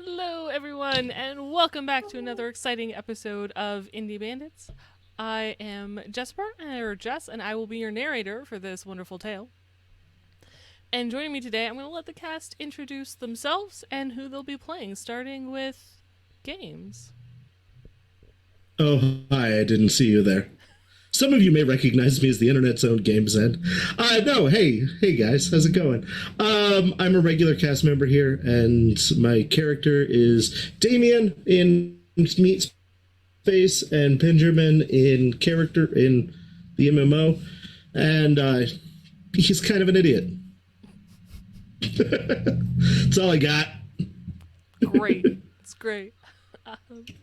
Hello, everyone, and welcome back to another exciting episode of Indie Bandits. I am Jess, and I will be your narrator for this wonderful tale. And joining me today, I'm going to let the cast introduce themselves and who they'll be playing, starting with games. Oh, hi, I didn't see you there. Some of you may recognize me as the internet's own Games End. No, hey guys, how's it going? I'm a regular cast member here, and my character is Damien in Meat Space and Benjamin in character in the MMO, and he's kind of an idiot. That's all I got. Great. It's great. Next.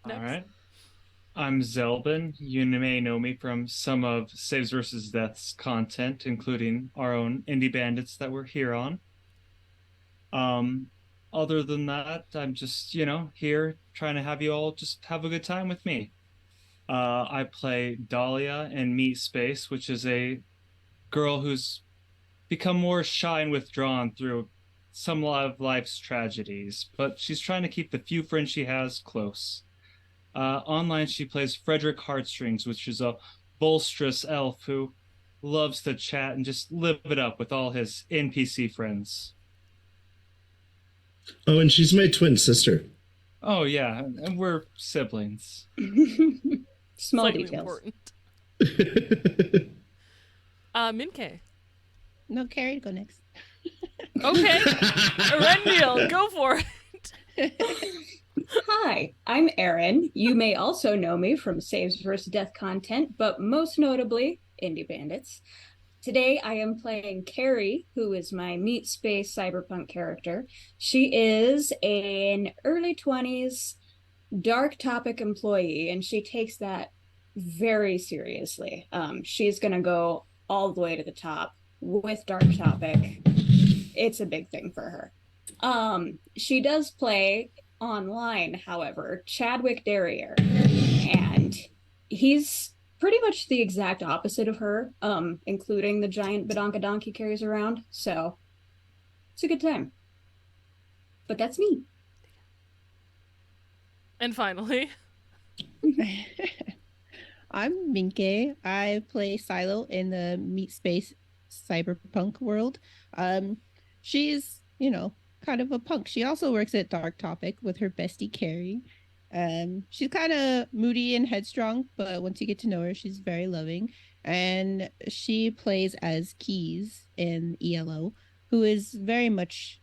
All right. I'm Zelbin. You may know me from some of Saves vs. Death's content, including our own Indie Bandits that we're here on. Other than that, I'm just, here trying to have you all just have a good time with me. I play Dahlia in Meat Space, which is a girl who's become more shy and withdrawn through some of life's tragedies, but she's trying to keep the few friends she has close. Online, she plays Frederick Heartstrings, which is a bolsterous elf who loves to chat and just live it up with all his NPC friends. Oh, and she's my twin sister. Oh, yeah, and we're siblings. Small Slightly details. important. Minke. No, Carrie, go next. Okay. Rendiel, go for it. Hi, I'm Erin. You may also know me from Saves vs. Death content, but most notably, Indie Bandits. Today, I am playing Carrie, who is my Meat Space cyberpunk character. She is an early 20s dark topic employee, and she takes that very seriously. She's going to go all the way to the top with dark topic. It's a big thing for her. She does play online, however, Chadwick Derrier, and he's pretty much the exact opposite of her, including the giant badonkadonk he carries around, so it's a good time. But that's me. And finally, I'm Minke. I play Silo in the Meat Space cyberpunk world. She's, kind of a punk. She also works at Dark Topic with her bestie Carrie. She's kind of moody and headstrong, but once you get to know her, she's very loving. And she plays as Keys in ELO, who is very much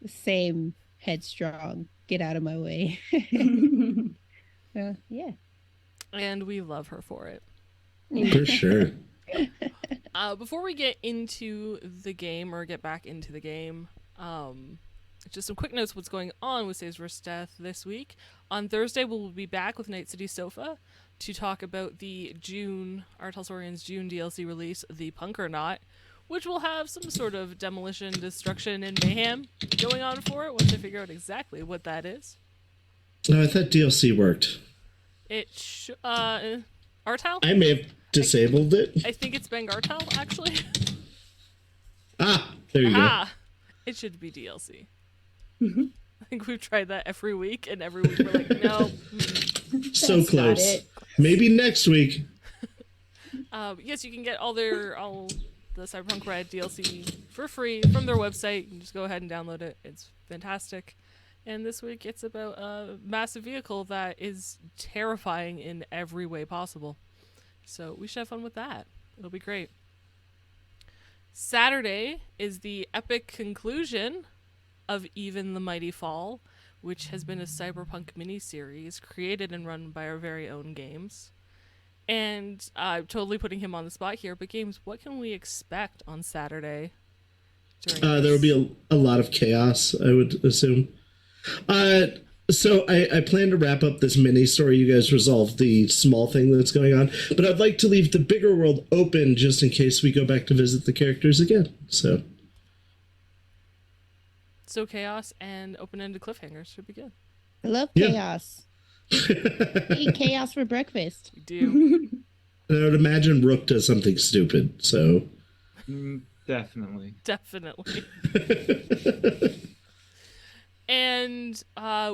the same headstrong. Get out of my way. Yeah. and we love her for it. For sure. Before we get into the game or get back into the game, just some quick notes what's going on with Saves vs. Death this week. On Thursday, we'll be back with Night City Sofa to talk about the our Talsorians June DLC release, The Punkernaut, which will have some sort of demolition, destruction, and mayhem going on for it once I figure out exactly what that is. Oh, I thought DLC worked. Artal? I may have disabled it. I think it's Bengartal, actually. There you go. It should be DLC. I think we've tried that every week, and every week we're like, no. So close. Maybe next week. Yes, you can get all the Cyberpunk RED DLC for free from their website. You can just go ahead and download it. It's fantastic. And this week it's about a massive vehicle that is terrifying in every way possible. So we should have fun with that. It'll be great. Saturday is the epic conclusion of Even the Mighty Fall, which has been a cyberpunk miniseries created and run by our very own Games. And I'm totally putting him on the spot here, but Games, what can we expect on Saturday? There will be a lot of chaos, I would assume. So I plan to wrap up this mini story. You guys resolve the small thing that's going on, but I'd like to leave the bigger world open just in case we go back to visit the characters again. So chaos and open-ended cliffhangers should be good. I love chaos. Eat chaos for breakfast. We do. I would imagine Rook does something stupid, so... Definitely. Definitely. And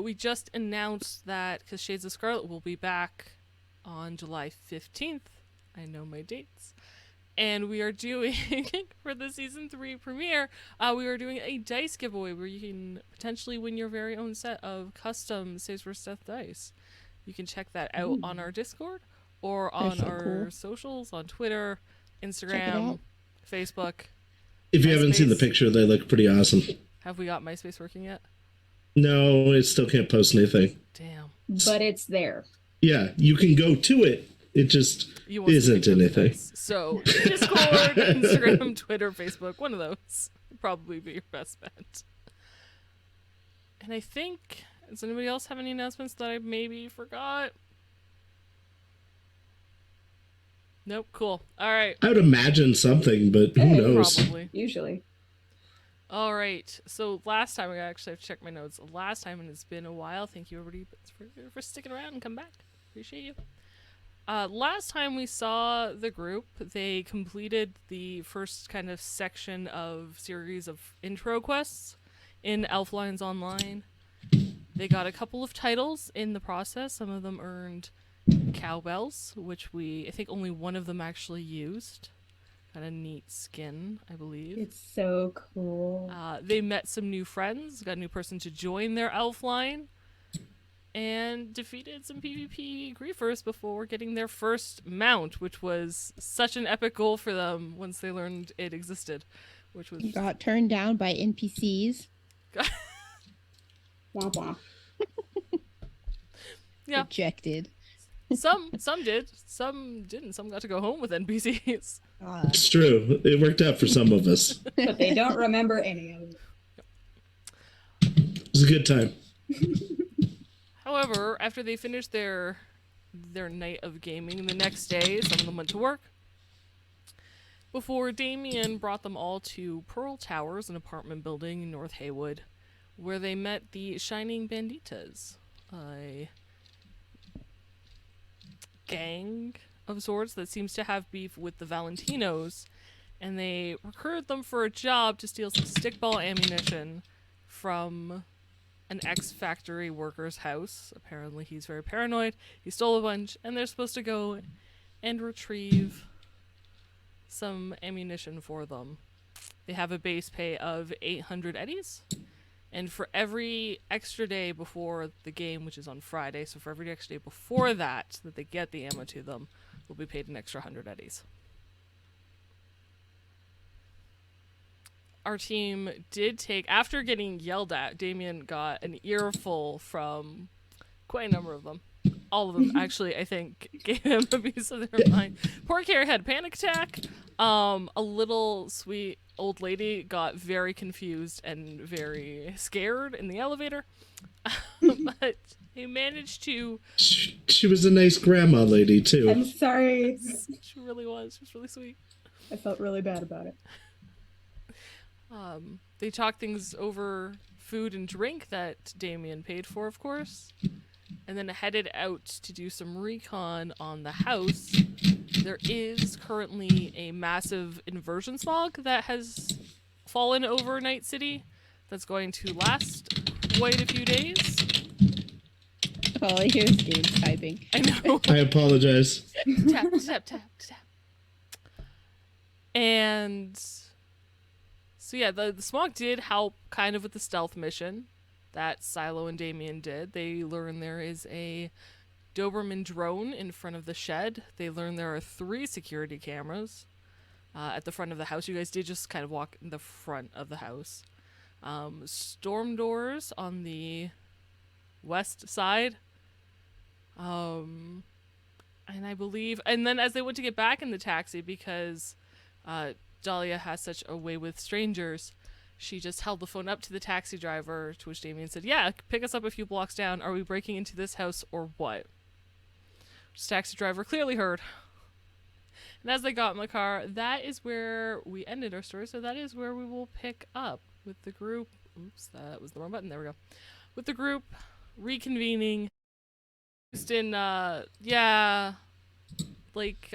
we just announced that because Shades of Scarlet will be back on July 15th. I know my dates. And we are doing, for the Season 3 premiere, we are doing a dice giveaway where you can potentially win your very own set of custom Saves vs. Death dice. You can check that out on our Discord or on our socials, on Twitter, Instagram, Facebook. If you MySpace. haven't seen the picture, they look pretty awesome. Have we got MySpace working yet? No, it still can't post anything. Damn. But it's there. Yeah, you can go to it. It just isn't anything. So, Discord, Instagram, Twitter, Facebook, one of those would probably be your best bet. And I think, does anybody else have any announcements that I maybe forgot? Nope, cool. All right. I would imagine something, but who knows? Probably. Usually. All right. So last time, I actually have to check my notes. Last time, and it's been a while. Thank you, everybody, for sticking around and come back. Appreciate you. Last time we saw the group, they completed the first kind of section of series of intro quests in Elflines Online. They got a couple of titles in the process. Some of them earned cowbells, which I think only one of them actually used. Got a neat skin, I believe. It's so cool. They met some new friends, got a new person to join their Elfline, and defeated some PvP griefers before getting their first mount, which was such an epic goal for them once they learned it existed. Which was got turned down by NPCs. Womp womp. Yeah. Rejected. Some did, some didn't. Some got to go home with NPCs. It's true. It worked out for some of us. But they don't remember any of it. It was a good time. However, after they finished their night of gaming, the next day, some of them went to work. Before Damien brought them all to Pearl Towers, an apartment building in North Haywood, where they met the Shining Banditas, a gang of sorts that seems to have beef with the Valentinos, and they recruited them for a job to steal some stickball ammunition from an ex-factory worker's house. Apparently he's very paranoid. He stole a bunch, and they're supposed to go and retrieve some ammunition for them. They have a base pay of 800 eddies, and for every extra day before the game, which is on Friday, so for every extra day before that they get the ammo to them, will be paid an extra 100 eddies. Our team did take, after getting yelled at, Damien got an earful from quite a number of them. All of them, actually, I think, gave him a piece of their mind. Poor Carrie had a panic attack. A little sweet old lady got very confused and very scared in the elevator. But they managed to... She was a nice grandma lady, too. I'm sorry. She really was. She was really sweet. I felt really bad about it. They talked things over, food and drink that Damien paid for, of course, and then headed out to do some recon on the house. There is currently a massive inversion smog that has fallen over Night City that's going to last quite a few days. Oh, here's James typing. I know. I apologize. Tap, tap, tap, tap. And... so yeah, the smog did help kind of with the stealth mission that Silo and Damien did. They learn there is a Doberman drone in front of the shed. They learn there are 3 security cameras at the front of the house. You guys did just kind of walk in the front of the house. Storm doors on the west side. And I believe... and then as they went to get back in the taxi, because... Dahlia has such a way with strangers, she just held the phone up to the taxi driver, to which Damien said, yeah, pick us up a few blocks down. Are we breaking into this house or what? Which taxi driver clearly heard. And as they got in the car, that is where we ended our story, so that is where we will pick up with the group. Oops, that was the wrong button. There we go. With the group reconvening. Just in, yeah, like,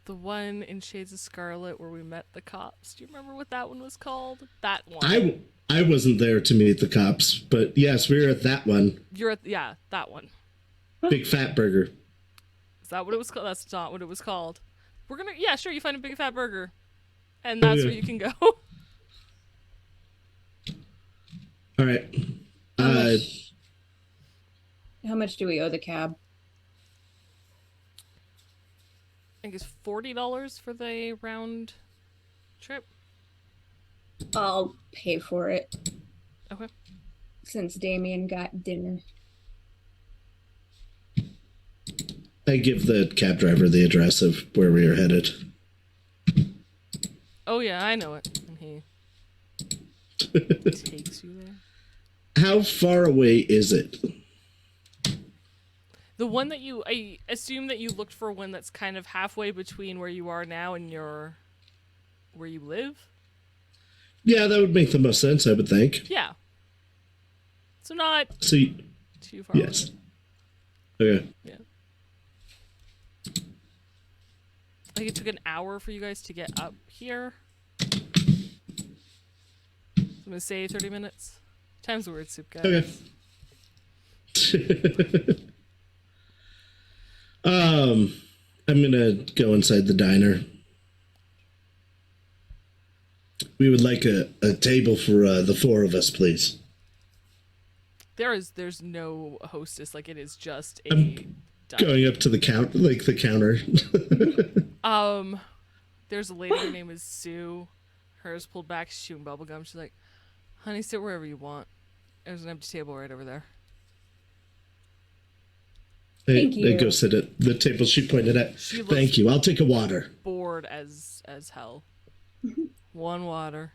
the one in Shades of Scarlet where we met the cops. Do you remember what that one was called? That one. I wasn't there to meet the cops, but yes, we were at that one. You're at that one. Big Fat Burger. Is that what it was called? That's not what it was called. We're gonna sure, you find a Big Fat Burger, and that's where you can go. All right. How much do we owe the cab? I think it's $40 for the round trip. I'll pay for it. Okay. Since Damien got dinner. I give the cab driver the address of where we are headed. Oh yeah, I know it. And he takes you there. How far away is it? The one that I assume that you looked for one that's kind of halfway between where you are now and where you live. Yeah, that would make the most sense, I would think. Yeah. So not too far. Yes. Away. Okay. Yeah. Like it took an hour for you guys to get up here. I'm gonna say 30 minutes. Time's a word soup, guys. Okay. I'm gonna go inside the diner. We would like a table for the four of us, please. There's no hostess, like it is just a I'm going up to the counter. There's a lady, her name is Sue. Hers pulled back, she's chewing bubble gum. She's like, honey, sit wherever you want. There's an empty table right over there. Thank you. I go sit at the table she pointed at. Thank you. I'll take a water. Bored as hell. One water.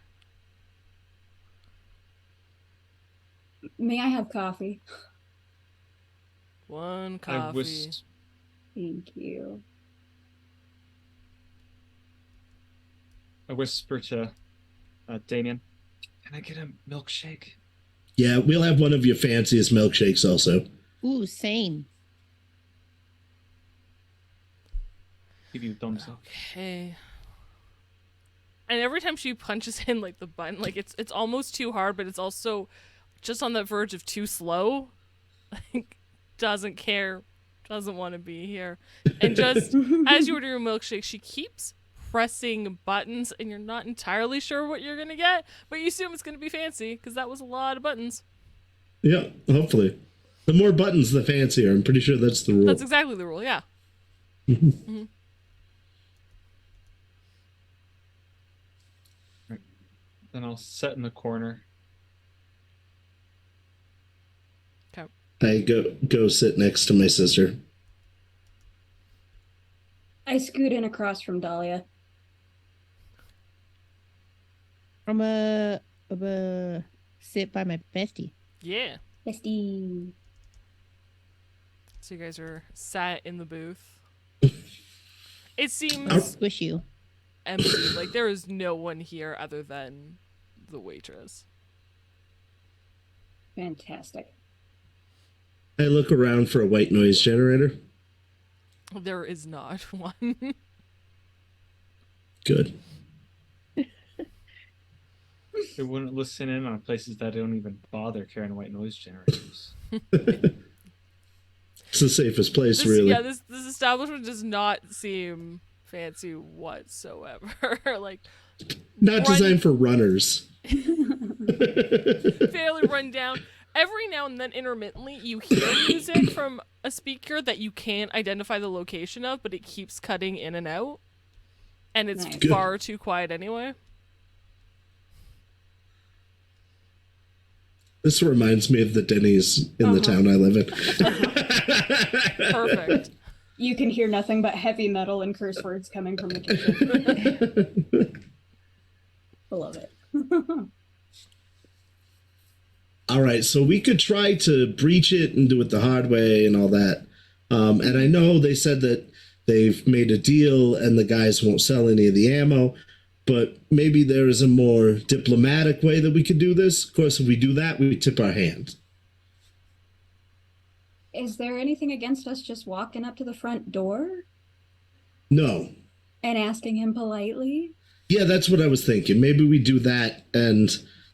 May I have coffee? One coffee. Thank you. I whisper to Damien, can I get a milkshake? Yeah, we'll have one of your fanciest milkshakes also. Ooh, same. Give you a thumbs up. Okay. And every time she punches in like the button, like it's almost too hard, but it's also just on the verge of too slow. Like doesn't care, doesn't want to be here. And just as you order your milkshake, she keeps pressing buttons and you're not entirely sure what you're gonna get, but you assume it's gonna be fancy because that was a lot of buttons. Yeah, hopefully. The more buttons, the fancier. I'm pretty sure that's the rule. That's exactly the rule, yeah. Mm-hmm. Then I'll sit in the corner. Okay. I go sit next to my sister. I scoot in across from Dahlia. I'm a sit by my bestie. Yeah. Bestie. So you guys are sat in the booth. It seems I'll squish you. empty. Like there is no one here other than the waitress. Fantastic. I look around for a white noise generator. There is not one. Good. They wouldn't listen in on places that don't even bother carrying white noise generators. It's the safest place, really. Yeah, this establishment does not seem fancy whatsoever. Like Not designed for runners. fairly run down. Every now and then, intermittently, you hear music from a speaker that you can't identify the location of, but it keeps cutting in and out. And it's Nice. far too quiet anyway. This reminds me of the Denny's in the town I live in. Perfect. You can hear nothing but heavy metal and curse words coming from the kitchen. I love it. All right, so we could try to breach it and do it the hard way and all that. And I know they said that they've made a deal and the guys won't sell any of the ammo, but maybe there is a more diplomatic way that we could do this. Of course, if we do that, we tip our hand. Is there anything against us just walking up to the front door No. and asking him politely? Yeah, that's what I was thinking. Maybe we do that, and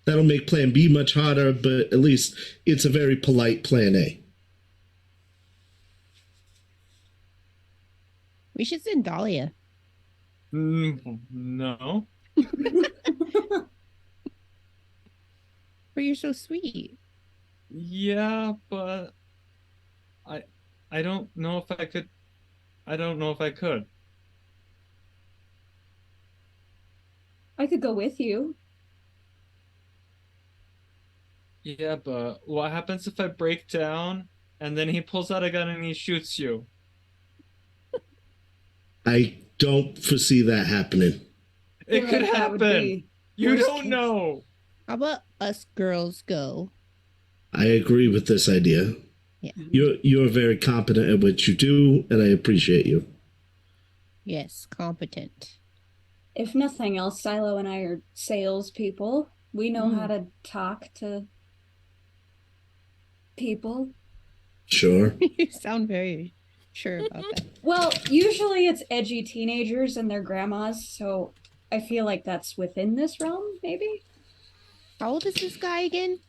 That'll make plan B much harder, but at least it's a very polite plan A. We should send Dahlia. No. But you're so sweet. Yeah, but I don't know if I could. I don't know if I could. I could go with you. Yeah, but what happens if I break down and then he pulls out a gun and he shoots you? I don't foresee that happening. It could happen. You don't know. How about us girls go? I agree with this idea. Yeah. You're very competent at what you do, and I appreciate you. Yes, competent. If nothing else, Silo and I are salespeople. We know how to talk to people. Sure. You sound very sure about that. Well, usually it's edgy teenagers and their grandmas, so I feel like that's within this realm, maybe? How old is this guy again?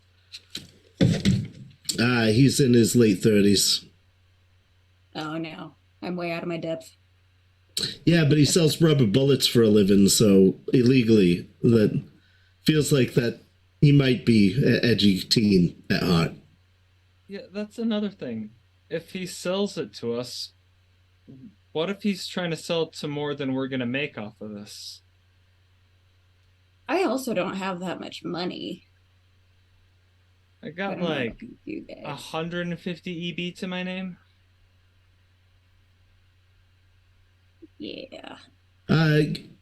He's in his late 30s. Oh no, I'm way out of my depth. Yeah, but he sells rubber bullets for a living, so illegally. That feels like that he might be an edgy teen at heart. Yeah, that's another thing. If he sells it to us, what if he's trying to sell it to more than we're gonna make off of this? I also don't have that much money. I I got don't know like about you guys. 150 EB to my name. Yeah.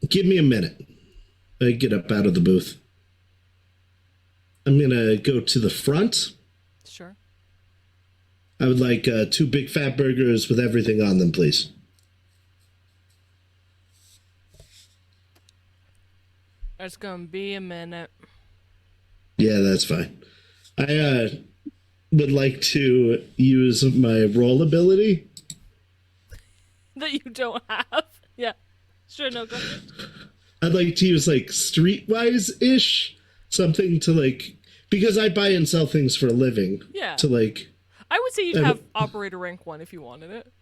Give me a minute. I get up out of the booth. I'm gonna go to the front. Sure. I would like 2 big fat burgers with everything on them, please. It's gonna be a minute. Yeah, that's fine. I would like to use my roll ability. That you don't have. Yeah. Sure, no, go ahead. I'd like to use like streetwise-ish something to like, because I buy and sell things for a living. Yeah. To like, I would say you'd have operator rank 1 if you wanted it.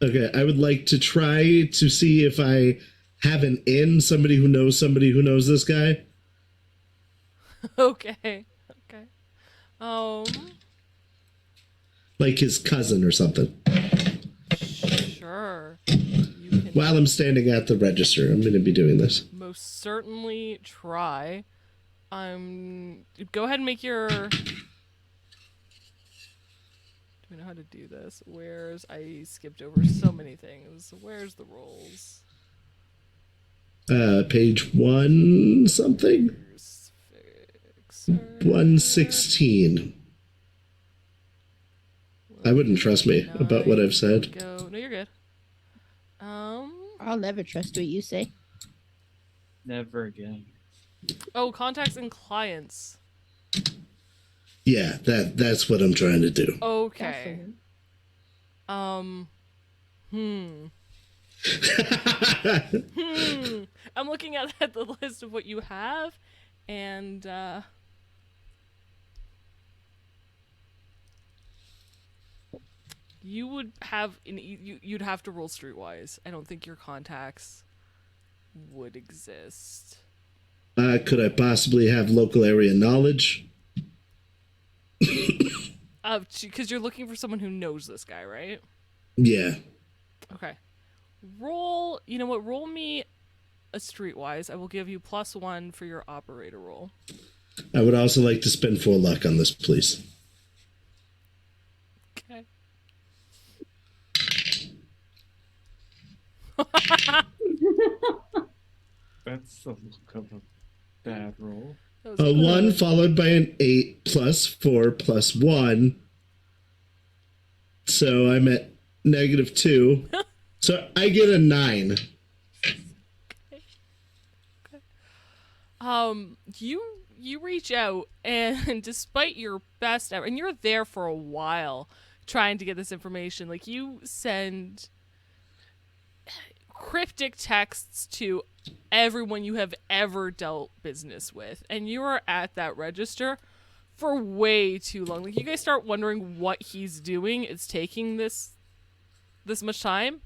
okay, I would like to try to see if I have an in, somebody who knows this guy. Okay. Like his cousin or something. Sure. You can While I'm standing at the register, I'm going to be doing this. most certainly try. Go ahead and make your... Do we know how to do this? I skipped over so many things. Where's the rolls? Page 1 something? Where's Fixer? 116. I wouldn't trust me about what I've said. Go. No, you're good. I'll never trust what you say. Never again. Oh, contacts and clients. Yeah, that's what I'm trying to do. Okay. I'm looking at the list of what you have, and you would have you'd have to roll streetwise. I don't think your contacts would exist. Could I possibly have local area knowledge? Because you're looking for someone who knows this guy, right? Yeah. Okay. Roll. You know what? Roll me a streetwise. I will give you +1 for your operator roll. I would also like to spend 4 luck on this, please. Okay. That's the look of a bad roll. A 1 followed by an 8 plus 4 plus 1. So I'm at -2. So I get a 9. You reach out, and despite your best effort, and you're there for a while trying to get this information, like you send cryptic texts to everyone you have ever dealt business with, and you are at that register for way too long. Like, you guys start wondering what he's doing. It's taking this much time.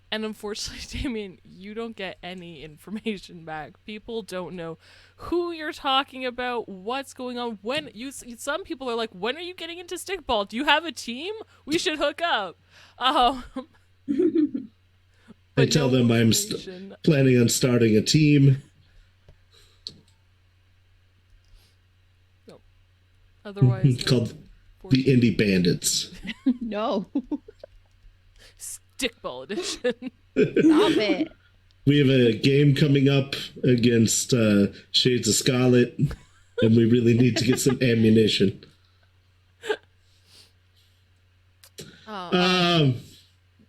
And unfortunately, Damien, you don't get any information back. People don't know who you're talking about, what's going on. Some people are like, when are you getting into stickball? Do you have a team? We should hook up. I But tell no them I'm information. planning on starting a team. Otherwise, Called the Indie Bandits. No. stickball edition. Stop it. We have a game coming up against Shades of Scarlet, and we really need to get some ammunition.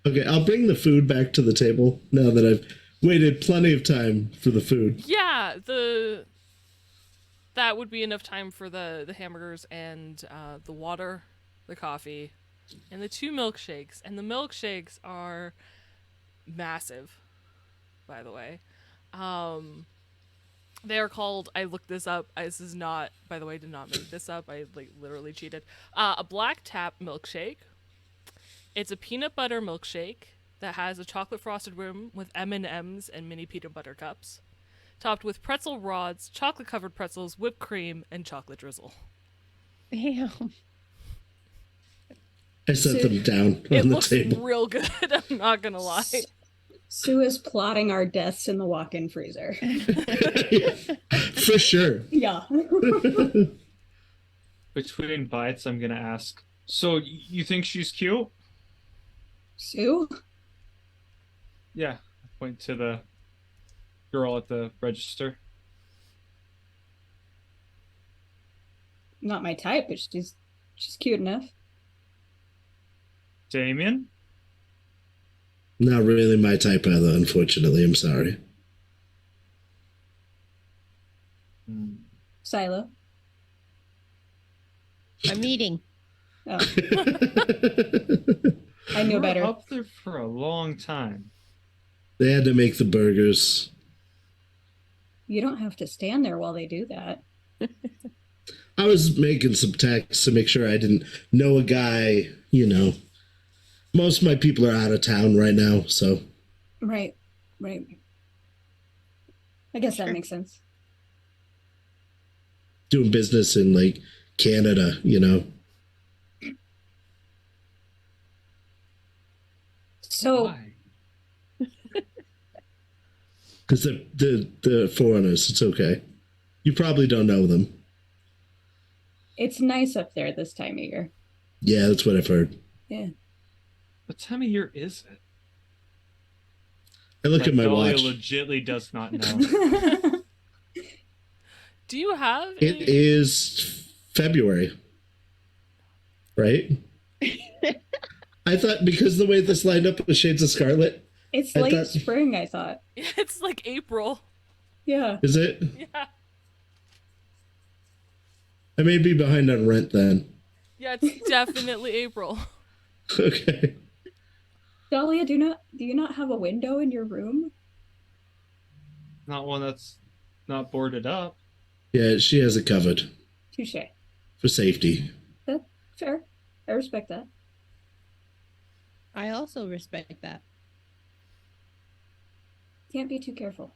Okay, I'll bring the food back to the table now that I've waited plenty of time for the food. Yeah, that would be enough time for the hamburgers and the water, the coffee, and the 2 milkshakes. And the milkshakes are massive, by the way. They are called, I looked this up, this is not, by the way, did not make this up, I literally cheated. A black tap milkshake. It's a peanut butter milkshake that has a chocolate frosted rim with M&Ms and mini peanut butter cups, topped with pretzel rods, chocolate covered pretzels, whipped cream, and chocolate drizzle. Damn. I set them down It on the looks table. real good, I'm not gonna lie. Sue is plotting our deaths in the walk-in freezer. For sure. Yeah. Between bites, I'm gonna ask. So you think she's cute? Sue? Yeah. I point to the girl at the register. Not my type, but she's cute enough. Damien? Not really my type either, unfortunately. I'm sorry. Silo. I'm eating. Oh, I knew You were better. up there for a long time. They had to make the burgers. You don't have to stand there while they do that. I was making some texts to make sure I didn't know a guy, you know. Most of my people are out of town right now, so. Right. I guess that Sure. makes sense. Doing business in, like, Canada, you know. So Why? Because they're foreigners. It's okay. You probably don't know them. it's nice up there this time of year. Yeah, that's what I've heard. Yeah. What time of year is it? I look at my Dahlia watch. legitimately does not know. Do you have It any... is February. Right? I thought because the way this lined up with Shades of Scarlet, It's I late thought- spring, I thought. It's like April. Yeah. is it? Yeah. I may be behind on rent then. Yeah, it's definitely April. Okay. Dahlia, do you not have a window in your room? Not one that's not boarded up. Yeah, she has it covered Touche. for safety. Fair. I respect that. I also respect that. Can't be too careful.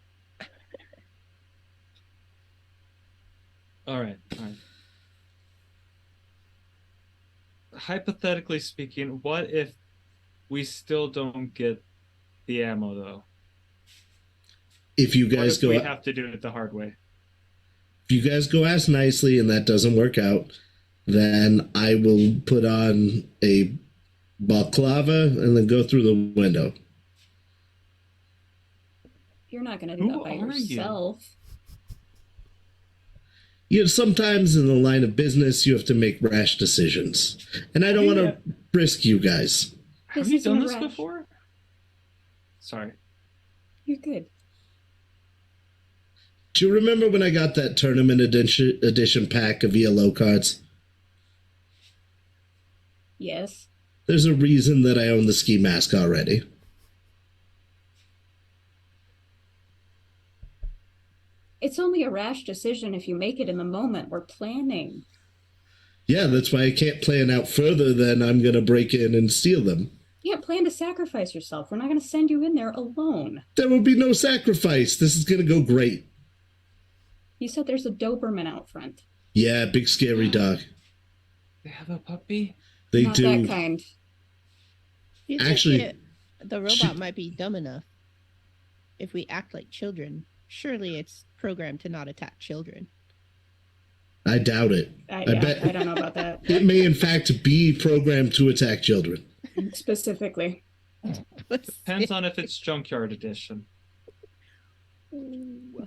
All right. Hypothetically speaking, what if we still don't get the ammo, though? If you What guys if go we have to do it the hard way? if you guys go ask nicely and that doesn't work out, then I will put on a balaclava and then go through the window. You're not gonna do Who that by are you? yourself. You know, sometimes in the line of business you have to make rash decisions. And I don't want to risk you guys. Have This you isn't done a this rash. before? Sorry. You're good. Do you remember when I got that tournament edition pack of ELO cards? Yes. There's a reason that I own the ski mask already. It's only a rash decision if you make it in the moment. We're planning. Yeah, that's why I can't plan out further than I'm going to break in and steal them. You can't plan to sacrifice yourself. We're not going to send you in there alone. There will be no sacrifice. This is going to go great. You said there's a Doberman out front. Yeah, big scary dog. They have a puppy? They Not do. that kind. You think Actually, the robot might be dumb enough if we act like children. Surely it's programmed to not attack children. I doubt it. I bet don't know about that. it may, in fact, be programmed to attack children. Specifically. Depends on if it's Junkyard Edition.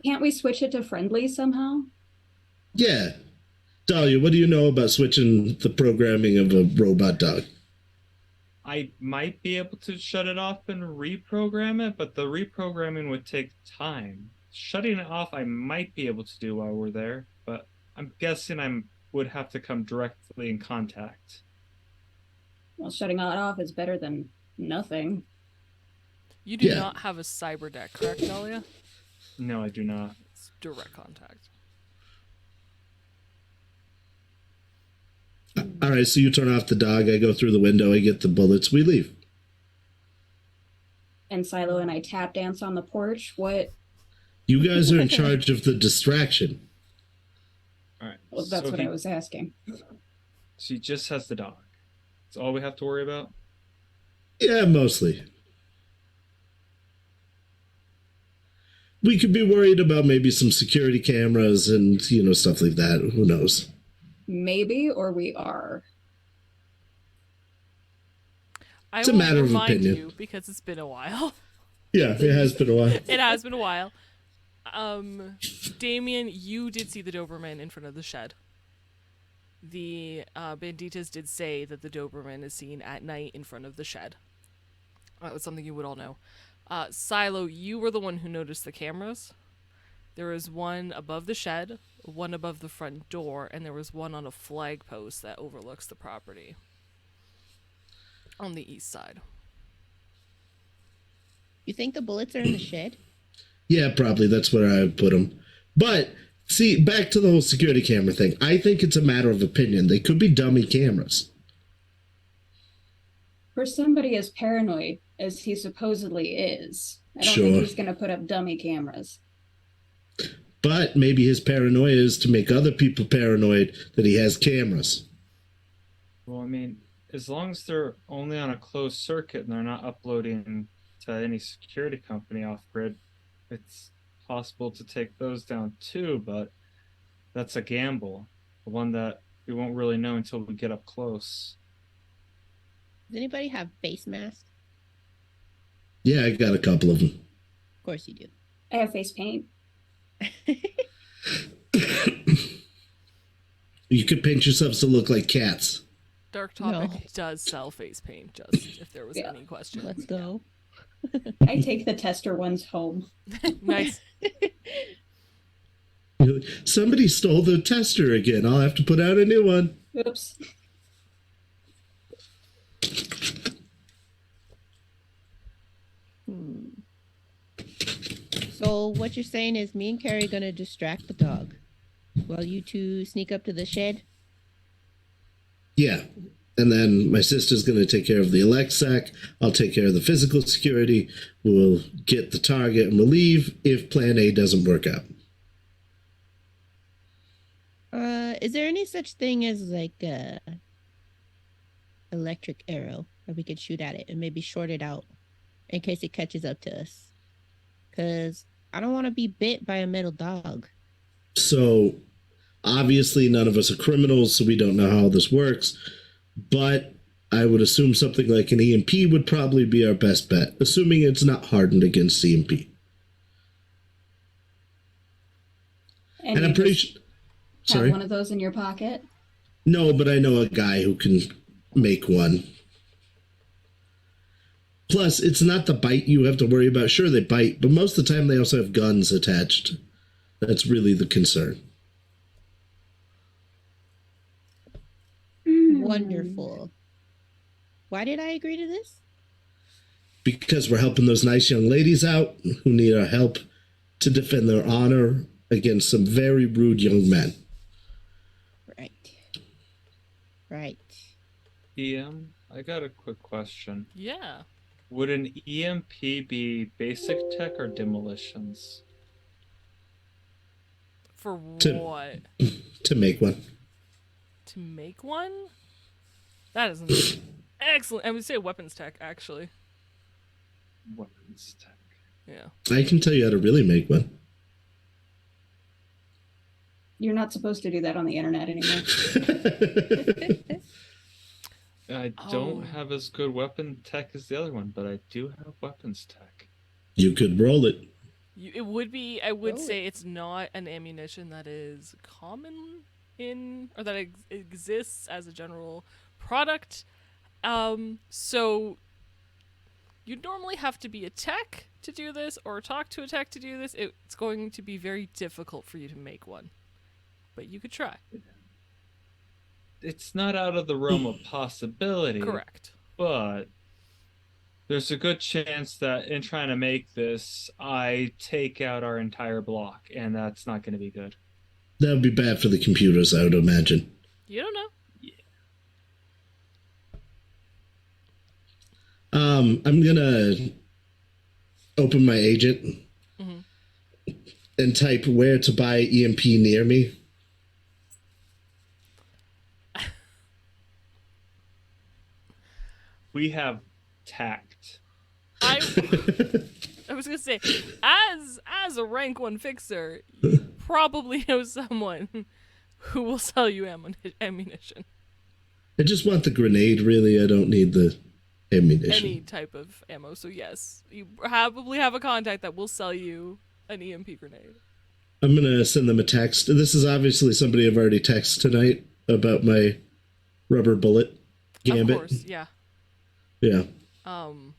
Can't we switch it to friendly somehow? Yeah. Dahlia, what do you know about switching the programming of a robot dog? I might be able to shut it off and reprogram it, but the reprogramming would take time. Shutting it off, I might be able to do while we're there, but I'm guessing I would have to come directly in contact. Well, shutting it off is better than nothing. You do not have a cyber deck, correct, Dahlia? No, I do not. It's direct contact. All right, so you turn off the dog. I go through the window. I get the bullets. We leave. And Silo and I tap dance on the porch. What? You guys are in charge of the distraction. All right. Well, that's what I was asking. She just has the dog. That's all we have to worry about? Yeah, mostly. We could be worried about maybe some security cameras and, stuff like that. Who knows? Maybe, or we are. It's a matter of opinion. You because it's been a while. Yeah, it has been a while. It has been a while. Damien, you did see the Doberman in front of the shed. The Banditas did say that the Doberman is seen at night in front of the shed. That was something you would all know. Silo, you were the one who noticed the cameras. There was one above the shed, one above the front door, and there was one on a flag post that overlooks the property on the east side. You think the bullets are in the shed? Yeah, probably. That's where I would put them. But, see, back to the whole security camera thing. I think it's a matter of opinion. They could be dummy cameras. For somebody as paranoid as he supposedly is, I don't Sure. think he's going to put up dummy cameras. But maybe his paranoia is to make other people paranoid that he has cameras. Well, I mean, as long as they're only on a closed circuit and they're not uploading to any security company off-grid, it's possible to take those down too, but that's a gamble. The one that we won't really know until we get up close. Does anybody have face masks? Yeah, I got a couple of them. Of course you do. I have face paint. You could paint yourselves to look like cats. Dark Topic No. does sell face paint, just if there was any question. Let's go. I take the tester ones home. Nice. Somebody stole the tester again. I'll have to put out a new one. Oops. So what you're saying is me and Carrie gonna distract the dog while you two sneak up to the shed? Yeah. And then my sister's going to take care of the Alexac. I'll take care of the physical security. We'll get the target and we'll leave if plan A doesn't work out. Is there any such thing as like a electric arrow that we could shoot at it and maybe short it out in case it catches up to us? Because I don't want to be bit by a metal dog. So obviously none of us are criminals, so we don't know how this works. But I would assume something like an EMP would probably be our best bet, assuming it's not hardened against EMP. And I'm pretty sure... Sorry? Have one of those in your pocket? No, but I know a guy who can make one. Plus, it's not the bite you have to worry about. Sure, they bite, but most of the time they also have guns attached. That's really the concern. Wonderful. Why did I agree to this? Because we're helping those nice young ladies out who need our help to defend their honor against some very rude young men. Right. Right. I got a quick question. Yeah. Would an EMP be basic tech or demolitions? For To- what? To make one. To make one? That is an excellent. I would say weapons tech, actually. Weapons tech. Yeah. I can tell you how to really make one. You're not supposed to do that on the internet anymore. I Oh. don't have as good weapon tech as the other one, but I do have weapons tech. You could roll it. It would be. I would Roll say it's not an ammunition that is common in, or that exists as a general product. So you'd normally have to be a tech to do this, or talk to a tech to do this. It's going to be very difficult for you to make one, but you could try. It's not out of the realm of possibility. Correct. But there's a good chance that in trying to make this, I take out our entire block, and that's not going to be good. That would be bad for the computers, I would imagine. You don't know. I'm gonna open my agent and type where to buy EMP near me. We have tact. I was gonna say, as a rank 1 fixer, you probably know someone who will sell you ammunition. I just want the grenade, really. I don't need the ammunition. Any type of ammo. So yes, you probably have a contact that will sell you an EMP grenade. I'm gonna send them a text. This is obviously somebody I've already texted tonight about my rubber bullet gambit. Of course, yeah. Yeah. Ooh.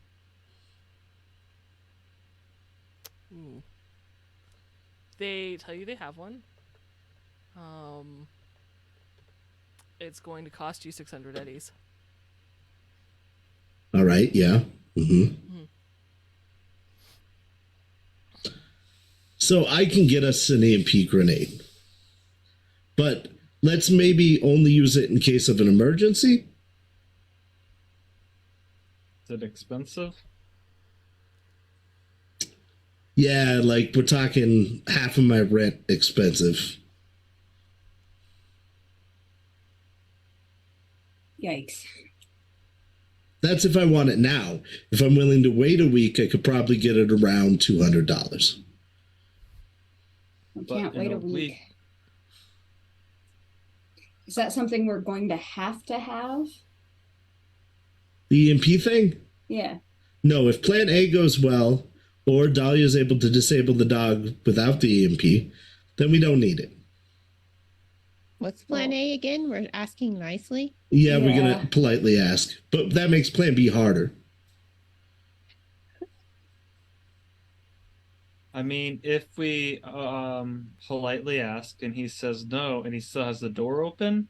They tell you they have one. It's going to cost you 600 eddies. All right. Yeah. So I can get us an EMP grenade, but let's maybe only use it in case of an emergency. Is it expensive? Yeah, like we're talking half of my rent expensive. Yikes. That's if I want it now. If I'm willing to wait a week, I could probably get it around $200. I But can't in wait a a week. week- Is that something we're going to have? The EMP thing? Yeah. No, if plan A goes well, or Dahlia is able to disable the dog without the EMP, then we don't need it. What's plan A again? We're asking nicely. Yeah, we're Yeah. going to politely ask. But that makes plan B harder. I mean, if we politely ask and he says no and he still has the door open,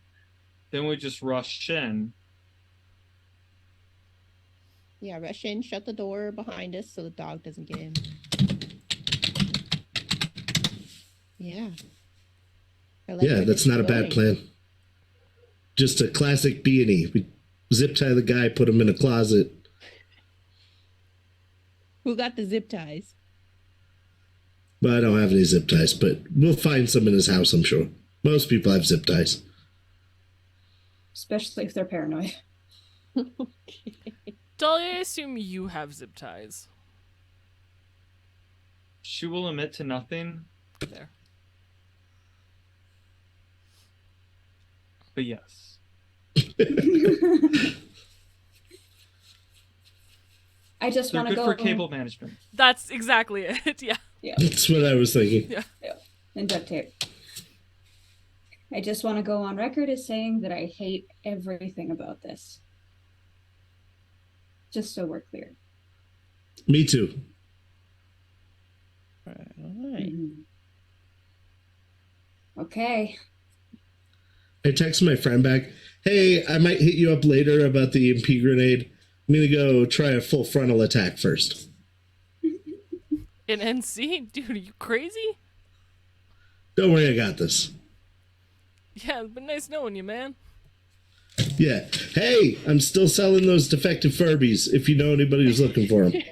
then we just rush in. Yeah, rush in, shut the door behind us so the dog doesn't get in. Yeah. I like Yeah, where that's this not a is bad going. plan. Just a classic B&E. We zip tie the guy, put him in a closet. Who got the zip ties? Well, I don't have any zip ties, but we'll find some in his house, I'm sure. Most people have zip ties. Especially if they're paranoid. Dahlia, I assume you have zip ties. She will admit to nothing, There. but yes. I just They're want to good go for cable management. That's exactly it. Yeah. That's what I was thinking. and duct tape. I just want to go on record as saying that I hate everything about this. Just so we're clear. Me too. All right. Okay. I text my friend back, hey, I might hit you up later about the EMP grenade. I'm going to go try a full frontal attack first. In NC? Dude, are you crazy? Don't worry, I got this. Yeah, it's been nice knowing you, man. Yeah. Hey, I'm still selling those defective Furbies if you know anybody who's looking for them.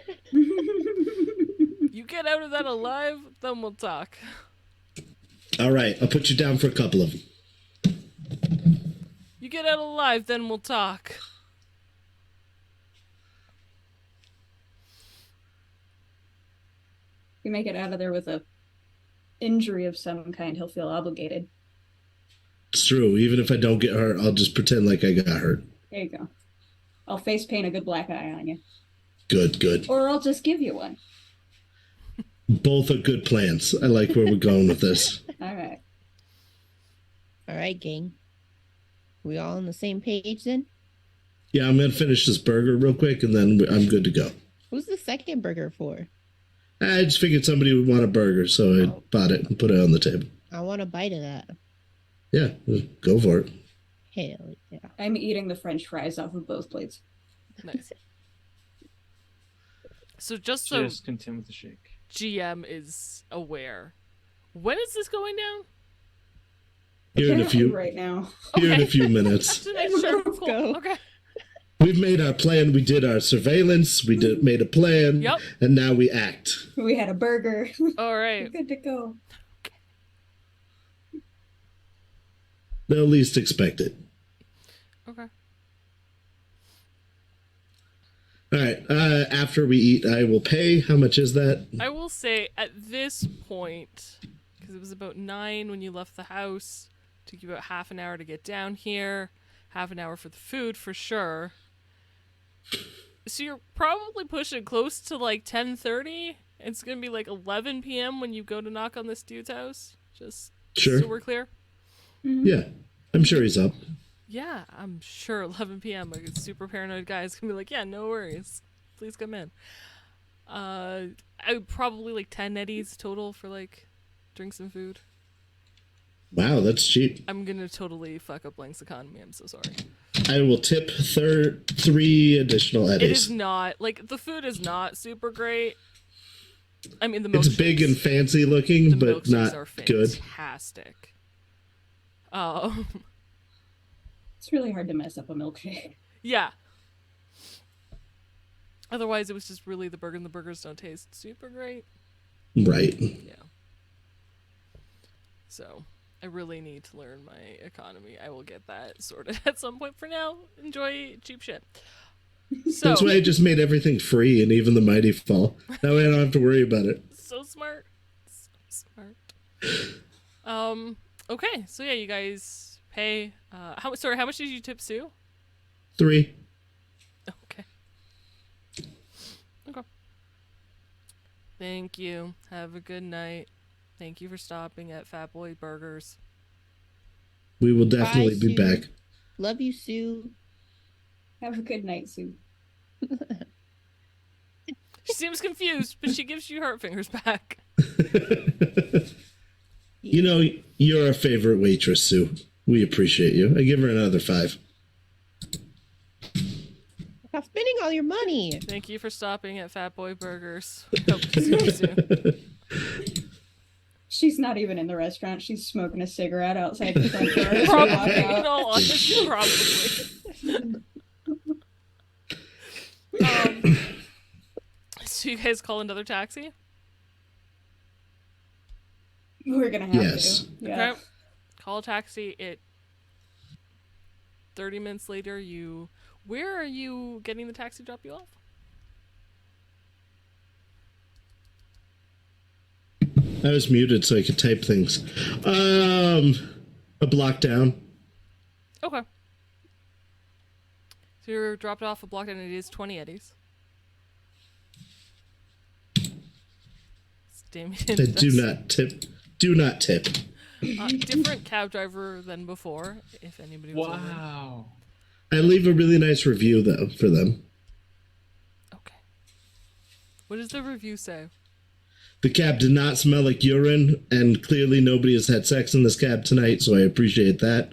You get out of that alive, then we'll talk. All right, I'll put you down for a couple of them. You get out alive, then we'll talk. If you make it out of there with a injury of some kind, he'll feel obligated. It's true. Even if I don't get hurt, I'll just pretend like I got hurt. There you go. I'll face paint a good black eye on you. Good, good. Or I'll just give you one. Both are good plans. I like where we're going with this. All right. All right, gang. We all on the same page then? Yeah, I'm going to finish this burger real quick, and then I'm good to go. Who's the second burger for? I just figured somebody would want a burger, so I bought it and put it on the table. I want a bite of that. Yeah, go for it. Hell yeah. I'm eating the French fries off of both plates. Nice. So just so Just continue with the shake. GM is aware, when is this going down? Here in a few right now. Here in a Okay. few minutes. Just to make sure. Let's Cool. go. Okay. We've made our plan. We did our surveillance. We made a plan. Yep. And now we act. We had a burger. All right. Good to go. They'll least expect it. Okay. All right. After we eat, I will pay. How much is that? I will say at this point, because it was about 9 when you left the house, took you about half an hour to get down here, half an hour for the food for sure. So you're probably pushing close to like 10:30. It's gonna be like 11 p.m. when you go to knock on this dude's house. Just Sure. so we're clear. Yeah. I'm sure he's up. Yeah, I'm sure 11 p.m. Like a super paranoid guy is gonna be like, yeah, no worries, please come in. I would probably like 10 eddies total for like drinks and food. Wow, that's cheap. I'm gonna totally fuck up Blank's economy. I'm so sorry. I will tip 3 additional It eddies. is not like the food is not super great. I mean, the It's milkshakes, big and fancy looking, the but milkshakes not are good. fantastic. It's really hard to mess up a milkshake. Yeah. Otherwise, it was just really the burger, and the burgers don't taste super great. Right. Yeah. So, I really need to learn my economy. I will get that sorted at some point. For now, enjoy cheap shit. So, That's why I just made everything free and even the mighty fall. That way I don't have to worry about it. so smart. So smart. Okay, so yeah, you guys pay. How much did you tip Sue? 3. Okay. Okay. Thank you. Have a good night. Thank you for stopping at Fat Boy Burgers. We will definitely Bye, be Sue. back. Love you, Sue. Have a good night, Sue. She seems confused, but she gives you heart fingers back. You know, you're our favorite waitress, Sue. We appreciate you. I give her another 5. Stop spending all your money. Thank you for stopping at Fat Boy Burgers. Hope to see you soon. She's not even in the restaurant. She's smoking a cigarette outside the front door as we Probably, walk in out. all honesty, probably. So you guys call another taxi? We're gonna have Yes. to. Yeah. Okay. Call a taxi. 30 minutes later, where are you getting the taxi to drop you off? I was muted so I could type things. A block down. Okay. So you're dropped off a block and it is 20 eddies. Damien, I do not tip. Do not tip. different cab driver than before, if anybody was wondering. Wow. I leave a really nice review, though, for them. Okay. What does the review say? The cab did not smell like urine, and clearly nobody has had sex in this cab tonight, so I appreciate that.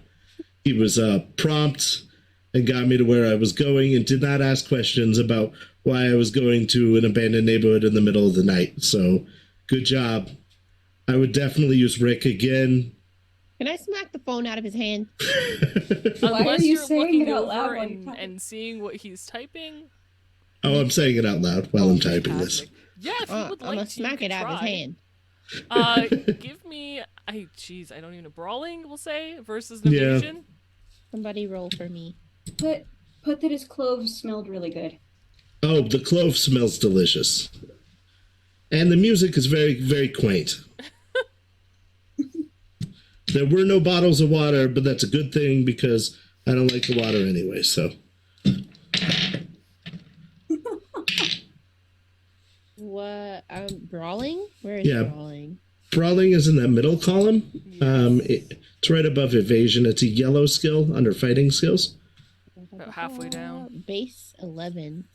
He was prompt and got me to where I was going and did not ask questions about why I was going to an abandoned neighborhood in the middle of the night. So, good job. I would definitely use Rick again. Can I smack the phone out of his hand? Why Unless are you you're saying looking it out over loud while you type? and seeing what he's typing. Oh, I'm saying it out loud while I'm typing this. Fantastic. Yeah, if you would I'm like gonna to, smack you it could out of his try. hand. Give me, I don't even know. Brawling, we'll say, versus Yeah. evasion. Somebody roll for me. Put that his cloves smelled really good. Oh, the clove smells delicious. And the music is very, very quaint. There were no bottles of water, but that's a good thing because I don't like the water anyway, so. What? Brawling? Where is Yeah. brawling? Brawling is in that middle column. Yes. It's right above evasion. It's a yellow skill under fighting skills. About halfway down. Base 11.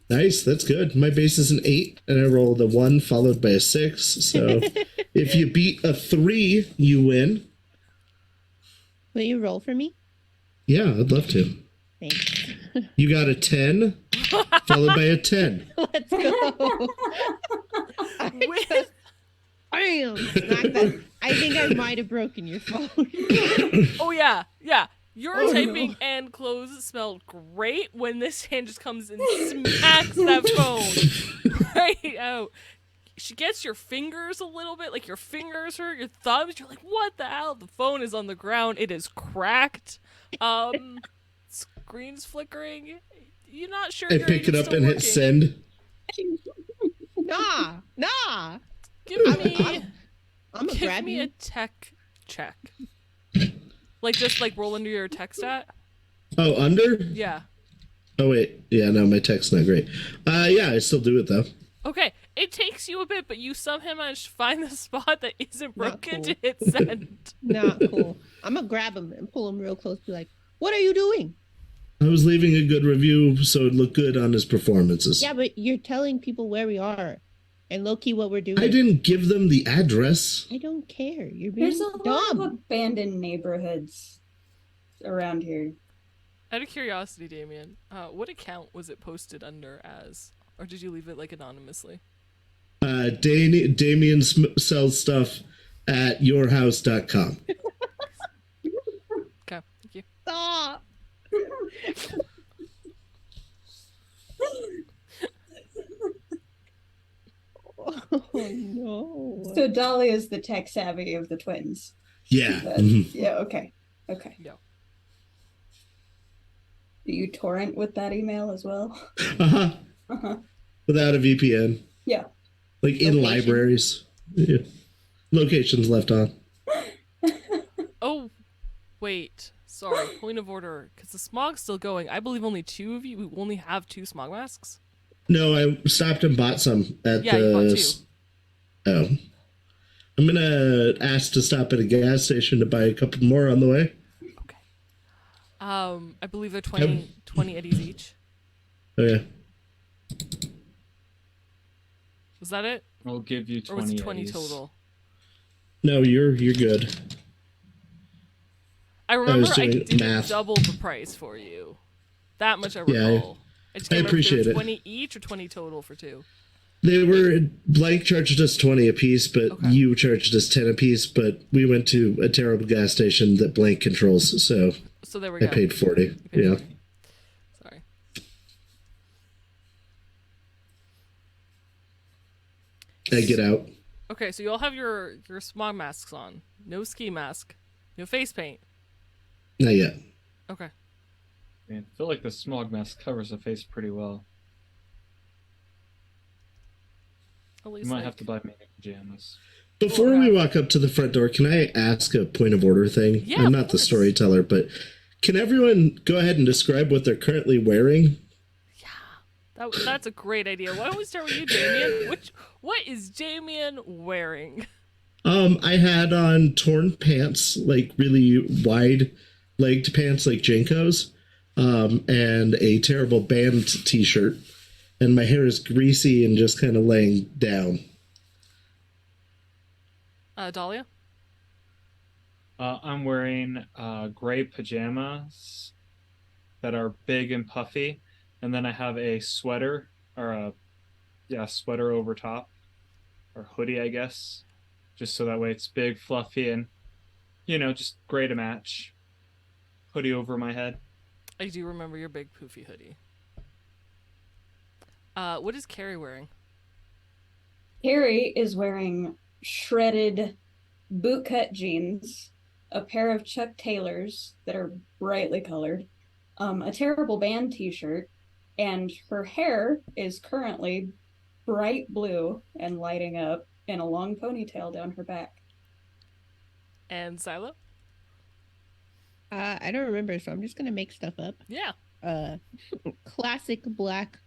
Nice, that's good. My base is an 8, and I rolled a 1 followed by a 6. So if you beat a 3, you win. Will you roll for me? Yeah, I'd love to. Thanks. You got a 10 followed by a 10. Let's go. With Bam! Smack that. I think I might have broken your phone. oh yeah, your Oh, typing no. and clothes smelled great when this hand just comes and smacks that phone right out. She gets your fingers a little bit, like your fingers hurt, your thumbs. You're like, what the hell? The phone is on the ground. It is cracked. Screen's flickering. You're not sure. I you're pick it even up still and hit working. send. Nah. Give me, I'm gonna give grab me you. a tech check. Like just like roll under your tech stat. Oh, under? Yeah. Oh, wait. Yeah, no, my tech's not great. Yeah, I still do it, though. Okay, it takes you a bit, but you somehow managed to find the spot that isn't Not broken cool. to hit send. Not cool. I'm gonna grab him and pull him real close. Be like, "What are you doing?" I was leaving a good review so it'd look good on his performances. Yeah, but you're telling people where we are, and low key what we're doing. I didn't give them the address. I don't care. You're being There's a lot dumb. of abandoned neighborhoods around here. Out of curiosity, Damien, what account was it posted under as? Or did you leave it like anonymously? Damien sells stuff at yourhouse.com. Okay, thank you. Stop. Oh no. So Dolly is the tech savvy of the twins. Yeah. But- Mhm. Yeah, okay. No. Do you torrent with that email as well? Uh-huh. Uh-huh. Without a VPN. Yeah. Like in Location. libraries. Yeah. Locations left on. Oh, wait. Sorry, point of order. Because the smog's still going. I believe only 2 of you. We only have 2 smog masks. No, I stopped and bought some at Yeah, you bought 2. Oh. I'm gonna ask to stop at a gas station to buy a couple more on the way. Okay. I believe they're 20 eddies each. Oh yeah. Was that it? I'll give you Or 20 was it 20 eddies. total? No, you're good. I remember I doing didn't math. double the price for you. That much I Yeah, recall. I just I can't remember if appreciate they it. were 20 each or 20 total for 2. They were blank charged us 20 apiece, but Okay. you charged us 10 apiece, but we went to a terrible gas station that blank controls, so So there we I go. paid 40. You paid Yeah. 40. Sorry. I get out. Okay, so you all have your smog masks on. No ski mask. No face paint. Not yet. Okay. I feel like the smog mask covers the face pretty well. At least You might like, have to buy me new pajamas. Before Okay. we walk up to the front door, can I ask a point of order thing? Yeah, I'm of not the course. storyteller, but can everyone go ahead and describe what they're currently wearing? That's a great idea. Why don't we start with you, Damien? What is Damien wearing? I had on torn pants, like really wide legged pants like Jenko's, and a terrible band t-shirt. And my hair is greasy and just kind of laying down. Dahlia? I'm wearing gray pajamas that are big and puffy, and then I have a sweater or a sweater over top, or hoodie, I guess. just so that way it's big, fluffy, and just great to match. Hoodie over my head. I do remember your big poofy hoodie. What is Carrie wearing? Carrie is wearing shredded bootcut jeans, a pair of Chuck Taylors that are brightly colored, a terrible band t-shirt, and her hair is currently bright blue and lighting up in a long ponytail down her back. And Silo? I don't remember, so I'm just gonna make stuff up. Yeah. Classic black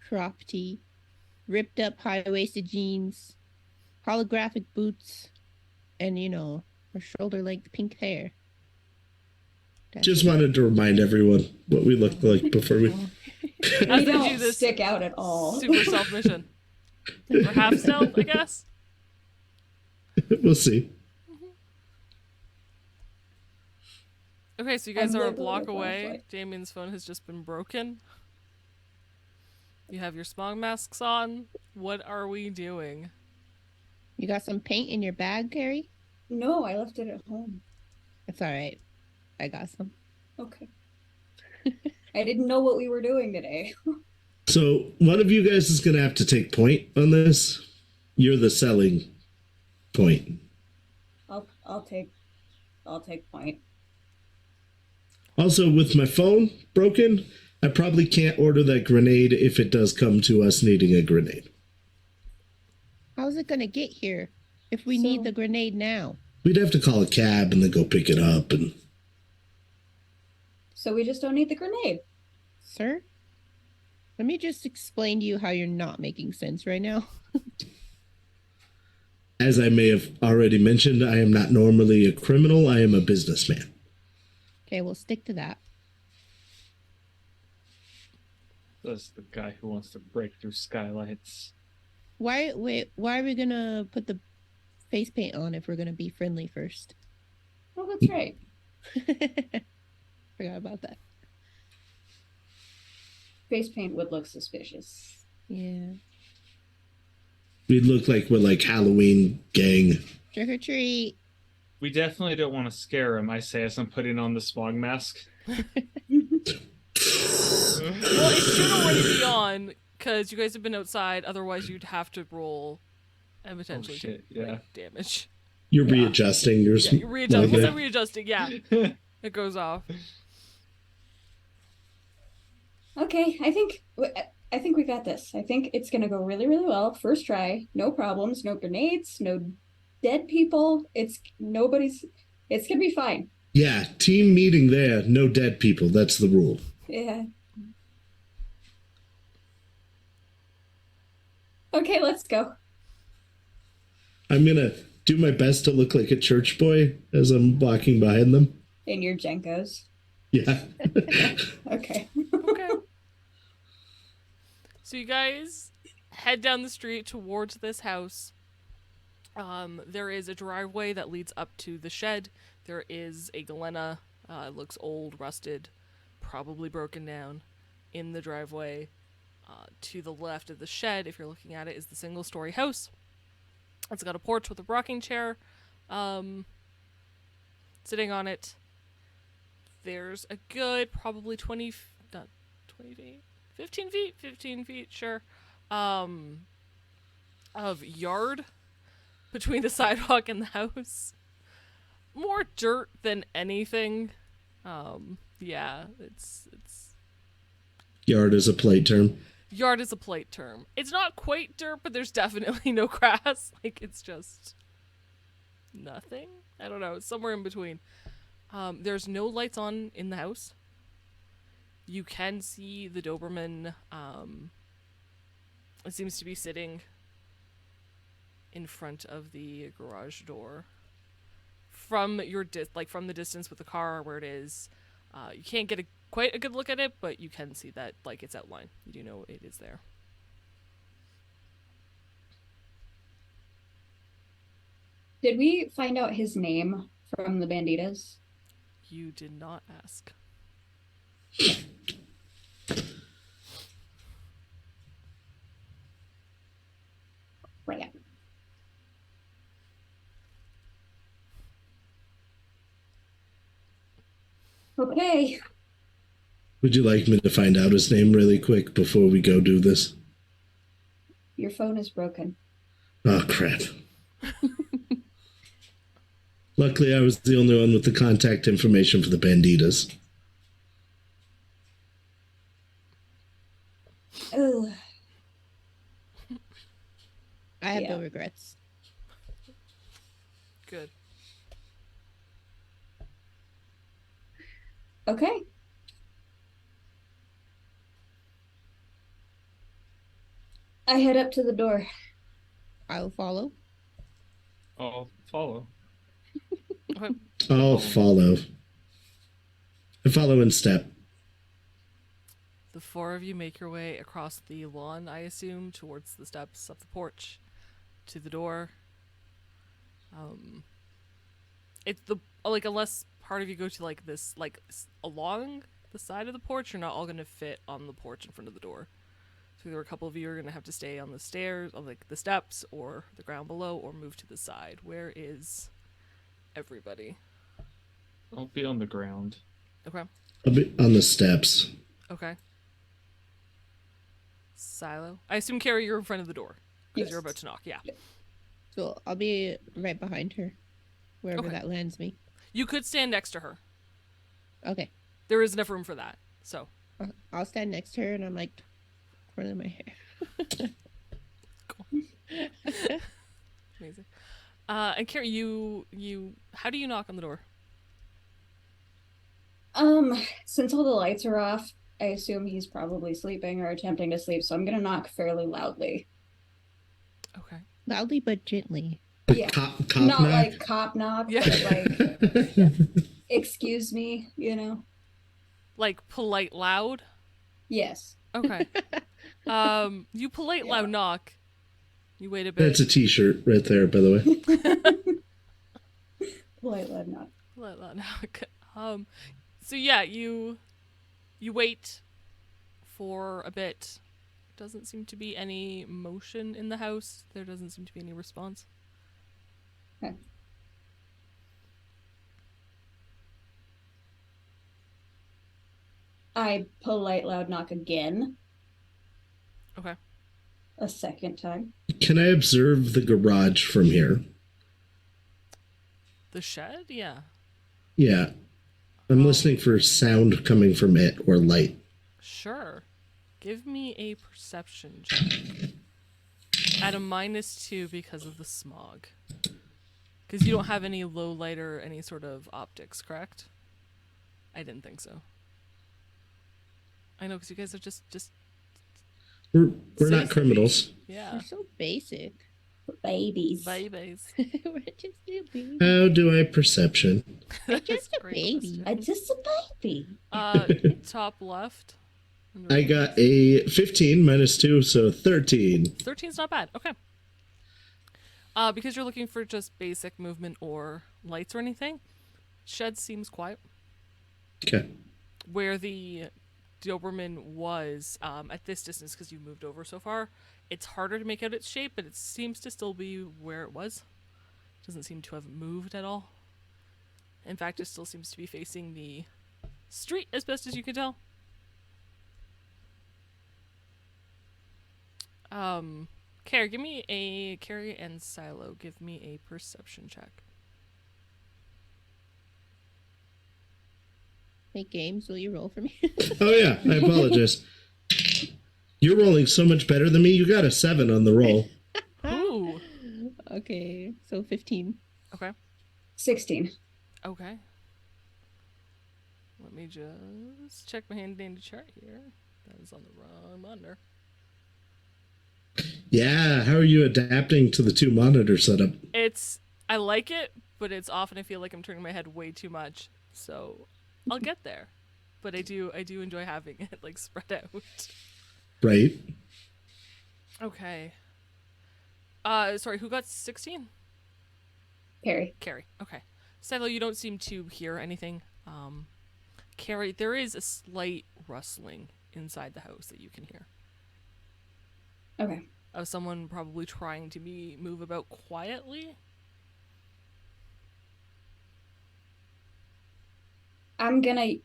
crop tee, ripped up high-waisted jeans, holographic boots, and her shoulder-length pink hair. Just wanted to remind everyone what we looked like before we. We don't stick out at all. Super stealth mission. Or half stealth, I guess. We'll see. Okay, so you guys are a block away. Damien's phone has just been broken. You have your smog masks on. What are we doing? You got some paint in your bag, Carrie? No, I left it at home. It's all right. I got some. Okay. I didn't know what we were doing today. So one of you guys is going to have to take point on this. You're the selling point. I'll take point. Also, with my phone broken, I probably can't order that grenade if it does come to us needing a grenade. How's it gonna get here if we need the grenade now? We'd have to call a cab and then go pick it up. And so we just don't need the grenade. Sir? Let me just explain to you how you're not making sense right now. As I may have already mentioned, I am not normally a criminal. I am a businessman. Okay, we'll stick to that. That's the guy who wants to break through skylights. Why are we gonna put the face paint on if we're gonna be friendly first? Oh, that's right. Forgot about that. Face paint would look suspicious. Yeah. We'd look like we're like Halloween gang. Trick or treat. We definitely don't want to scare him, I say, as I'm putting on the smog mask. Well, it should already be on, because you guys have been outside, otherwise you'd have to roll and potentially take damage. You're readjusting. You're readjusting. We'll say readjusting, yeah. It goes off. Okay, I think we got this. I think it's gonna go really, really well. First try, no problems, no grenades, no dead people. It's gonna be fine. Yeah, team meeting there. No dead people. That's the rule. Yeah. Okay, let's go. I'm gonna do my best to look like a church boy as I'm walking behind them. In your Jenkos. Yeah. Okay. Okay. So you guys head down the street towards this house. There is a driveway that leads up to the shed. There is a Galena, it looks old, rusted, probably broken down, in the driveway. To the left of the shed, if you're looking at it, is the single-story house. It's got a porch with a rocking chair sitting on it. There's a good probably 15 feet, sure, of yard between the sidewalk and the house. More dirt than anything. Yeah, it's Yard is a plate term. Yard is a plate term. It's not quite dirt, but there's definitely no grass. Like, it's just nothing. I don't know. It's somewhere in between. There's no lights on in the house. You can see the Doberman. It seems to be sitting in front of the garage door. From your from the distance with the car where it is, you can't get quite a good look at it, but you can see that it's outlined. You do know it is there. Did we find out his name from the Banditas? You did not ask. Right. Okay. Would you like me to find out his name really quick before we go do this? Your phone is broken. Oh, crap. Luckily, I was the only one with the contact information for the Banditas. Ugh. I have Yeah. no regrets. Good. Okay. I head up to the door. I'll follow. I'll follow. Okay. I'll follow. I follow in step. The four of you make your way across the lawn, I assume, towards the steps of the porch, to the door. It's the unless part of you go to like this, along the side of the porch, you're not all gonna fit on the porch in front of the door. So there are a couple of you are gonna have to stay on the stairs, on like the steps, or the ground below, or move to the side. Where is everybody? I'll be on the ground. Okay. I'll be on the steps. Okay. Silo. I assume, Carrie, you're in front of the door because Yes. you're about to knock. Yeah. So I'll be right behind her, wherever Okay. that lands me. You could stand next to her. Okay. There is enough room for that. So. I'll stand next to her and I'm like twirling my hair. Amazing. And Carrie, you how do you knock on the door? Since all the lights are off, I assume he's probably sleeping or attempting to sleep, so I'm gonna knock fairly loudly. Okay. Loudly but gently. Yeah. Cop Not knock? like cop knock, Yeah. but like excuse me, you know? Like polite loud? Yes. Okay. You polite loud knock. You wait a bit. That's a t-shirt right there, by the way. Polite loud knock. Polite loud knock. So yeah, you wait for a bit. Doesn't seem to be any motion in the house. There doesn't seem to be any response. Okay. I polite loud knock again. Okay. A second time. Can I observe the garage from here? The shed? Yeah. Yeah. I'm listening for sound coming from it or light. Sure. Give me a perception check. At a -2 because of the smog. Because you don't have any low light or any sort of optics, correct? I didn't think so. I know, because you guys are just We're not Citizens. criminals. yeah, We're so basic. Babies. babies. We're just little babies. How do I perception? We're just a Great baby. question. I'm just a baby. Top left. I got a 15 -2, so 13. 13's not bad. Okay. Because you're looking for just basic movement or lights or anything, shed seems quiet. Okay. Where the Doberman was at this distance, because you moved over so far, it's harder to make out its shape, but it seems to still be where it was. Doesn't seem to have moved at all. In fact, it still seems to be facing the street as best as you can tell. Carrie and Silo, give me a perception check. Hey, games, will you roll for me? Oh, yeah. I apologize. You're rolling so much better than me. You got a 7 on the roll. Ooh. Okay, so 15. Okay. 16. Okay. Let me just check my handy dandy chart here. That is on the wrong monitor. Yeah. How are you adapting to the 2-monitor setup? I like it, but it's often I feel like I'm turning my head way too much. So I'll get there. But I do enjoy having it like spread out. Right. Okay. Sorry, who got 16? Carrie. Carrie. Okay. Silo, you don't seem to hear anything. Carrie, there is a slight rustling inside the house that you can hear. Okay. Of someone probably trying to move about quietly. I'm gonna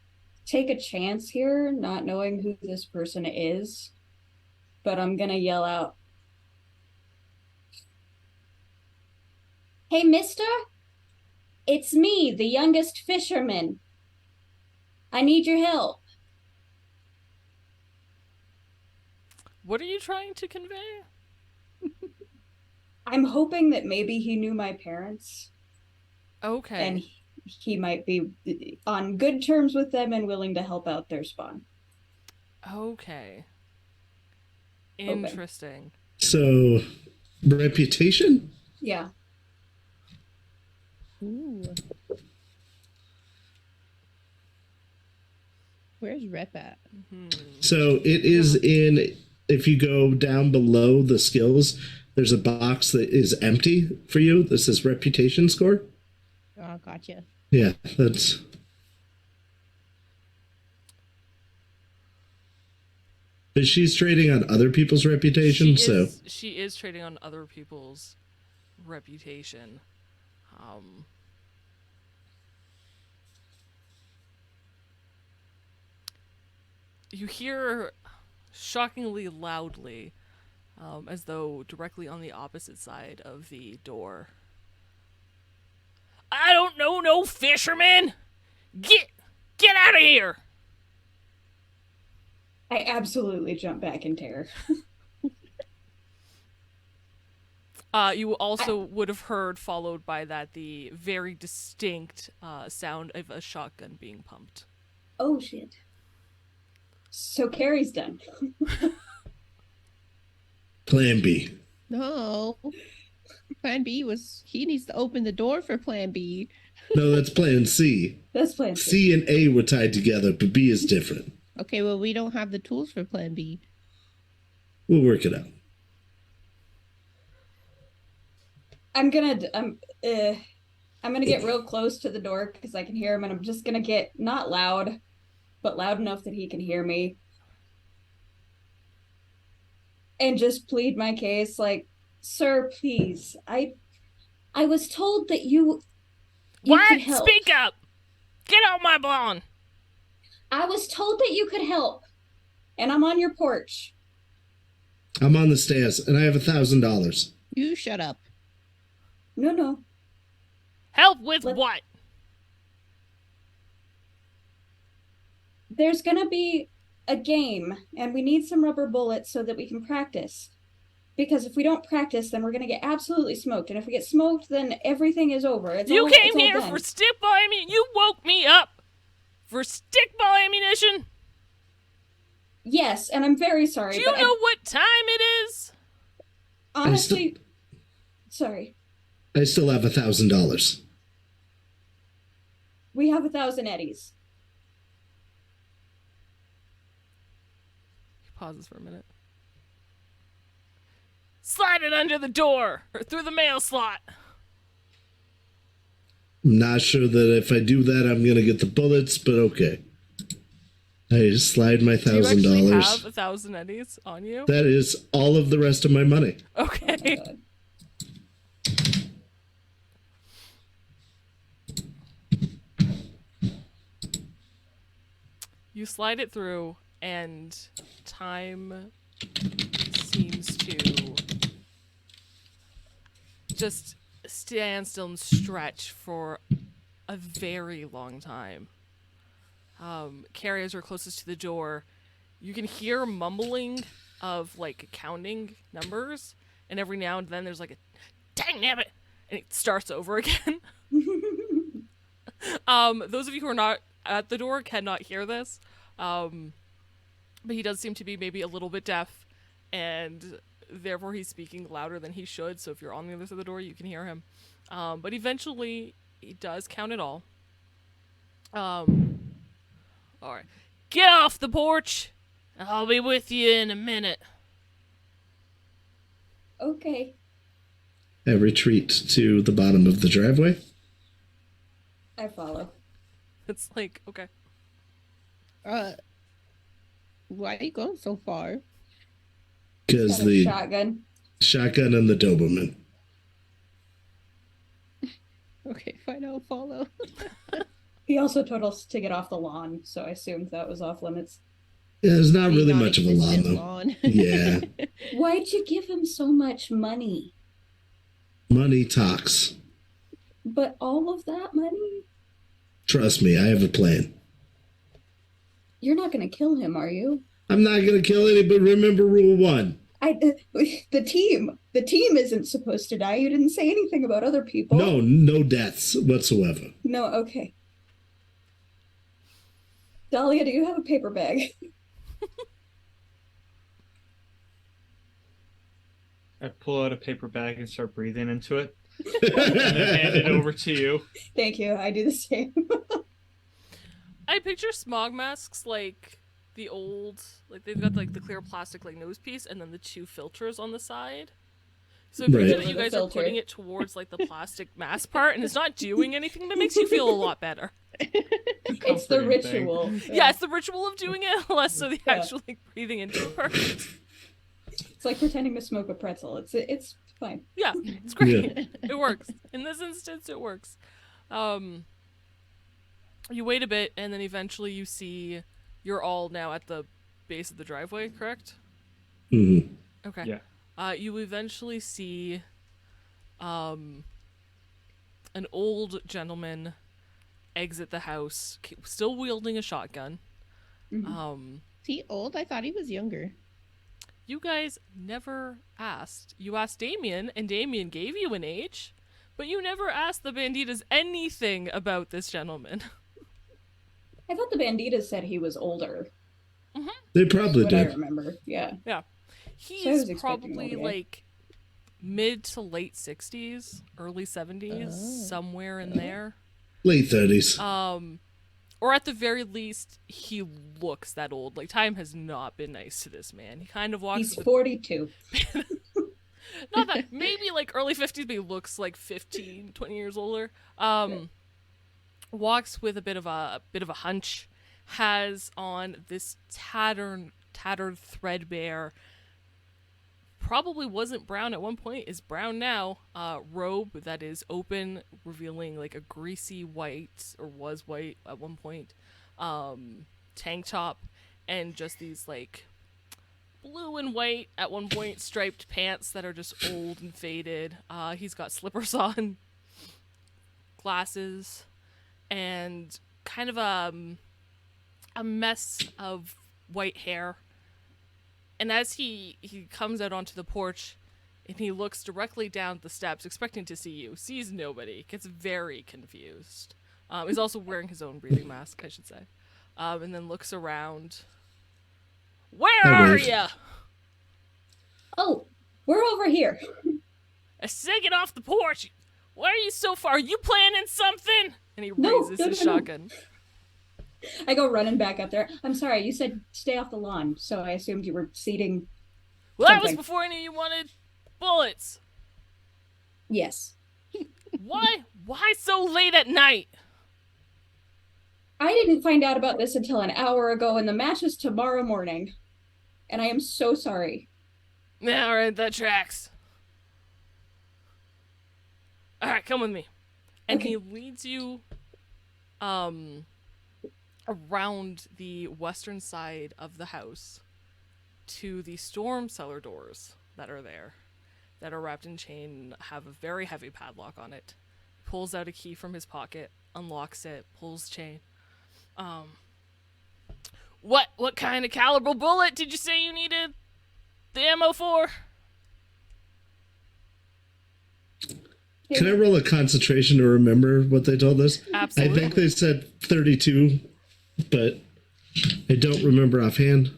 take a chance here, not knowing who this person is, but I'm gonna yell out, "Hey, mister, it's me, the youngest fisherman. I need your help." What are you trying to convey? I'm hoping that maybe he knew my parents. Okay. And he might be on good terms with them and willing to help out their spawn. Okay. Interesting. So, reputation? Yeah. Ooh. Where's Rep at? So it is in, if you go down below the skills, there's a box that is empty for you. This is reputation score. Oh, gotcha. Yeah, that's... But she's trading on other people's reputation, She is trading on other people's reputation. You hear shockingly loudly, as though directly on the opposite side of the door. I don't know no fisherman! Get out of here! I absolutely jump back in terror. You also would have heard, followed by that, the very distinct sound of a shotgun being pumped. Oh, shit. So Carrie's done. Plan B. No. Plan B was he needs to open the door for Plan B. No, that's Plan C. That's Plan C. C and A were tied together, but B is different. Okay, well, we don't have the tools for Plan B. We'll work it out. I'm gonna get real close to the door because I can hear him, and I'm just gonna get not loud, but loud enough that he can hear me, and just plead my case, like, "Sir, please, I was told that you what? could help. Speak up! Get out my lawn! I was told that you could help, and I'm on your porch." I'm on the stairs, and I have $1,000. You shut up. No. Help with what? There's gonna be a game, and we need some rubber bullets so that we can practice. Because if we don't practice, then we're gonna get absolutely smoked. And if we get smoked, then everything is over. You came here for stickball ammunition? You woke me up for stickball ammunition? Yes, and I'm very sorry. Do you know what time it is? Honestly, sorry. I still have $1,000. We have 1,000 eddies. He pauses for a minute. Slide it under the door or through the mail slot. I'm not sure that if I do that, I'm gonna get the bullets, but okay. I just slide my $1,000. Do you actually have 1,000 eddies on you? That is all of the rest of my money. Okay. Oh, you slide it through, and time seems to just stand still and stretch for a very long time. Carrie, as you're closest to the door, you can hear mumbling of like counting numbers, and every now and then there's like a dang nabbit, and it starts over again. Those of you who are not at the door cannot hear this, but he does seem to be maybe a little bit deaf, and therefore he's speaking louder than he should, so if you're on the other side of the door you can hear him. But eventually he does count it all. Alright. Get off the porch! I'll be with you in a minute. okay. I retreat to the bottom of the driveway. I follow. It's like, okay. Why are you going so far? Because Got a the shotgun and the Doberman. Okay, fine, I'll follow. He also told us to get off the lawn, so I assumed that was off limits. Yeah, there's not The really much of a lawn, non-existent though. lawn. Yeah. Why'd you give him so much money? Money talks. But all of that money? Trust me, I have a plan. You're not going to kill him, are you? I'm not going to kill anybody. Remember rule 1. The team isn't supposed to die. You didn't say anything about other people. No deaths whatsoever. No, okay. Dahlia, do you have a paper bag? I pull out a paper bag and start breathing into it, and then hand it over to you. Thank you. I do the same. I picture smog masks like the old, like they've got like the clear plastic like nose piece and then the 2 filters on the side. So if Right. that you guys are putting it towards like the plastic mask part and it's not doing anything, that makes you feel a lot better. It's the Comforting ritual. Yeah, it's the ritual of doing it, less so the Yeah. actual like breathing into a person. It's like pretending to smoke a pretzel. It's fine. Yeah, it's great. It works. In this instance, it works. You wait a bit, and then eventually you see you're all now at the base of the driveway, correct? Mm-hmm. Okay. Yeah. You eventually see an old gentleman exit the house, still wielding a shotgun. Mhm. Is he old? I thought he was younger. You guys never asked. You asked Damien, and Damien gave you an age, but you never asked the Banditas anything about this gentleman. I thought the Banditas said he was older. They probably What I did. remember. Yeah. Yeah. I He's was expecting probably older guy. like mid to late 60s, early 70s, Oh. somewhere in there. Late 30s. Or at the very least, he looks that old. Like, time has not been nice to this man. He kind of walks... He's with 42. not that... Maybe, like, early 50s, but he looks like 15, 20 years older. Walks with a bit of a hunch. Has on this tattered, threadbare... Probably wasn't brown at one point, is brown now, robe that is open, revealing like a greasy white, or was white at one point, tank top, and just these like blue and white at one point striped pants that are just old and faded. He's got slippers on, glasses, and kind of a mess of white hair. And as he comes out onto the porch and he looks directly down the steps, expecting to see you, sees nobody, gets very confused. He's also wearing his own breathing mask, I should say. And then looks around. Where are you? Oh, we're over here. I said get off the porch. Why are you so far? Are you planning something? And he No, raises no, his no, no. shotgun. I go running back up there. I'm sorry, you said stay off the lawn, so I assumed you were seating. Well, that was Something. before any of you wanted bullets. Yes. Why? Why so late at night? I didn't find out about this until an hour ago, and the match is tomorrow morning. And I am so sorry. Yeah, all right, that tracks. All right, come with me. And Okay. he leads you around the western side of the house to the storm cellar doors that are there, that are wrapped in chain, have a very heavy padlock on it. Pulls out a key from his pocket, unlocks it, pulls chain. What kind of caliber bullet did you say you needed the ammo for? Can I roll a concentration to remember what they told us? Absolutely. I think they said 32, but I don't remember offhand.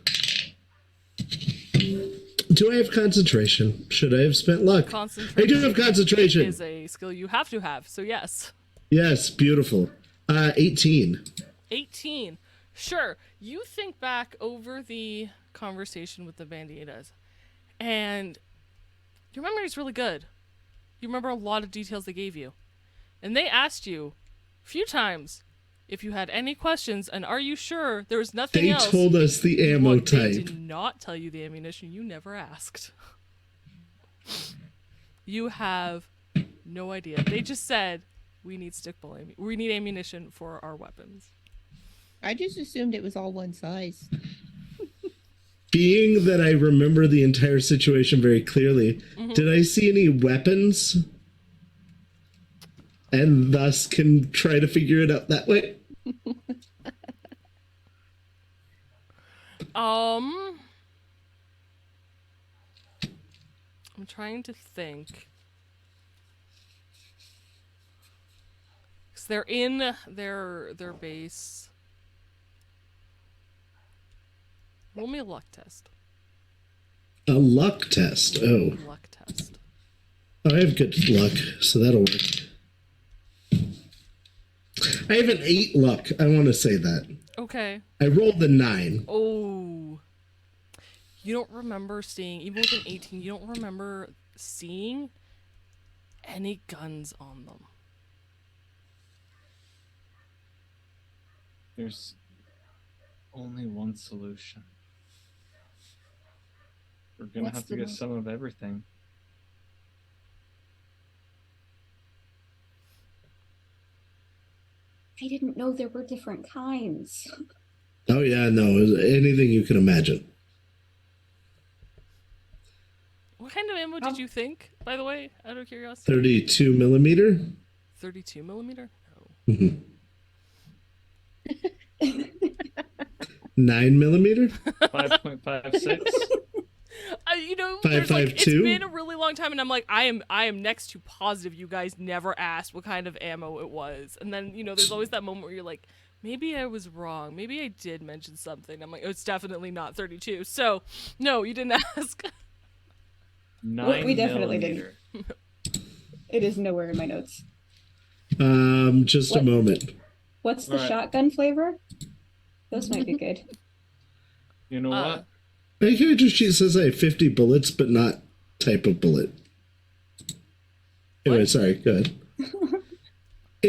Do I have concentration? Should I have spent luck? I Concentration do have concentration. is a skill you have to have, so yes. Yes, beautiful. 18. 18. Sure, you think back over the conversation with the Banditas, and your memory's really good. You remember a lot of details they gave you. And they asked you a few times if you had any questions, and are you sure there was nothing They else? told us the ammo Look, they type. did not tell you the ammunition. You never asked. You have no idea. They just said, We need we need ammunition for our weapons. I just assumed it was all one size. Being that I remember the entire situation very clearly, did I see any weapons? And thus can try to figure it out that way? I'm trying to think. Cause they're in their base. Roll me a luck test. A luck test. Oh. Luck test. I have good luck, so that'll work. I have an 8 luck. I want to say that. Okay. I rolled a 9. Oh. You don't remember seeing, even with an 18, you don't remember seeing any guns on them. There's only one solution. We're gonna What's have to the get some of everything. I didn't know there were different kinds. Oh, yeah, no. Anything you can imagine. What kind of ammo did you think, by the way, out of curiosity? 32 millimeter? 32 millimeter? Mm-hmm. 9 millimeter? 5.56. You know, there's like, it's 5.52? been a really long time, and I'm like, I am next to positive you guys never asked what kind of ammo it was. And then, you know, there's always that moment where you're like, maybe I was wrong. Maybe I did mention something. I'm like, oh, it's definitely not 32. So, no, you didn't ask. 9 we definitely millimeter. It is nowhere in my notes. Just What? a moment. What's the Alright. shotgun flavor? Those might be good. You know what? My character sheet says I have 50 bullets, but not type of bullet. Anyway, What? sorry, go ahead.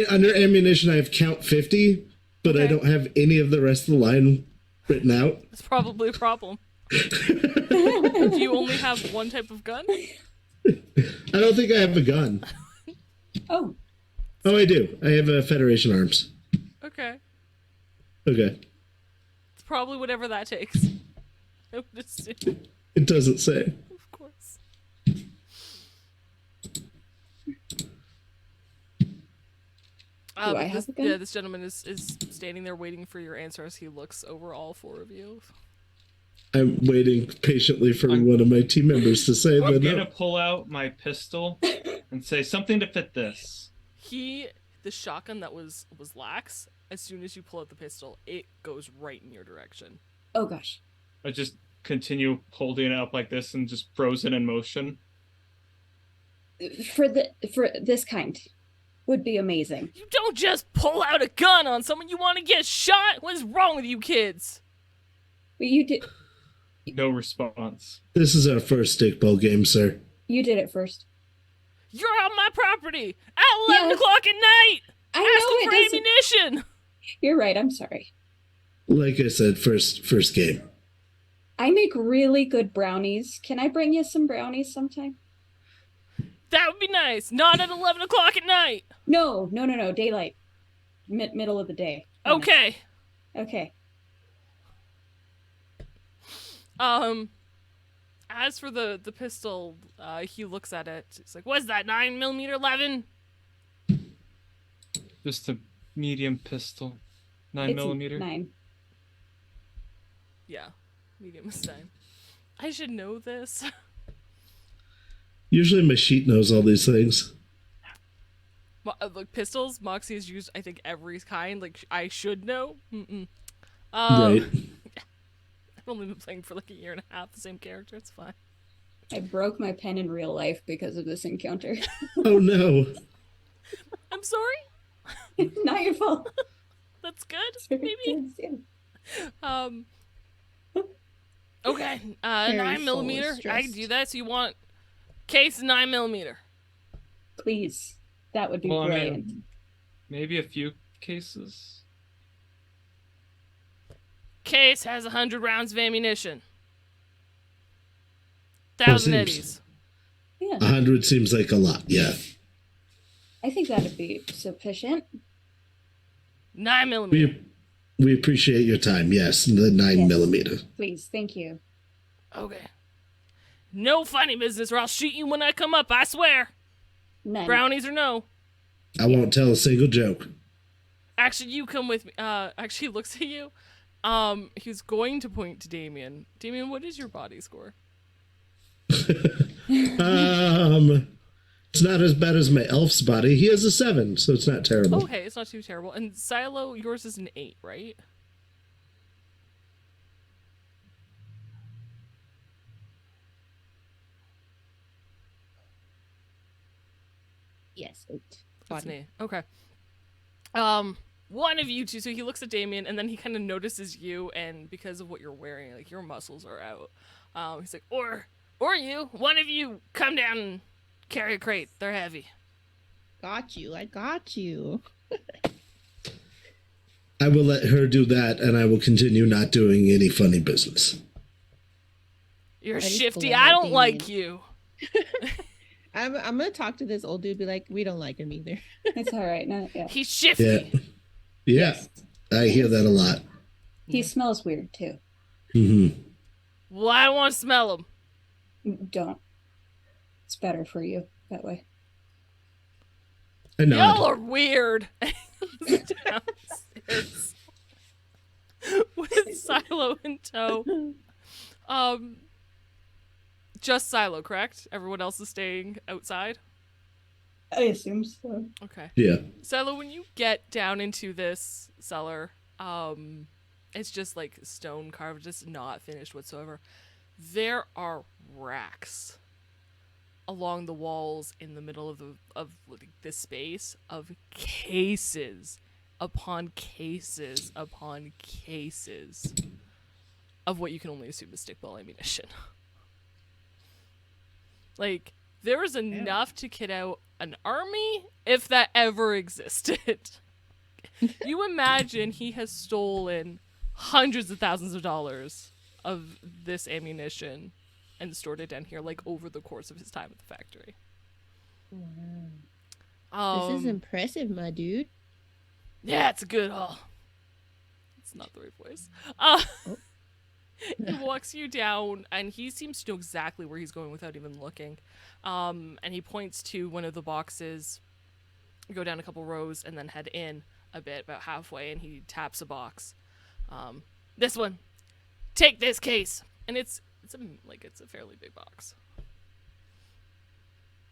Under ammunition, I have count 50, but I Okay. don't have any of the rest of the line written out. It's probably a problem. Do you only have one type of gun? I don't think I have a gun. Oh, Oh, I do. I have a Federation Arms. Okay. Okay. It's probably whatever that takes. I would assume, It doesn't say. of course. Do I have a gun? Yeah, this gentleman is standing there waiting for your answer as he looks over all 4 of you. I'm waiting patiently for one of my team members to say I'm the gonna no. pull out my pistol and say something to fit this. The shotgun that was lax, as soon as you pull out the pistol, it goes right in your direction. oh gosh. I just continue holding it up like this and just frozen in motion. For this kind would be amazing. You don't just pull out a gun on someone you want to get shot! What is wrong with you kids? But you did No response. This is our first stickball game, sir. you did it first. You're on my property at 11 Yeah. o'clock at night! I Asking know for it doesn't. ammunition! You're right. I'm sorry. Like I said, first game. I make really good brownies. Can I bring you some brownies sometime? That would be nice. Not at 11 o'clock at night. No. Daylight. Middle of the day. Okay. Okay. As for the pistol, he looks at it. He's like, "What's that? 9mm 11?" Just a medium pistol. 9 It's millimeter. 9. Yeah, medium is 9. I should know this. Usually my sheet knows all these things. Like pistols, Moxie has used, I think, every kind. Like, I should know. Right. I've only been playing for like a year and a half, the same character. It's fine. I broke my pen in real life because of this encounter. Oh no. I'm sorry. Not your fault. That's good. Maybe. Okay. Very 9mm. soul I can stressed. do that. So you want case 9mm? Please. That would be Well, I brilliant. mean, maybe a few cases. Case has 100 rounds of ammunition. Well, 1,000 seems- eddies. Yeah. 100 seems like a lot, yeah. I think that'd be sufficient. 9mm. We appreciate your time. Yes, the 9mm. Yes, please, thank you. Okay. No funny business, or I'll shoot you when I come up. I swear. None. Brownies or no. I won't tell a single joke. Actually, you come with me. Actually, he looks at you. He's going to point to Damien. Damien, what is your body score? It's not as bad as my elf's body. He has a 7, so it's not terrible. Okay, it's not too terrible. And Silo, yours is an 8, right? Yes. 8. That's an 8. Okay. One of you two. So he looks at Damien, and then he kind of notices you, and because of what you're wearing, like your muscles are out. He's like, or you, one of you, come down and carry a crate. They're heavy. Got you. I got you. I will let her do that, and I will continue not doing any funny business. You're just shifty. glad I don't Damien- like you. I'm gonna talk to this old dude. Be like, we don't like him either. It's all right. No, yeah. He's shifty. Yeah. I hear that a lot. He smells weird too. Mm-hmm. Well, I don't want to smell him. Don't. It's better for you that way. I know. Y'all are weird. Downstairs with Silo in tow. Just Silo, correct? Everyone else is staying outside? I assume so. Okay. Yeah. Silo, when you get down into this cellar, it's just like stone carved, just not finished whatsoever. There are racks along the walls in the middle of this space of cases upon cases upon cases of what you can only assume is stickball ammunition. Like, there is enough to kit out an army if that ever existed. You imagine he has stolen hundreds of thousands of dollars of this ammunition and stored it down here, like, over the course of his time at the factory. This is impressive, my dude. Yeah, it's a good haul. It's not the right voice. He walks you down, and he seems to know exactly where he's going without even looking. And he points to one of the boxes. You go down a couple rows and then head in a bit, about halfway, and he taps a box. This one. Take this case. And it's a fairly big box.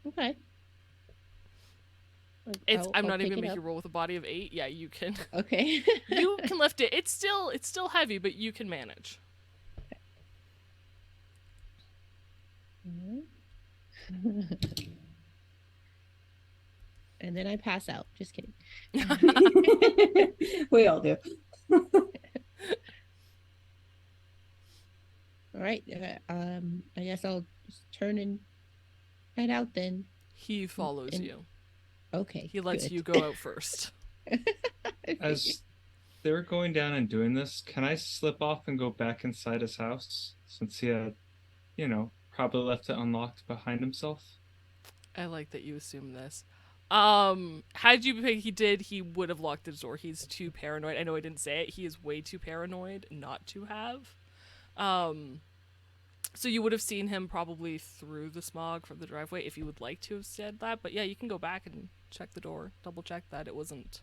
Okay. I'm not even pick gonna it make up. you roll with a body of 8. Yeah, you can. Okay. You can lift it. It's still heavy, but you can manage. And then I pass out. Just kidding. We all do. All right. I guess I'll just turn and head out then. He follows you. Okay. He lets good. you go out first. As they're going down and doing this, can I slip off and go back inside his house since he had, probably left it unlocked behind himself? I like that you assume this. Had you think he did, he would have locked his door. He's too paranoid. I know I didn't say it. He is way too paranoid not to have. So you would have seen him probably through the smog from the driveway if you would like to have said that. But yeah, you can go back and check the door. Double check that it wasn't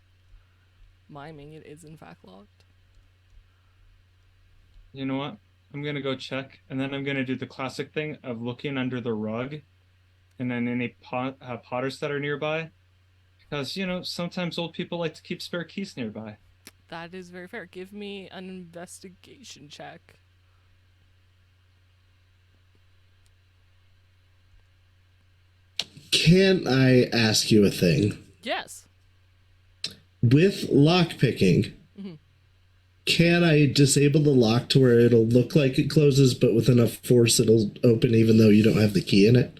miming. It is in fact locked. You know what? I'm going to go check, and then I'm going to do the classic thing of looking under the rug and then any potters that are nearby. Because, sometimes old people like to keep spare keys nearby. That is very fair. Give me an investigation check. Can I ask you a thing? Yes. With lockpicking, Mm-hmm. can I disable the lock to where it'll look like it closes, but with enough force it'll open even though you don't have the key in it?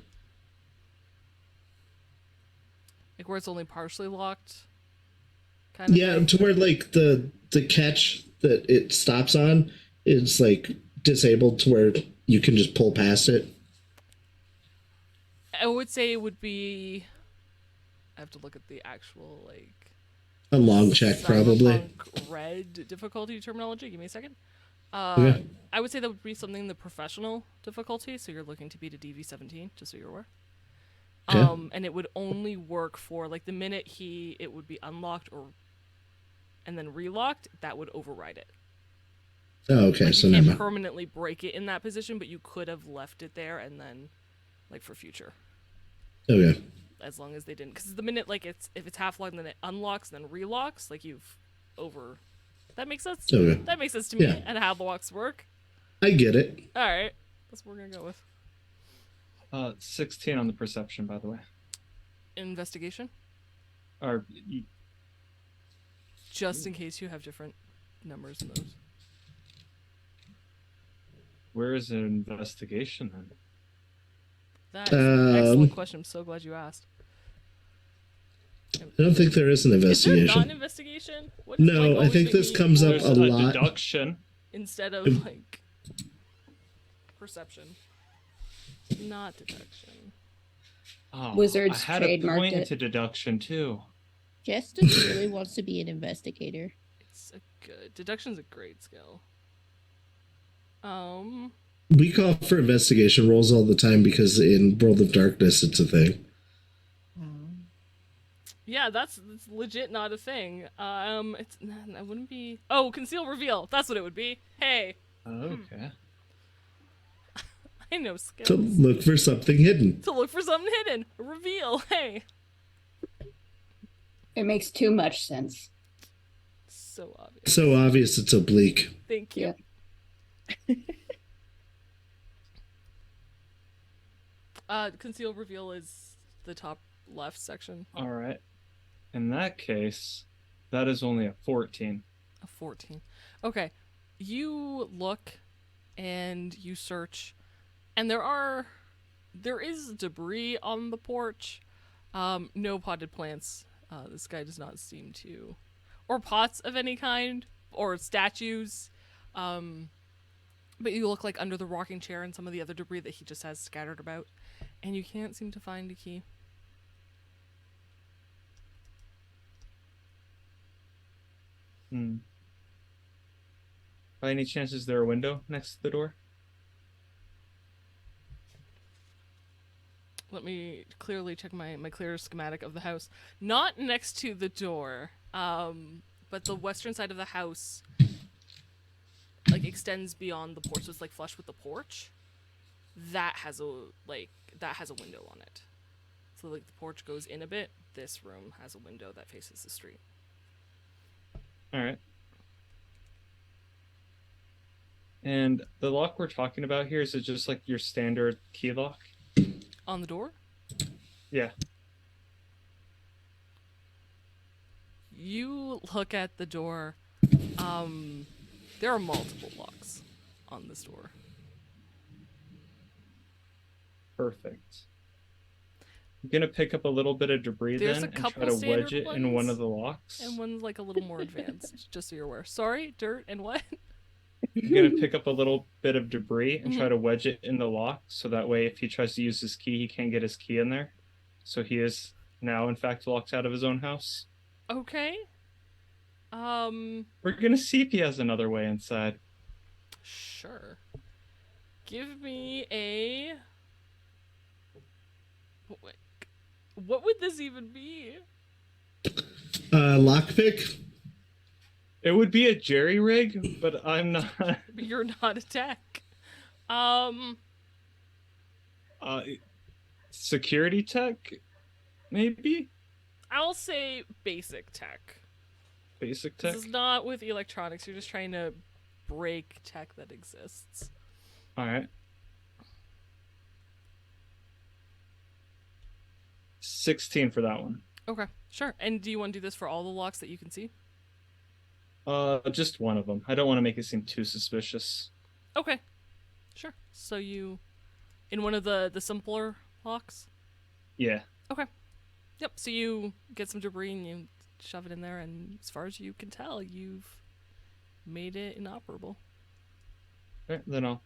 Like where it's only partially locked? Kind of Yeah, thing? to where like the catch that it stops on is like disabled to where you can just pull past it. I would say it would be I have to look at the actual like A long check, probably. Cyberpunk RED difficulty terminology. Give me a second. Okay. I would say that would be something in the professional difficulty, so you're looking to beat a DV17, just so you're aware. Okay. And it would only work for like the minute it would be unlocked and then relocked, that would override it. Oh, okay. Like, So you never can't mind. permanently break it in that position, but you could have left it there and then, like, for future, Okay. as long as they didn't. Because the minute like if it's half locked and then it unlocks and then relocks, like you've over. That makes sense. Okay. That makes sense to me Yeah. and how the locks work. I get it. All right, that's what we're gonna go with. 16 on the perception, by the way. Investigation, Or just in case you have different numbers in those. where is an investigation then? That's an excellent Um, question. I'm so glad you asked. I don't think there is an Is there not investigation. an investigation? What does, No, like, I always think make this me comes up There's a lot. deduction. instead of like perception, not deduction. Oh, Wizards I had a trademarked point it. into deduction too. Justice really wants to be an investigator. It's a good deduction's a great skill. We call for investigation rolls all the time because in World of Darkness it's a thing. Yeah, that's legit not a thing. It wouldn't be. Oh, conceal reveal. That's what it would be. Hey, Okay. I know To skills. look for something hidden. To look for something hidden. Reveal. Hey. It makes too much sense. So obvious. So obvious it's oblique. Thank you. Conceal reveal is the top left section. All right. In that case, that is only a 14. A 14. Okay. You look and you search, and there is debris on the porch. No potted plants. This guy does not seem to, or pots of any kind, or statues. But you look like under the rocking chair and some of the other debris that he just has scattered about, and you can't seem to find a key. By any chance, is there a window next to the door? Let me clearly check my clear schematic of the house. Not next to the door, but the western side of the house, like, extends beyond the porch, so it's like flush with the porch. That has a window on it. So like the porch goes in a bit. This room has a window that faces the street. All right. And the lock we're talking about here, is it just like your standard key lock? On the door? Yeah. You look at the door. There are multiple locks on this door. Perfect. I'm gonna pick up a little bit of debris There's then a and couple try to standard wedge it in one ones, of the locks. and one's like a little more advanced, just so you're aware. Sorry, dirt and what? I'm gonna pick up a little bit of debris and try to wedge it in the lock, so that way if he tries to use his key, he can't get his key in there. So he is now in fact locked out of his own house. Okay. We're gonna see if he has another way inside. Sure. Give me a. What would this even be? Lockpick? It would be a jerry rig, but I'm not. You're not a tech. Security tech, maybe. I'll say basic tech. Basic tech. This is not with electronics. You're just trying to break tech that exists. All right. 16 for that one. Okay, sure. And do you want to do this for all the locks that you can see? Just one of them. I don't want to make it seem too suspicious. Okay, sure. So you, in one of the simpler locks? Yeah. Okay. Yep. So you get some debris and you shove it in there, and as far as you can tell, you've made it inoperable. All right, then I'll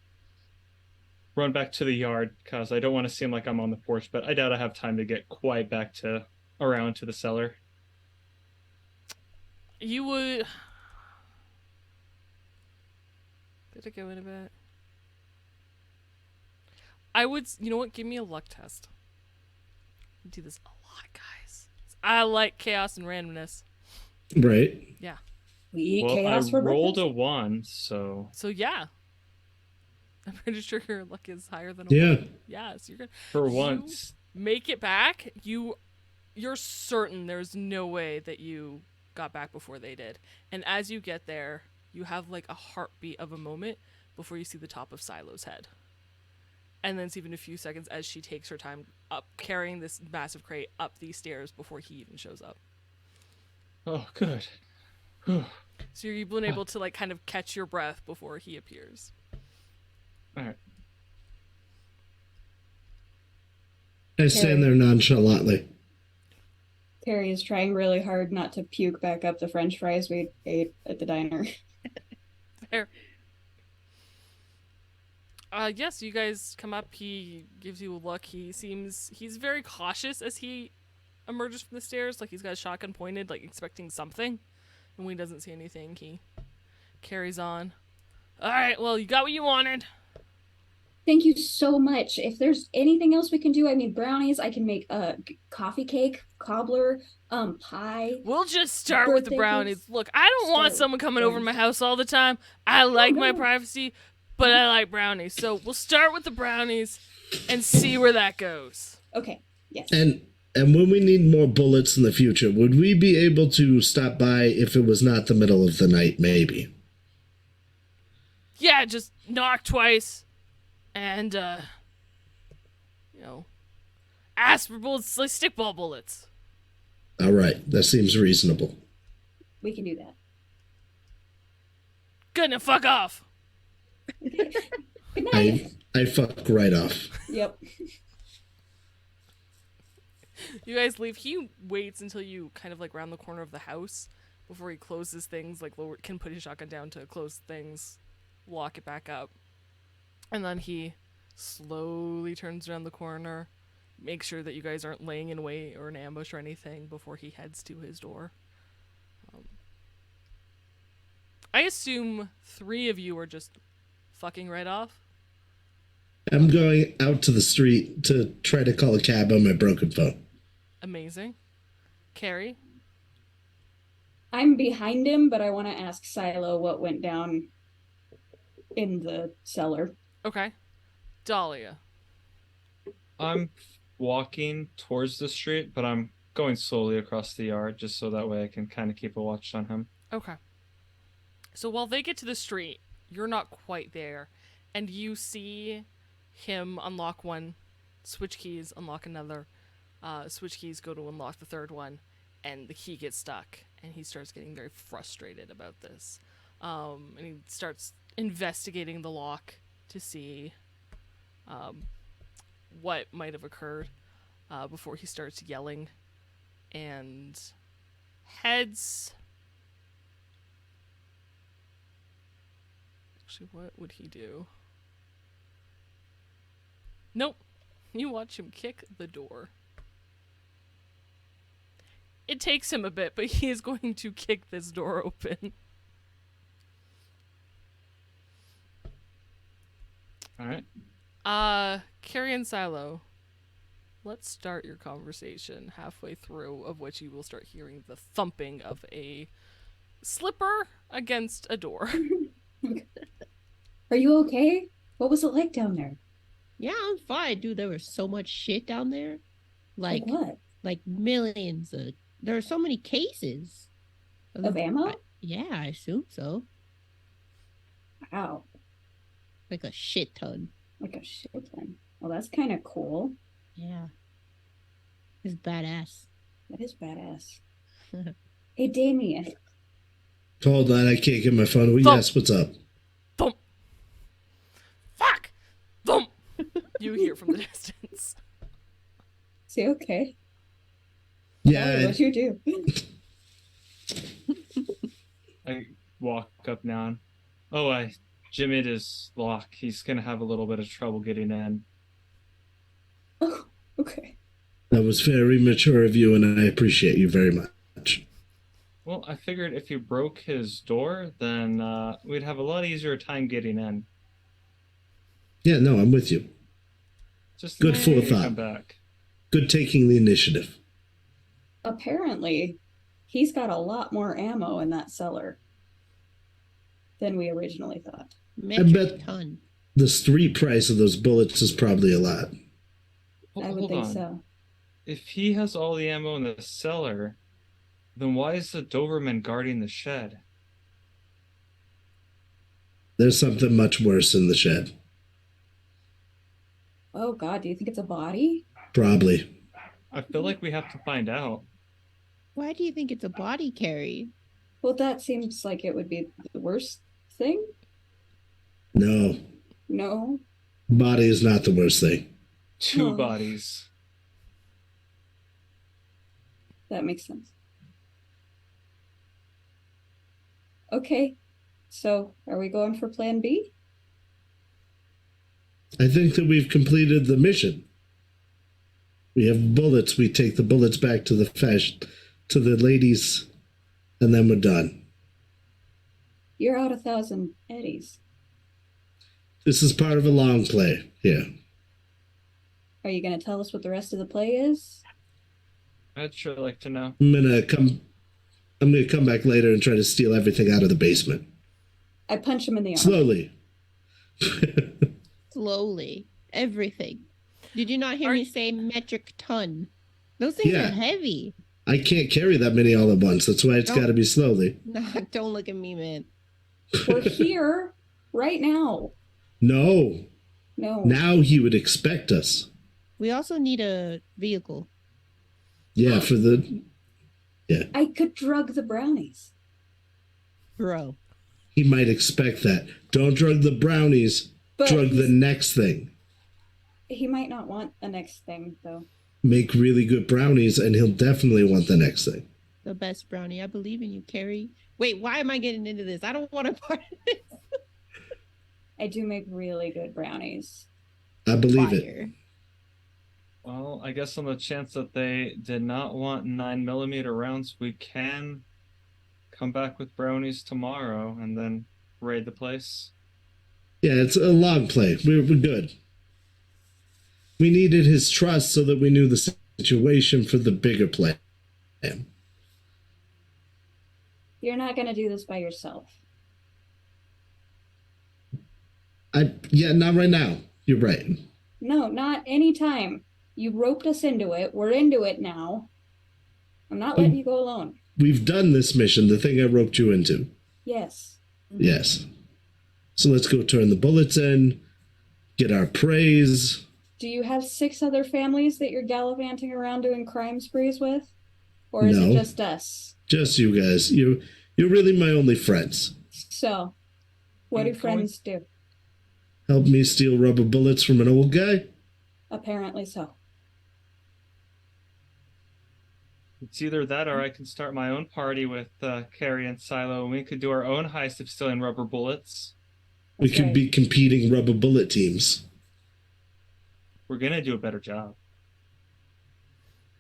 run back to the yard because I don't want to seem like I'm on the porch, but I doubt I have time to get quite back to around to the cellar. You would. Did it go in a bit? I would. You know what? Give me a luck test. I do this a lot, guys. I like chaos and randomness. Right. Yeah. We eat Well, I chaos for rolled breakfast. a 1, so So yeah. I'm pretty sure your luck is higher than a Yeah. 1. Yeah, so you're good. for You once, make it back. You're certain there's no way that you got back before they did. And as you get there, you have like a heartbeat of a moment before you see the top of Silo's head. And then it's even a few seconds as she takes her time up carrying this massive crate up these stairs before he even shows up. oh, good. Whew. So you've been able to like kind of catch your breath before he appears. All right. I stand there nonchalantly. Carrie is trying really hard not to puke back up the French fries we ate at the diner. There. Yes, you guys come up. He gives you a look. He's very cautious as he emerges from the stairs. Like he's got a shotgun pointed, like expecting something. And when he doesn't see anything, he carries on. All right, well, you got what you wanted. Thank you so much. If there's anything else we can do, I mean brownies, I can make a coffee cake, cobbler, pie. We'll just start with the Birthday brownies. cakes? Look, I don't want Start someone with coming over to my brownies. house all the time. I like my no. privacy, but I like brownies. So we'll start with the brownies and see where that goes. Okay. Yes. And when we need more bullets in the future, would we be able to stop by if it was not the middle of the night, maybe? Yeah, just knock twice and ask for bullets like stickball bullets. All right, that seems reasonable. We can do that. Good, now fuck off. Good night. I fuck right off. Yep. You guys leave. He waits until you kind of like round the corner of the house before he closes things, like can put his shotgun down to close things, lock it back up. And then he slowly turns around the corner, makes sure that you guys aren't laying in wait or an ambush or anything before he heads to his door. I assume 3 of you are just fucking right off. I'm going out to the street to try to call a cab on my broken phone. Amazing. Carrie? I'm behind him, but I want to ask Silo what went down in the cellar. Okay. Dahlia. I'm walking towards the street, but I'm going slowly across the yard just so that way I can kind of keep a watch on him. Okay. So while they get to the street, you're not quite there, and you see him unlock one, switch keys, unlock another, switch keys go to unlock the third one, and the key gets stuck, and he starts getting very frustrated about this. And he starts investigating the lock to see what might have occurred before he starts yelling and heads. Actually, what would he do? Nope. You watch him kick the door. It takes him a bit, but he is going to kick this door open. All right. Carrie and Silo, let's start your conversation halfway through, of which you will start hearing the thumping of a slipper against a door. Are you okay? What was it like down there? Yeah, I'm fine, dude. There was so much shit down there. Like what? Like millions of. There are so many cases Of ammo? Yeah, I assume so. Wow. Like a shit ton. Like a shit ton. Well, that's kind of cool. Yeah. It's badass. That is badass. Hey, Damien. Hold on, I can't get my phone. Yes, what's up? Thump. Fuck. Thump. You hear from the distance. Is he okay? Yeah. What'd you do? I walk up now. Oh, Jimmy is locked. He's gonna have a little bit of trouble getting in. Oh, okay. That was very mature of you, and I appreciate you very much. Well, I figured if you broke his door, then we'd have a lot easier time getting in. Yeah, no, I'm with you. Just Good when you forethought. come back. Good taking the initiative. Apparently, he's got a lot more ammo in that cellar than we originally thought. Metric bet- ton. The street price of those bullets is probably a lot. Hold, I would hold think on. so. If he has all the ammo in the cellar, then why is the Doberman guarding the shed? There's something much worse in the shed. Oh God, do you think it's a body? Probably. I feel like we have to find out. Why do you think it's a body carry? Well, that seems like it would be the worst thing. No. No. Body is not the worst thing. Two Oh. bodies. That makes sense. Okay, so are we going for plan B? I think that we've completed the mission. We have bullets. We take the bullets back to to the ladies, and then we're done. You're out 1,000 eddies. This is part of a long play. Yeah. Are you going to tell us what the rest of the play is? I'd sure like to know. I'm gonna come back later and try to steal everything out of the basement. I punch him in the arm. Slowly. Slowly. Everything. Did you not hear Are- me say metric ton? Those things Yeah. are heavy. I can't carry that many all at once. That's why it's Don't- got to be slowly. No, don't look at me, man. We're here right now. No. No. Now he would expect us. We also need a vehicle. Yeah, for the... I could drug the brownies. Bro. He might expect that. Don't drug the brownies. But Drug the he's- next thing. he might not want the next thing, though. Make really good brownies, and he'll definitely want the next thing. The best brownie. I believe in you, Carrie. Wait, why am I getting into this? I don't want to part of this. I do make really good brownies. I believe it. Fire. Well, I guess on the chance that they did not want 9mm rounds, we can come back with brownies tomorrow and then raid the place. Yeah, it's a long play. We're good. We needed his trust so that we knew the situation for the bigger play. You're not going to do this by yourself. Yeah, not right now. You're right. No, not anytime. You roped us into it. We're into it now. I'm not letting you go alone. We've done this mission, the thing I roped you into. Yes. Yes. So let's go turn the bullets in, get our praise. Do you have 6 other families that you're gallivanting around doing crime sprees with? Or is No. it just us? Just you guys. You're really my only friends. So, what do Can we- friends do? Help me steal rubber bullets from an old guy? Apparently so. It's either that or I can start my own party with Carrie and Silo, and we could do our own heist of stealing rubber bullets. We That's could right. be competing rubber bullet teams. We're gonna do a better job.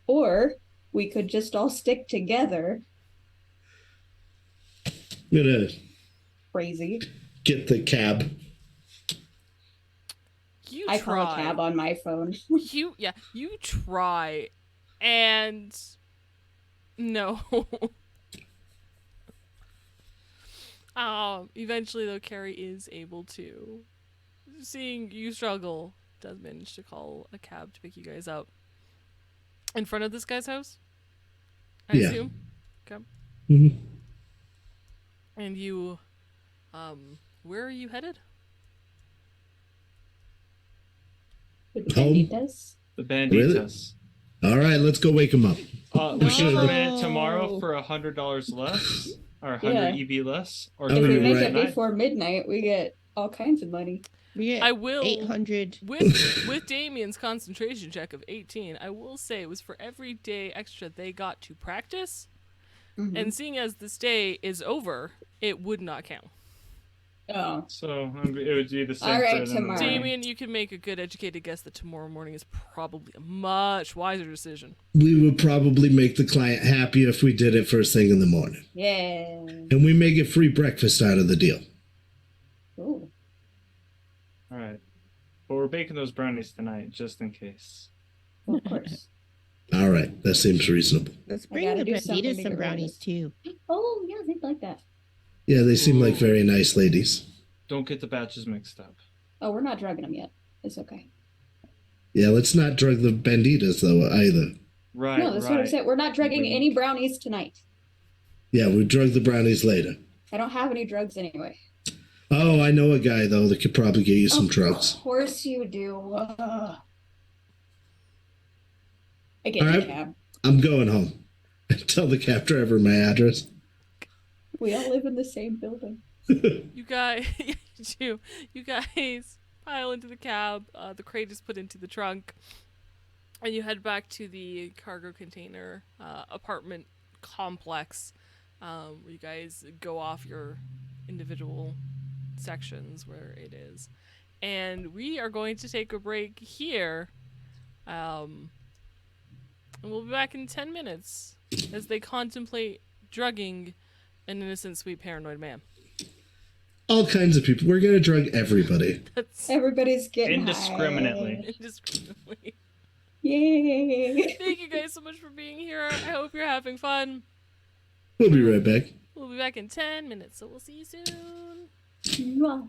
Or we could just all stick together. I'm gonna Crazy. get the cab. You I try. call a cab on my phone. You try, and no. Eventually though, Carrie is able to, seeing you struggle, does manage to call a cab to pick you guys up in front of this guy's house. I Yeah. assume. Okay. Mhm. And you, where are you headed? With the Home? banditas. The Banditas. All right, let's go wake him up. We should No. have ran it tomorrow for $100 less, or 100 Yeah. EB less, or Oh, If you're we $3 make right. it tonight. before midnight, we get all kinds of money. We get I will 800. with Damien's concentration check of 18. I will say it was for every day extra they got to practice, Mhm. and seeing as this day is over, it would not count. Oh, So it would be the same. All for right, them in the tomorrow. morning. Damien, you can make a good educated guess that tomorrow morning is probably a much wiser decision. We would probably make the client happy if we did it first thing in the morning. yeah. And we may get free breakfast out of the deal. Ooh. All right. But we're baking those brownies tonight, just in case. Of course. All right, that seems reasonable. Let's I bring gotta the do something to Bandits get some rid of brownies it. too. Oh, yeah, they'd like that. Yeah, they seem like Ooh. very nice ladies. Don't get the batches mixed up. Oh, we're not drugging them yet. It's okay. Yeah, let's not drug the banditas, though, either. Right. No, that's what I said. We're not drugging Wink. any brownies tonight. Yeah, we drug the brownies later. I don't have any drugs anyway. Oh, I know a guy, though, that could probably get you some drugs. Of course you do. I get All in a right. cab. I'm going home. Tell the cab driver my address. We all live in the same building. You guys, you guys pile into the cab. The crate is put into the trunk, and you head back to the cargo container apartment complex, where you guys go off your individual sections where it is. And we are going to take a break here, and we'll be back in 10 minutes as they contemplate drugging an innocent, sweet, paranoid man. All kinds of people. We're going to drug everybody. That's Everybody's getting Indiscriminately. high. indiscriminately. Yay. Thank you guys so much for being here. I hope you're having fun. We'll be right back. We'll be back in 10 minutes, so we'll see you soon. Mwah.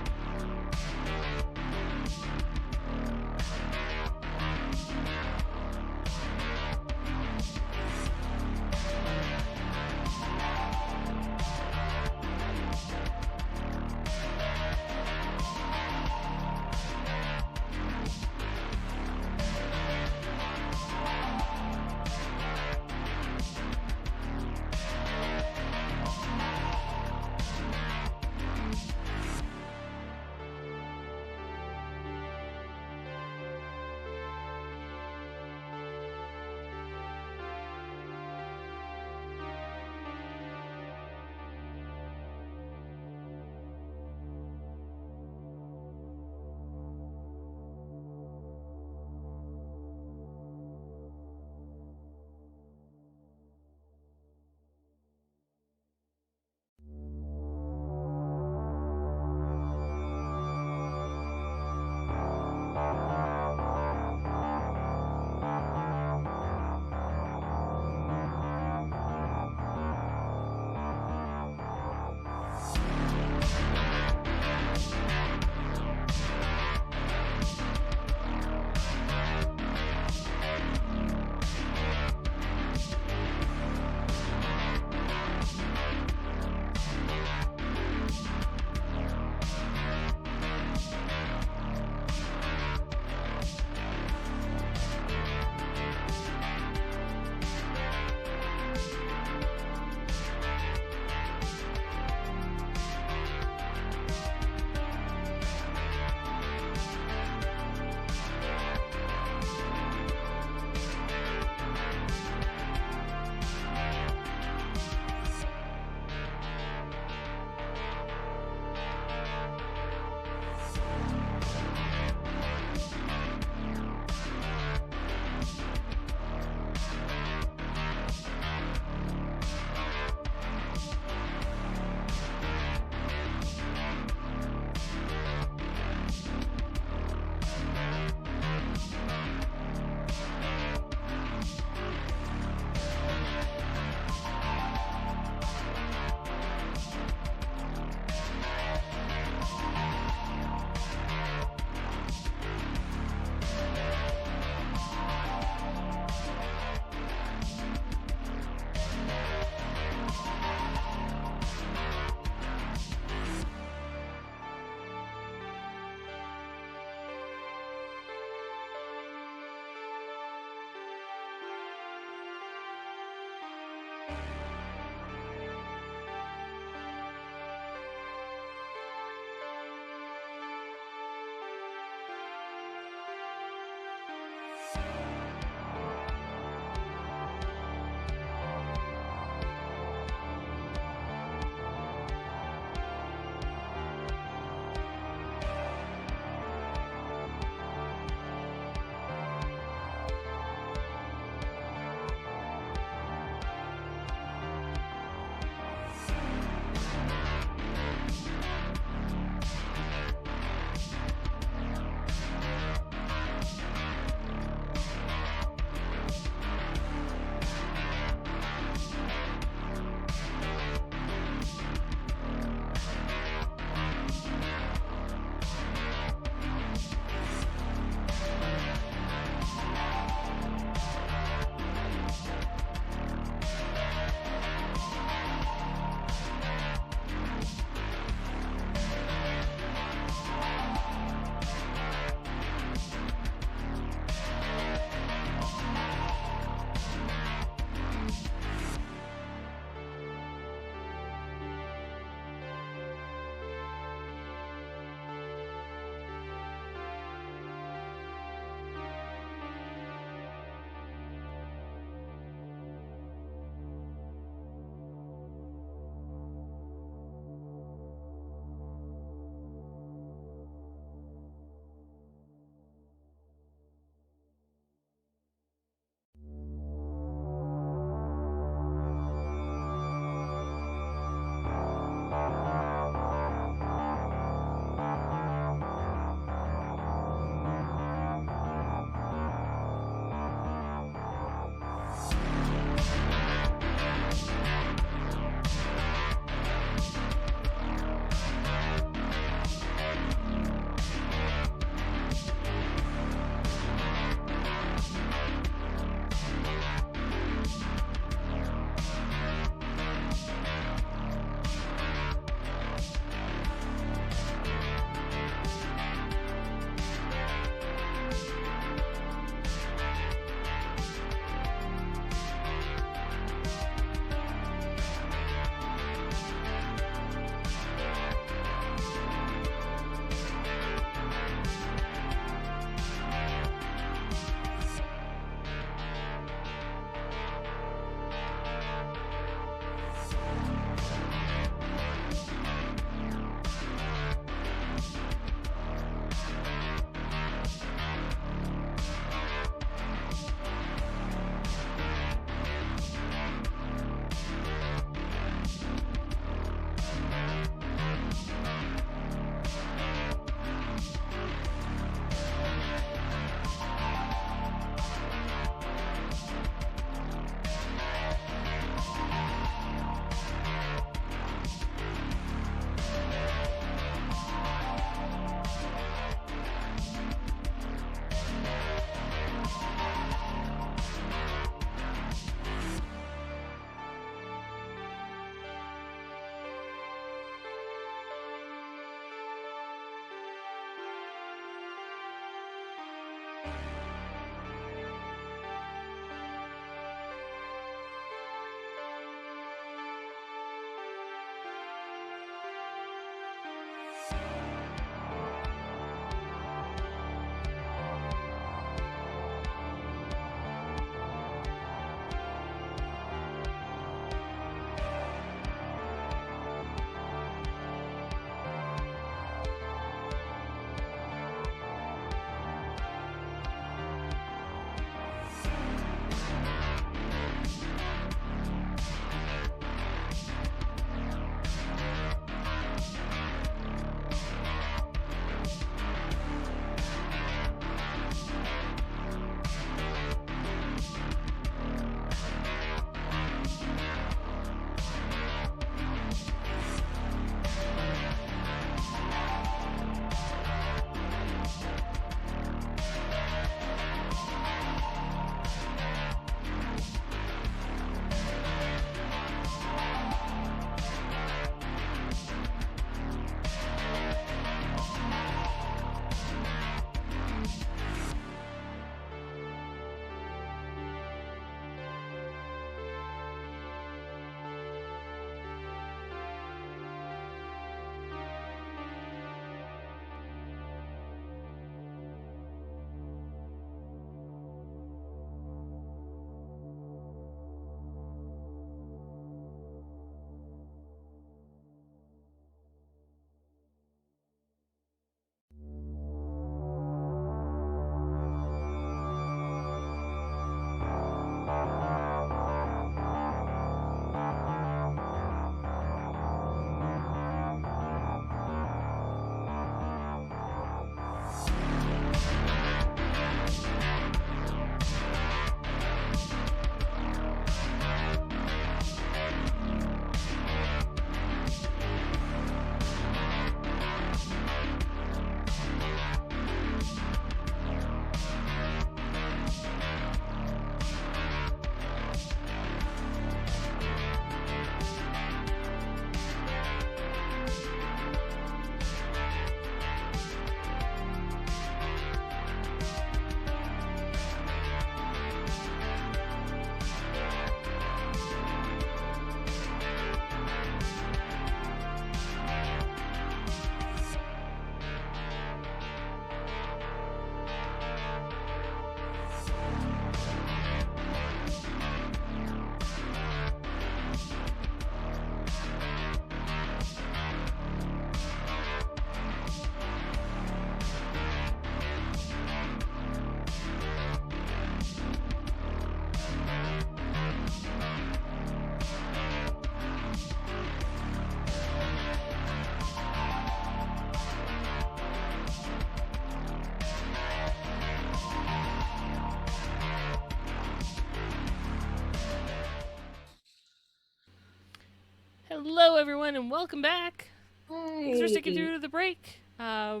Hello, everyone, and welcome back. Hi. Thanks for sticking through to the break. If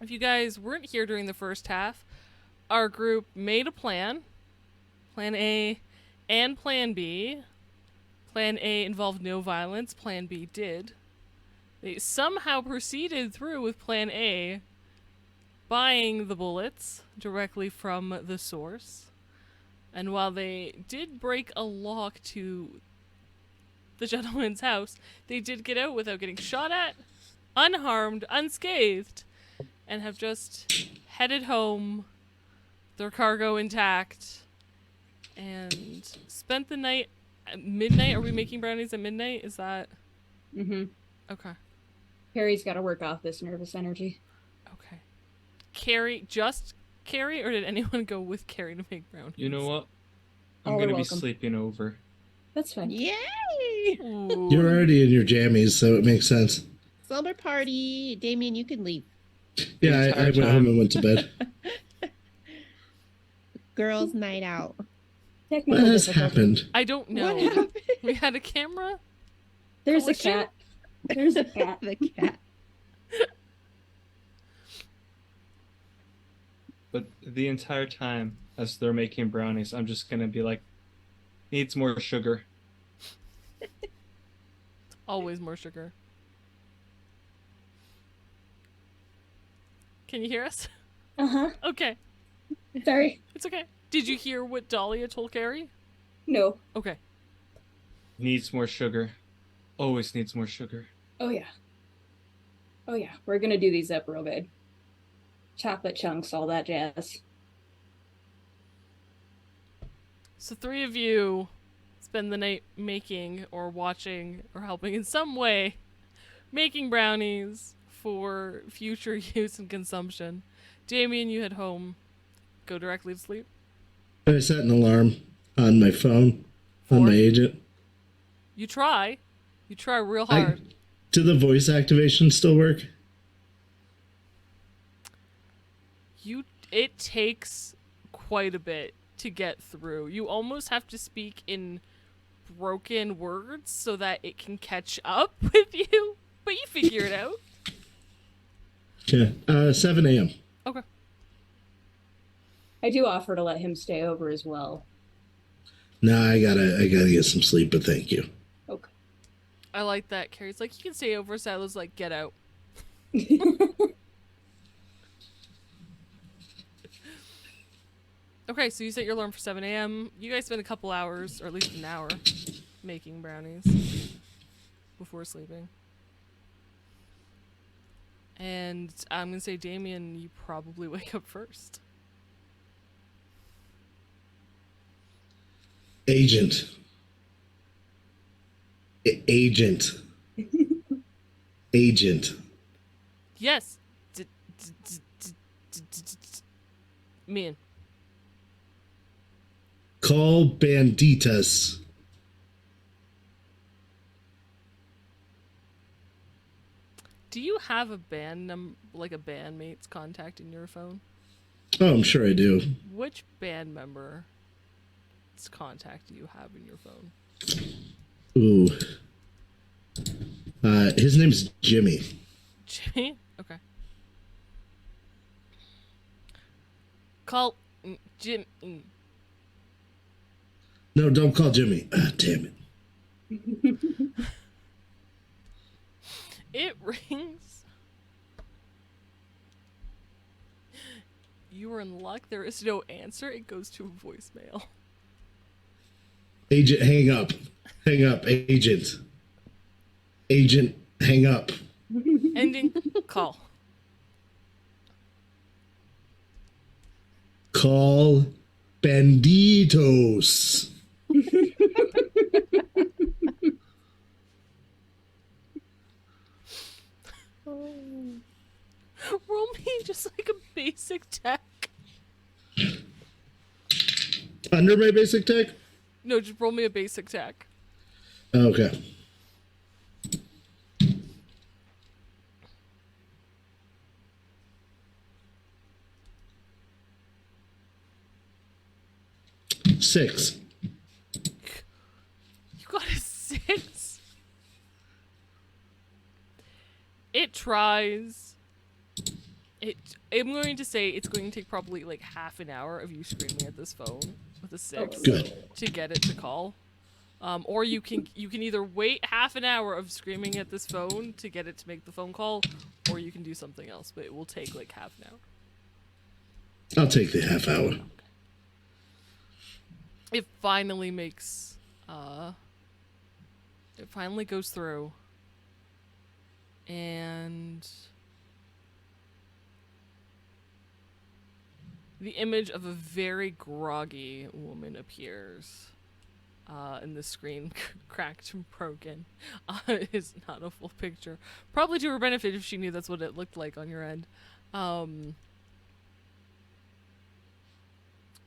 you guys weren't here during the first half, our group made a plan. Plan A and Plan B. Plan A involved no violence. Plan B did. They somehow proceeded through with Plan A, buying the bullets directly from the source. And while they did break a lock to the gentleman's house, they did get out without getting shot at, unharmed, unscathed, and have just headed home, their cargo intact, and spent the night at midnight. Are we making brownies at midnight? Is that... Mm-hmm. Okay. Harry's got to work off this nervous energy. Okay. Carrie, just Carrie, or did anyone go with Carrie to make brownies? You know what? I'm All are gonna be welcome. sleeping over. That's fine. Yay! Ooh. You're already in your jammies, so it makes sense. Slumber party. Damien, you can leave. Yeah, I entire went time. home and went to bed. Girls' night out. Technical What has difficulty. happened? I don't know. What happened? We had a camera? There's a Collision? cat. There's a cat. The cat. But the entire time, as they're making brownies, I'm just gonna be like, needs more sugar. Always more sugar. Can you hear us? Uh-huh. Okay. Sorry. It's okay. Did you hear what Dahlia told Carrie? No. Okay. Needs more sugar. Always needs more sugar. Oh, yeah. Oh, yeah. We're going to do these up real good. Chocolate chunks, all that jazz. So 3 of you spend the night making or watching or helping in some way making brownies for future use and consumption. Damien, you head home. Go directly to sleep. I set an alarm on my phone, on 4. my agent. You try. You try real hard. Do the voice activation still work? It takes quite a bit to get through. You almost have to speak in broken words so that it can catch up with you, but you figure it out. Yeah. 7 a.m. Okay. I do offer to let him stay over as well. Nah, I gotta get some sleep, but thank you. Okay. I like that. Carrie's like, you can stay over. Silas like, get out. Okay, so you set your alarm for 7 a.m. You guys spend a couple hours, or at least an hour, making brownies before sleeping. And I'm going to say, Damien, you probably wake up first. Agent. Agent. Agent. Yes. Me. Call Banditas. Do you have a band like a bandmate's contact in your phone? Oh, I'm sure I do. Which band member's contact do you have in your phone? Ooh. His name's Jimmy. Jimmy? Okay. Call Jim. No, don't call Jimmy. Ah, damn it. It rings. You are in luck. There is no answer. It goes to a voicemail. Agent, hang up. Hang up, agent. Agent, hang up. Ending call. Call Banditos. Roll me just like a basic tech. Under my basic tech? No, just roll me a basic tech. Okay. Six. You got a 6? tries. I'm going to say it's going to take probably like half an hour of you screaming at this phone with a 6 Good. to get it to call. Or you can either wait half an hour of screaming at this phone to get it to make the phone call, or you can do something else, but it will take like half an hour. I'll take the half hour. Okay. It finally makes it finally goes through, and the image of a very groggy woman appears. And the screen cracked and broken. It's not a full picture. Probably to her benefit if she knew that's what it looked like on your end.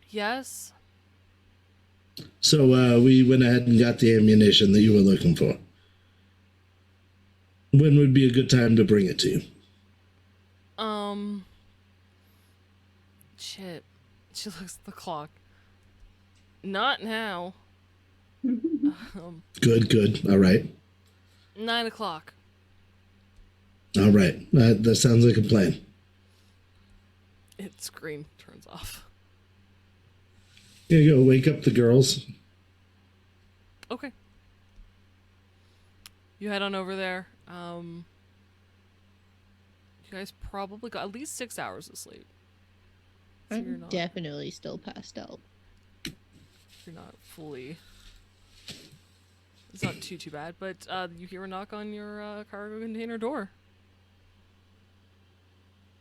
Yes. So we went ahead and got the ammunition that you were looking for. When would be a good time to bring it to you? Shit. She looks at the clock. Not now. Good. All right. 9 o'clock. All right. That sounds like a plan. Its screen turns off. Here you go. Wake up the girls. Okay. You head on over there. You guys probably got at least 6 hours of sleep. So you're I'm not, definitely still passed out. you're not fully. It's not too bad, but you hear a knock on your cargo container door.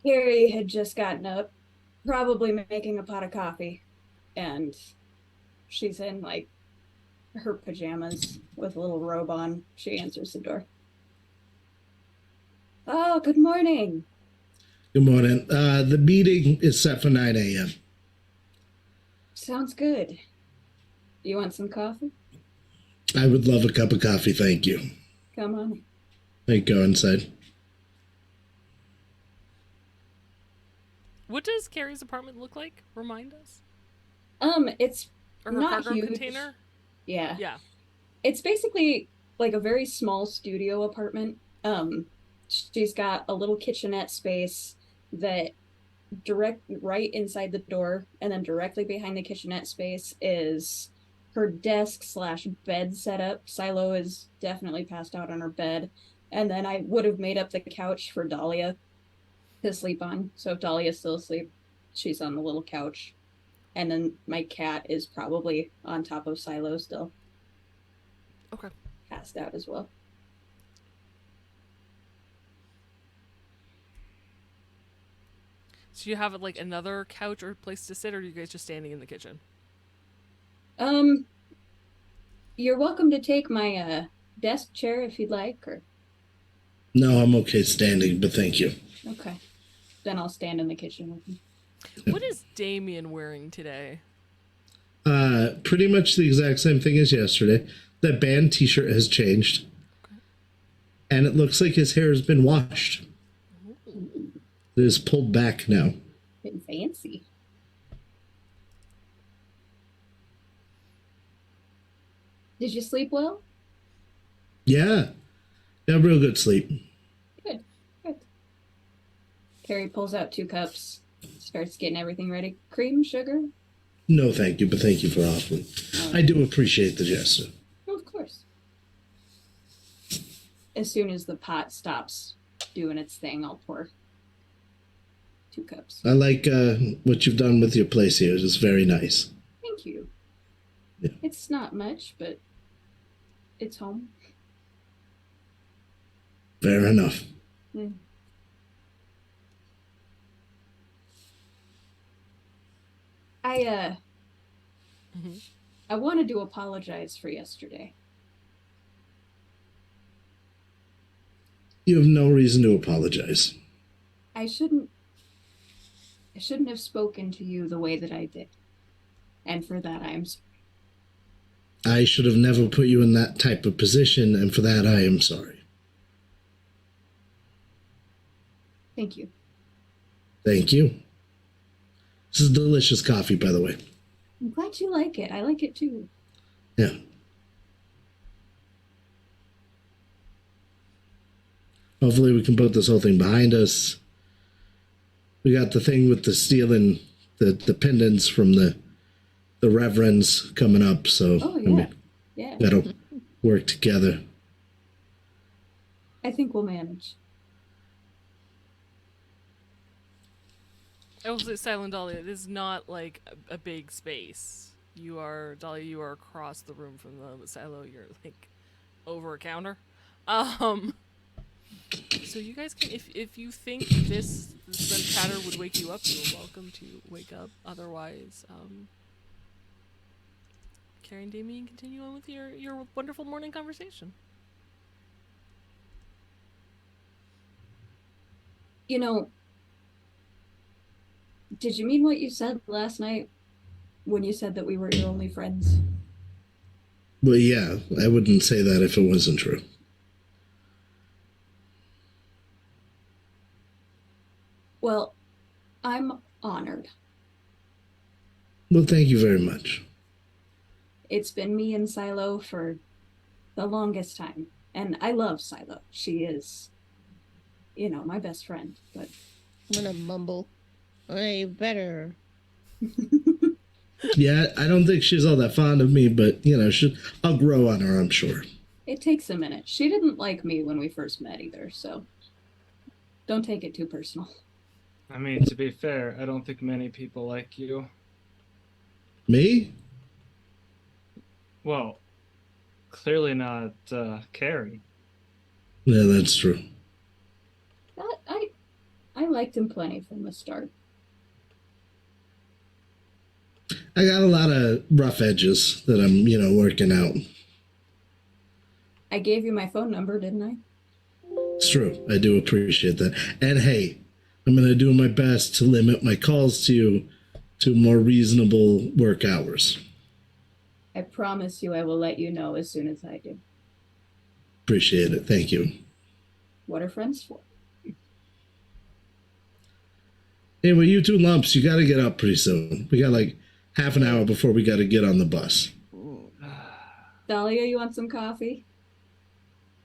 Carrie had just gotten up, probably making a pot of coffee, and she's in like her pajamas with a little robe on. She answers the door. Oh, good morning. Good morning. The meeting is set for 9 a.m. Sounds good. You want some coffee? I would love a cup of coffee, thank you. Come on. I go inside. What does Carrie's apartment look like? Remind us. It's Or her not cargo huge. container? Yeah. Yeah. It's basically like a very small studio apartment. She's got a little kitchenette space that right inside the door, and then directly behind the kitchenette space is her desk / bed setup. Silo is definitely passed out on her bed. And then I would have made up the couch for Dahlia to sleep on. So if Dahlia's still asleep, she's on the little couch. And then my cat is probably on top of Silo still. Okay. Passed out as well. So you have like another couch or place to sit, or are you guys just standing in the kitchen? You're welcome to take my desk chair if you'd like, or No, I'm okay standing, but thank you. okay. Then I'll stand in the kitchen with you. What is Damien wearing today? Pretty much the exact same thing as yesterday. That band t-shirt has changed. Okay. And it looks like his hair has been washed. It is pulled back now. Been fancy. Did you sleep well? Yeah. Real good sleep. Good. Carrie pulls out 2 cups, starts getting everything ready. Cream, sugar? No, thank you, but thank you for offering. I do appreciate the gesture. Oh, of course. As soon as the pot stops doing its thing, I'll pour 2 cups. I like what you've done with your place here. It's very nice. Thank you. Yeah. It's not much, but it's home. Fair enough. Mm. I wanted to apologize for yesterday. You have no reason to apologize. I shouldn't have spoken to you the way that I did. And for that, I am sorry. I should have never put you in that type of position, and for that, I am sorry. Thank you. Thank you. This is delicious coffee, by the way. I'm glad you like it. I like it too. Yeah. Hopefully we can put this whole thing behind us. We got the thing with the stealing the pendants from the reverends coming up, so Oh, I yeah. mean, Yeah. that'll work together. I think we'll manage. I will say, Silent Dahlia, it is not like a big space. You are, Dahlia, you are across the room from the silo. You're like over a counter. So you guys can, if you think this chatter would wake you up, you are welcome to wake up. Otherwise, Carrie and Damien continue on with your wonderful morning conversation. You know, did you mean what you said last night when you said that we were your only friends? Well, yeah, I wouldn't say that if it wasn't true. Well, I'm honored. Well, thank you very much. It's been me and Silo for the longest time. And I love Silo. She is, my best friend. But I'm gonna mumble. Hey, better. Yeah, I don't think she's all that fond of me, but, I'll grow on her, I'm sure. it takes a minute. She didn't like me when we first met either, so don't take it too personal. I mean, to be fair, I don't think many people like you. Me? Well, clearly not Carrie. Yeah, that's true. I liked him plenty from the start. I got a lot of rough edges that I'm, working out. I gave you my phone number, didn't I? It's true. I do appreciate that. And hey, I'm going to do my best to limit my calls to you to more reasonable work hours. I promise you I will let you know as soon as I do. Appreciate it. Thank you. What are friends for? Anyway, you two lumps, you got to get up pretty soon. We got like half an hour before we got to get on the bus. Dahlia, you want some coffee?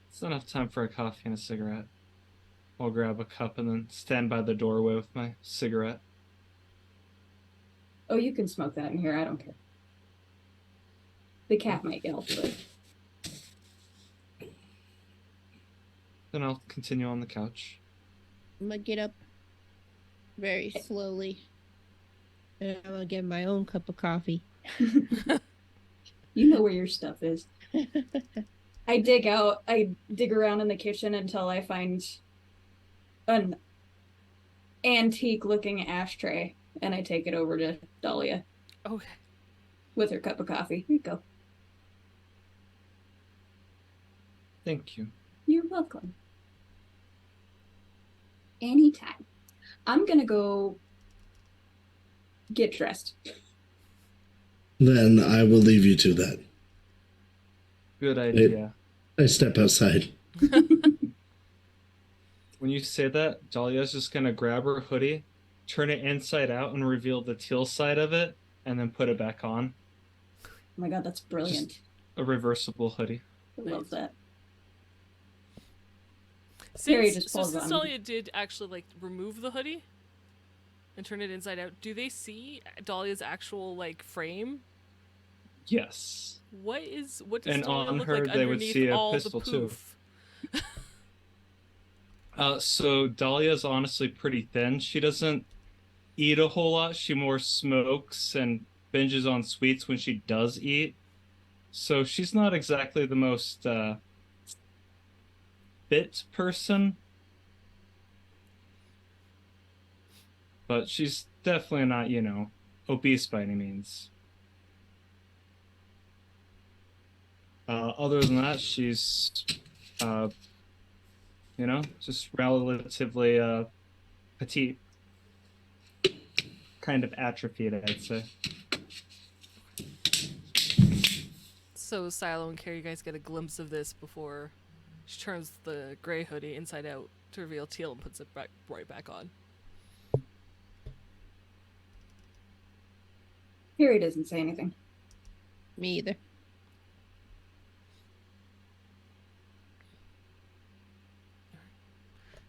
It's not enough time for a coffee and a cigarette. I'll grab a cup and then stand by the doorway with my cigarette. Oh, you can smoke that in here. I don't care. The cat might yell, but Then I'll continue on the couch. I'm gonna get up very slowly. And I'm gonna get my own cup of coffee. you know where your stuff is. I dig around in the kitchen until I find an antique looking ashtray and I take it over to Dahlia. Okay. With her cup of coffee. Here you go. Thank you. You're welcome. Anytime. I'm gonna go get dressed. Then I will leave you to that. Good idea. I step outside. When you say that, Dahlia's just gonna grab her hoodie, turn it inside out, and reveal the teal side of it, and then put it back on. Oh my god, that's brilliant. Just a reversible hoodie. I love that. Since, just so pulls since on. Dahlia did actually remove the hoodie and turn it inside out, do they see Dahlia's actual frame? Yes. What does And Dahlia on look her, like they would underneath see a all pistol, the too. poof? So Dahlia's honestly pretty thin. She doesn't eat a whole lot. She more smokes and binges on sweets when she does eat. So she's not exactly the most fit person. But she's definitely not, obese by any means. Other than that, she's, just relatively petite. Kind of atrophied, I'd say. So Silo and Carrie, you guys get a glimpse of this before she turns the gray hoodie inside out to reveal teal and puts it right back on. Harry doesn't say anything. Me either.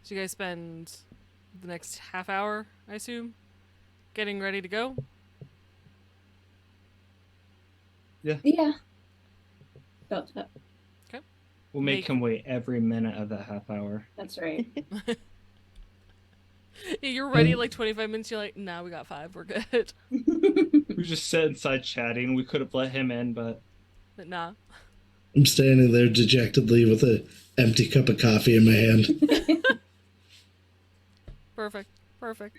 So you guys spend the next half hour, I assume, getting ready to go? Yeah. About that. We'll make him wait every minute of that half hour. That's right. You're ready like 25 minutes, you're like, nah, we got 5, we're good. We just sat inside chatting. We could have let him in, but Nah. I'm standing there dejectedly with an empty cup of coffee in my hand. Perfect.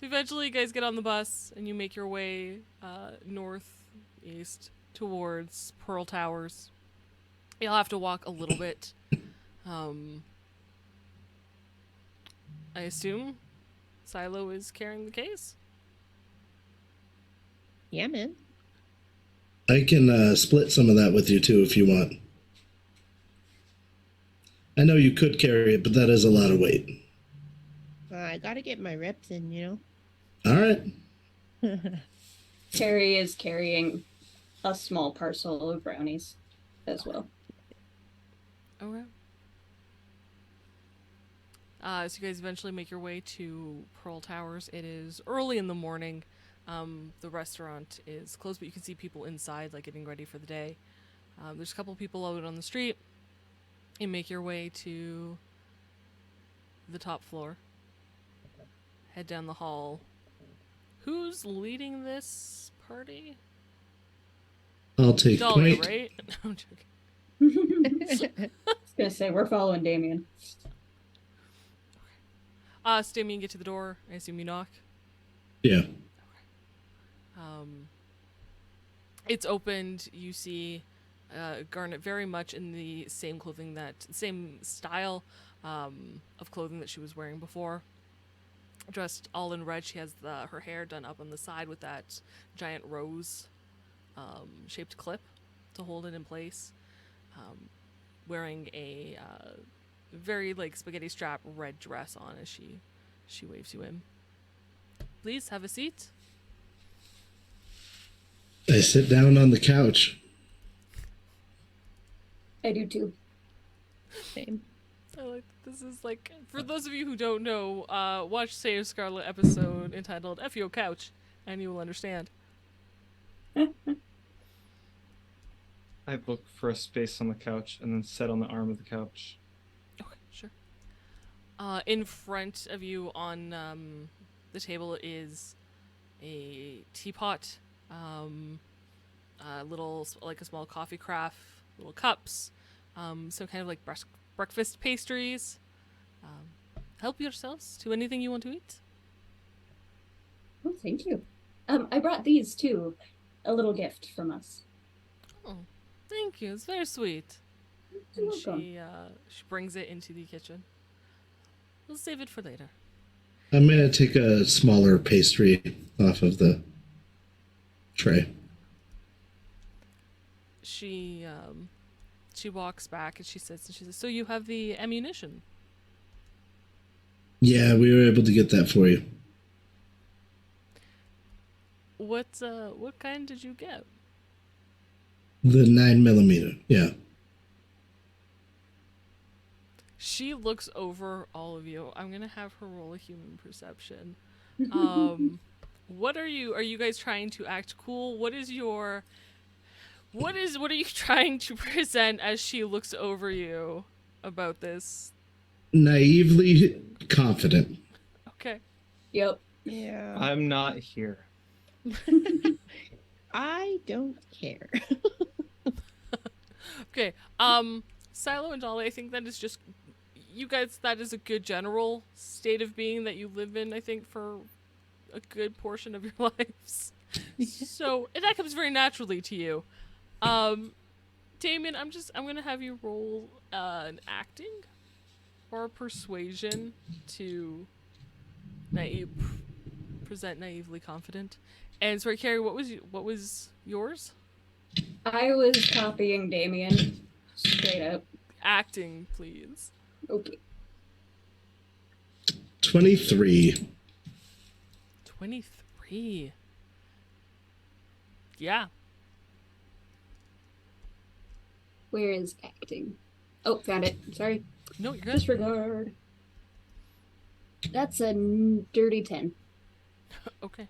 So eventually you guys get on the bus and you make your way northeast towards Pearl Towers. You'll have to walk a little bit. I assume Silo is carrying the case? Yeah, man. I can split some of that with you too if you want. I know you could carry it, but that is a lot of weight. I gotta get my reps in, you All right. know? Carrie is carrying a small parcel of brownies as well. Okay. So you guys eventually make your way to Pearl Towers. It is early in the morning. The restaurant is closed, but you can see people inside, like getting ready for the day. There's a couple people out on the street. You make your way to the top floor. Head down the hall. Who's leading this party? I'll take Dahlia, point. right? No, I'm joking. I was gonna say we're following Damien. So Damien, get to the door. I assume you knock. Yeah. It's opened. You see Garnet very much in the same same style of clothing that she was wearing before. Dressed all in red. She has her hair done up on the side with that giant rose shaped clip to hold it in place. Wearing a very like spaghetti strap red dress on as she waves you in. Please have a seat. I sit down on the couch. I do too. Same. I like this is like for those of you who don't know, watch Save Scarlet episode entitled "FU Couch" and you will understand. I look for a space on the couch and then sit on the arm of the couch. Okay, sure. In front of you on the table is a teapot, a little like a small coffee carafe, little cups, so kind of like breakfast pastries. Help yourselves to anything you want to eat. Oh, thank you. I brought these too. A little gift from us. Oh, thank you. It's very sweet. You're And welcome. she brings it into the kitchen. We'll save it for later. I'm going to take a smaller pastry off of the tray. She walks back and she says, "So you have the ammunition?" Yeah, we were able to get that for you. What kind did you get? The 9mm. Yeah. She looks over all of you. I'm gonna have her roll a human perception. What are you guys trying to act cool? What are you trying to present as she looks over you about this? Naively confident. Okay. Yep. Yeah. I'm not here. I don't care. Okay. Silo and Dolly, I think that is just you guys, that is a good general state of being that you live in, I think, for a good portion of your lives. So that comes very naturally to you. Damien, I'm gonna have you roll an acting or a persuasion to present naively confident. And sorry, Carrie, what was yours? I was copying Damien straight up. Acting, please. Okay. 23. 23. Yeah. Where is acting? Oh, found it. Sorry. No, you're good. Disregard. That's a dirty 10. Okay.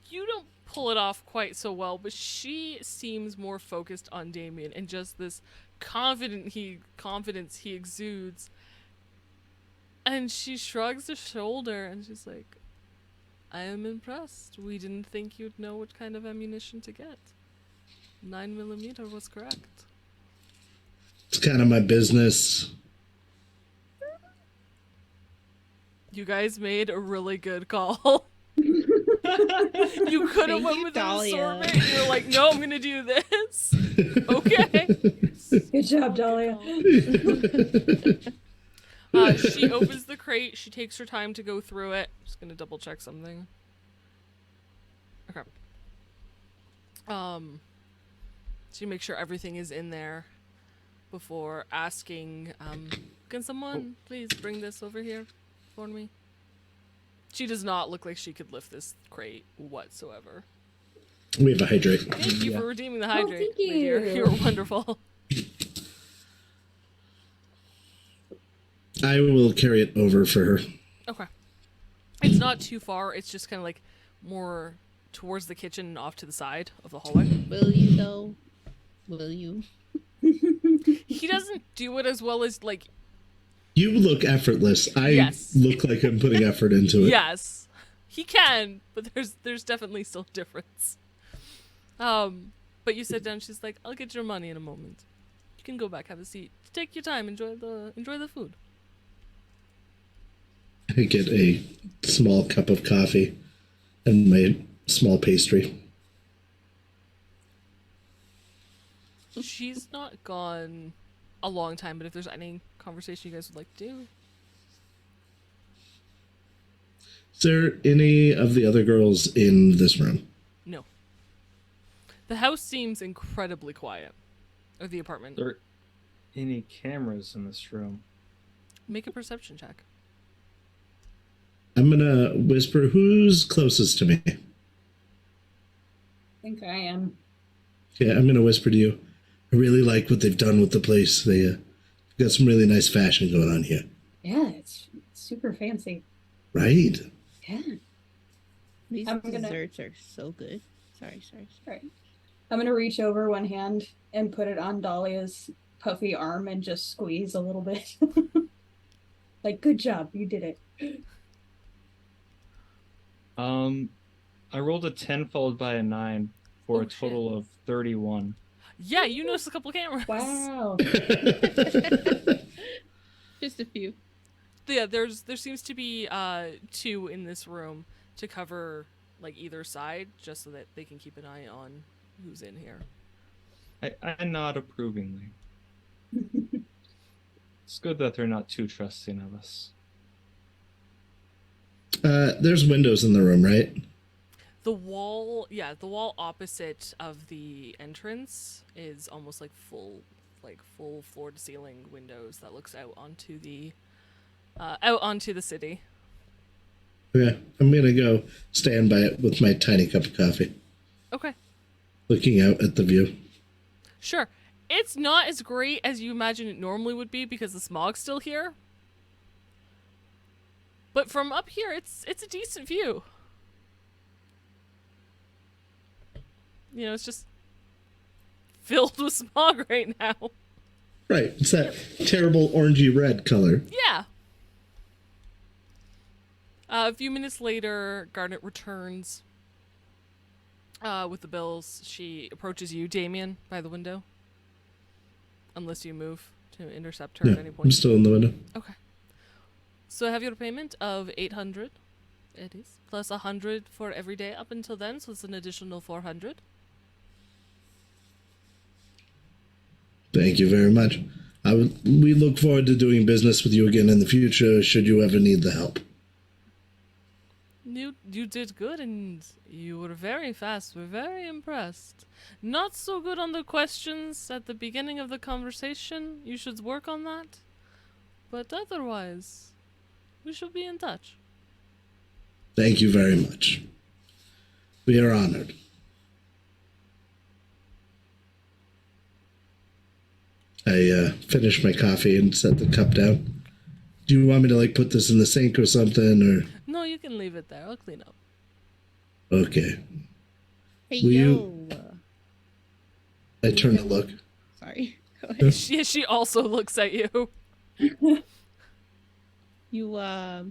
You don't pull it off quite so well, but she seems more focused on Damien and just this confidence he exudes. And she shrugs a shoulder and she's like, I am impressed. We didn't think you'd know what kind of ammunition to get. 9mm was correct. It's kind of my business. You guys made a really good call. You could have Thank went you, with Dahlia. an assortment and you're like, no, I'm gonna do this. Okay. Good job, Dahlia. She opens the crate. She takes her time to go through it. Just gonna double check something. Okay. She makes sure everything is in there before asking, can someone please bring this over here for me? She does not look like she could lift this crate whatsoever. We have a hydrate. Thank you for redeeming the hydrate. thank my dear. you. You're wonderful. I will carry it over for her. Okay. It's not too far. It's just kind of like more towards the kitchen and off to the side of the hallway. Will you though? Will you? He doesn't do it as well as like You look effortless. I Yes. look like I'm putting effort into it. yes. He can, but there's definitely still a difference. But you sit down, she's like, I'll get your money in a moment. You can go back, have a seat. Take your time, enjoy the food. I get a small cup of coffee and my small pastry. She's not gone a long time, but if there's any conversation you guys would like to do. Is there any of the other girls in this room? No. The house seems incredibly quiet. Or the apartment. There any cameras in this room? Make a perception check. I'm gonna whisper, who's closest to me? I think I am. Yeah, I'm gonna whisper to you. I really like what they've done with the place. They got some really nice fashion going on here. Yeah, it's super fancy. Right? Yeah. These I'm gonna- desserts are so good. Sorry. Right. I'm gonna reach over one hand and put it on Dahlia's puffy arm and just squeeze a little bit. Like, good job, you did it. I rolled a 10 followed by a 9 for Oh, a total of 31. Yeah, you noticed a couple cameras. Wow. Just a few. Yeah, there seems to be 2 in this room to cover like either side, just so that they can keep an eye on who's in here. I nod approvingly. It's good that they're not too trusting of us. There's windows in the room, right? The wall opposite of the entrance is almost like full floor to ceiling windows that looks out onto the city. Okay, I'm gonna go stand by it with my tiny cup of coffee, Okay. looking out at the view. Sure. It's not as great as you imagine it normally would be because the smog's still here. But from up here, it's a decent view. You know, it's just filled with smog right now. Right, it's that terrible orangey red color. Yeah. A few minutes later, Garnet returns with the bills. She approaches you, Damien, by the window. Unless you move to intercept her Yeah, at any I'm point. still in the window. Okay. So I have your payment of 800. It is. Plus 100 for every day up until then, so it's an additional 400. Thank you very much. We look forward to doing business with you again in the future, should you ever need the help. You did good, and you were very fast. We're very impressed. Not so good on the questions at the beginning of the conversation. You should work on that. But otherwise, we shall be in touch. Thank you very much. We are honored. I finished my coffee and set the cup down. Do you want me to like put this in the sink or something, or? No, you can leave it there. I'll clean up. Okay. Hey, Will yo. you- I turn to look. Sorry. Go ahead. She also looks at you. You, I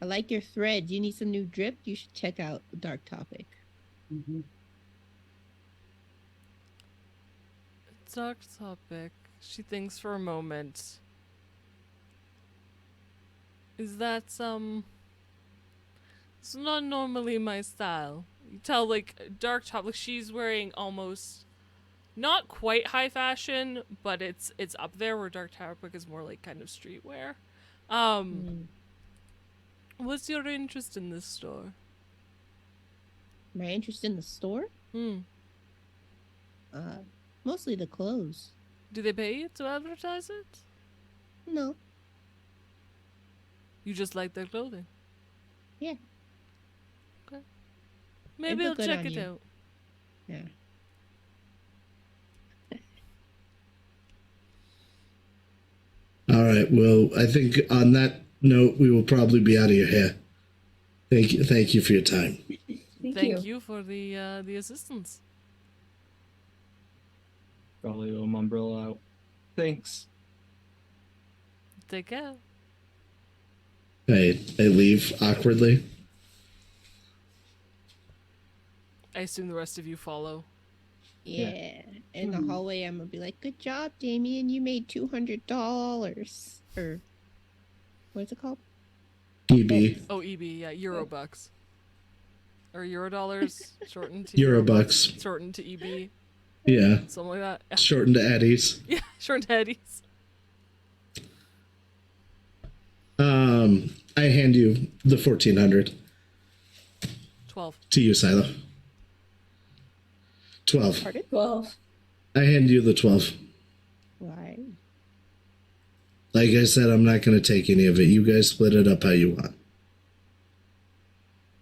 like your thread. You need some new drip? You should check out Dark Topic. Dark topic. She thinks for a moment. Is that it's not normally my style. You tell like dark top, like she's wearing almost not quite high fashion, but it's up there where dark topic is more like kind of streetwear. What's your interest in this store? My interest in the store? Mostly the clothes. Do they pay you to advertise it? No. You just like their clothing? Yeah. Okay. Maybe It I'll look good check on it you. out. Yeah. All right. Well, I think on that note, we will probably be out of your hair. Thank you. Thank you for your time. Thank you for the assistance. Probably will mumble out. Thanks. Take care. I leave awkwardly. I assume the rest of you follow. Yeah. In the hallway, I'm gonna be like, "Good job, Damien. You made $200." Or what's it called? EB. Oh, EB, yeah, Eurobucks. Or Eurodollars, shortened to Eurobucks. shortened to EB, Yeah. something like that. Yeah, Shortened to Eddies. yeah, shortened to Eddies. I hand you the 1400 12. to you, Silo. 12. Pardon? 12. I hand you the 12. Why? Like I said, I'm not going to take any of it. You guys split it up how you want.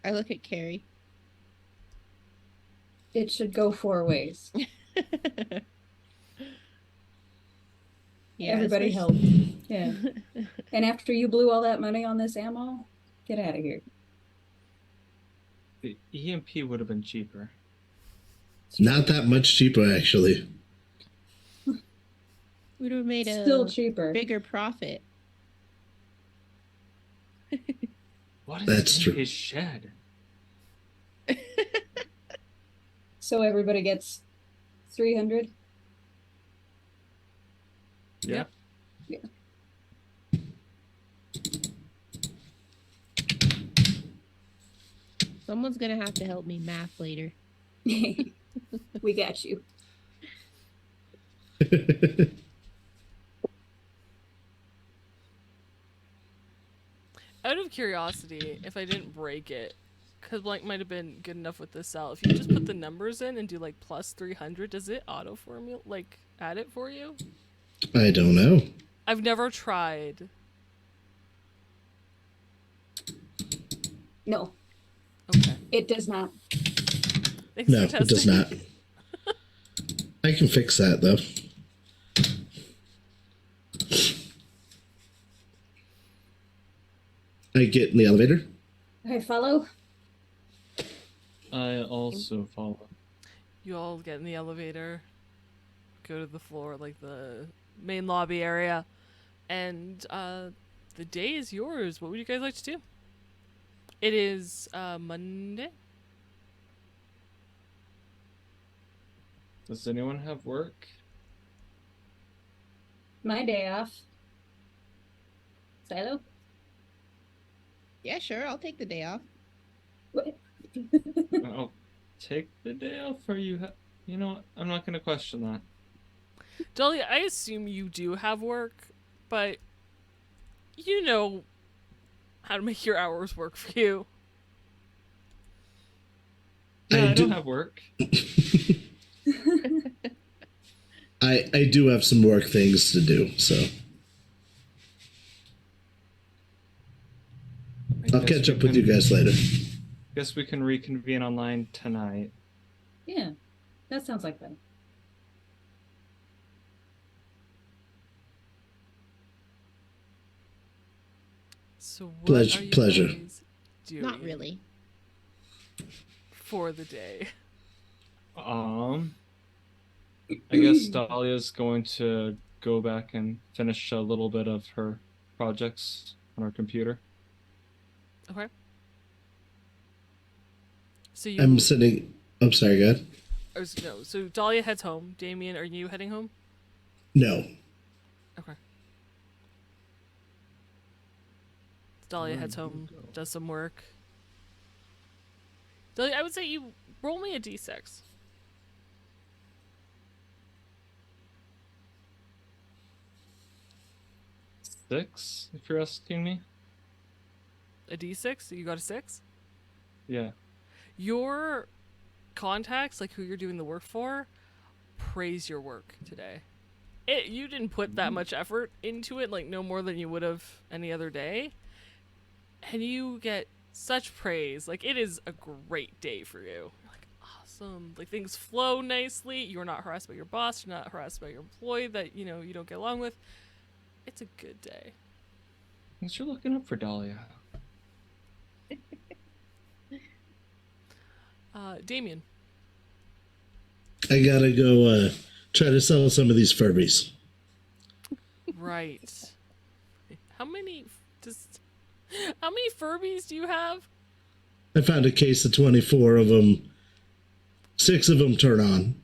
I look at Carrie. It should go 4 ways. Yeah, Everybody especially- help. Yeah. And after you blew all that money on this ammo, get out of here. The EMP would have been cheaper. Not that much cheaper, actually. We'd have made a Still cheaper. bigger profit. What is That's in true. his shed? So everybody gets 300. Yeah. Someone's gonna have to help me math later. We got you. Out of curiosity, if I didn't break it, because blank might have been good enough with this cell. If you just put the numbers in and do like plus 300, does it auto formula like add it for you? I don't know. I've never tried. No, Okay. it does not. Thanks No, for it does testing. not. I can fix that, though. I get in the elevator. I follow. I also follow. You all get in the elevator, go to the floor, like the main lobby area, and the day is yours. What would you guys like to do? It is Monday. Does anyone have work? My day off. Silo? Yeah, sure. I'll take the day off. What? I'll take the day off, or you know what? I'm not going to question that. Dolly, I assume you do have work, but you know how to make your hours work for you. Yeah, I do- don't have work. I do have some work things to do, so I'll guess catch we up with can- you guys later. Guess we can reconvene online tonight. Yeah, that sounds like fun. So what Pleasure- are you pleasure. guys doing Not really. for the day? I guess Dahlia's going to go back and finish a little bit of her projects on her computer. Okay. So you. I'm sitting. I'm sorry, God. No. So Dahlia heads home. Damien, are you heading home? No. Okay. Dahlia heads home, does some work. Dahlia, I would say you roll me a d6. 6, if you're asking me. A d6? You got a 6? Yeah. Your contacts, like who you're doing the work for, praise your work today. You didn't put that much effort into it, like no more than you would have any other day. And you get such praise. Like, it is a great day for you. You're like, awesome. Like, things flow nicely. You're not harassed by your boss. You're not harassed by your employee that, you don't get along with. It's a good day. Thanks for looking up for Dahlia. Damien. I gotta go try to sell some of these Furbies. Right. How many Furbies do you have? I found a case of 24 of them. 6 of them turn on.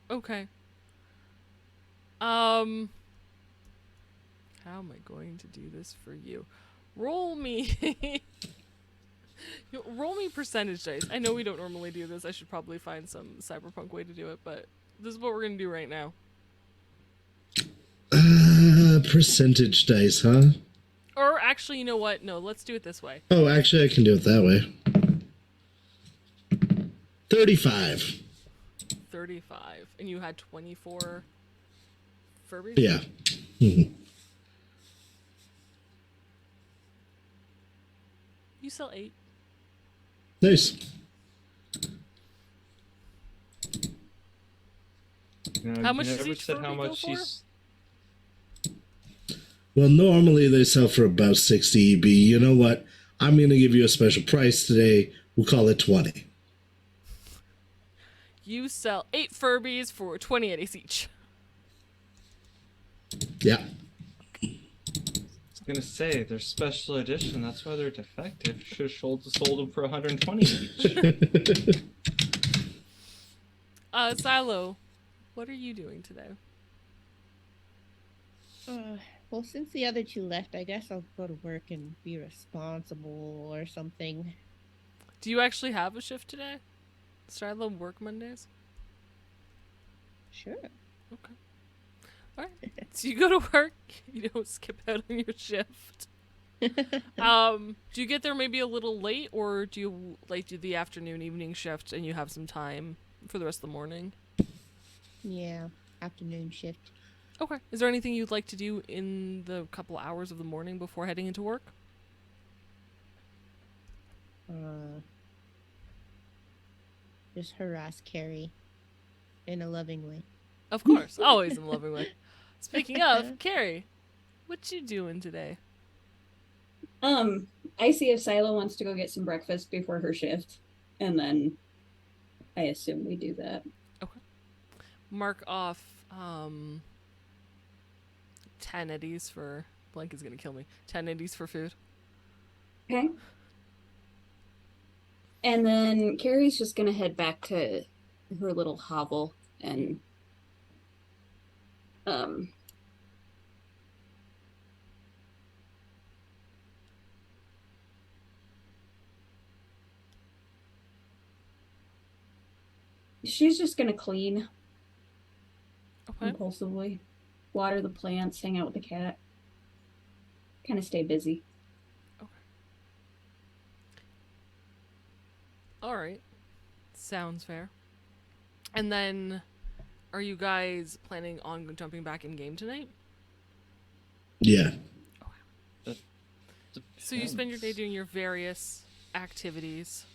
Okay. How am I going to do this for you? Roll me roll me percentage dice. I know we don't normally do this. I should probably find some cyberpunk way to do it, but this is what we're gonna do right now. Percentage dice, huh? Or actually, you know what? No, let's do it this way. Oh, actually, I can do it that way. 35. 35. And you had 24 Furbies? Yeah. Mhm. You sell 8. Nice. How much you does never each said Furby how go much for? she's. Well, normally they sell for about 60 EB. You know what? I'm going to give you a special price today. We'll call it 20. You sell 8 Furbies for 20 eddies each. Yeah. I was gonna say they're special edition. That's why they're defective. Should have sold them for 120 each. Silo, what are you doing today? Well, since the other two left, I guess I'll go to work and be responsible or something. Do you actually have a shift today? Silo work Mondays? Sure. Okay. Alright. So you go to work, you don't skip out on your shift. Do you get there maybe a little late, or do you do the afternoon evening shift and you have some time for the rest of the morning? Yeah, afternoon shift. Okay. Is there anything you'd like to do in the couple hours of the morning before heading into work? Just harass Carrie in a loving way. Of course. Always in a loving way. Speaking of, Carrie, what you doing today? I see if Silo wants to go get some breakfast before her shift, and then I assume we do that. Okay. Mark off 10 eddies for Blank is gonna kill me. 10 eddies for food. Okay. And then Carrie's just gonna head back to her little hovel and she's just gonna clean Okay. impulsively, water the plants, hang out with the cat, kind of stay busy. All right. Sounds fair. And then, are you guys planning on jumping back in game tonight? Yeah. So you spend your day doing your various activities,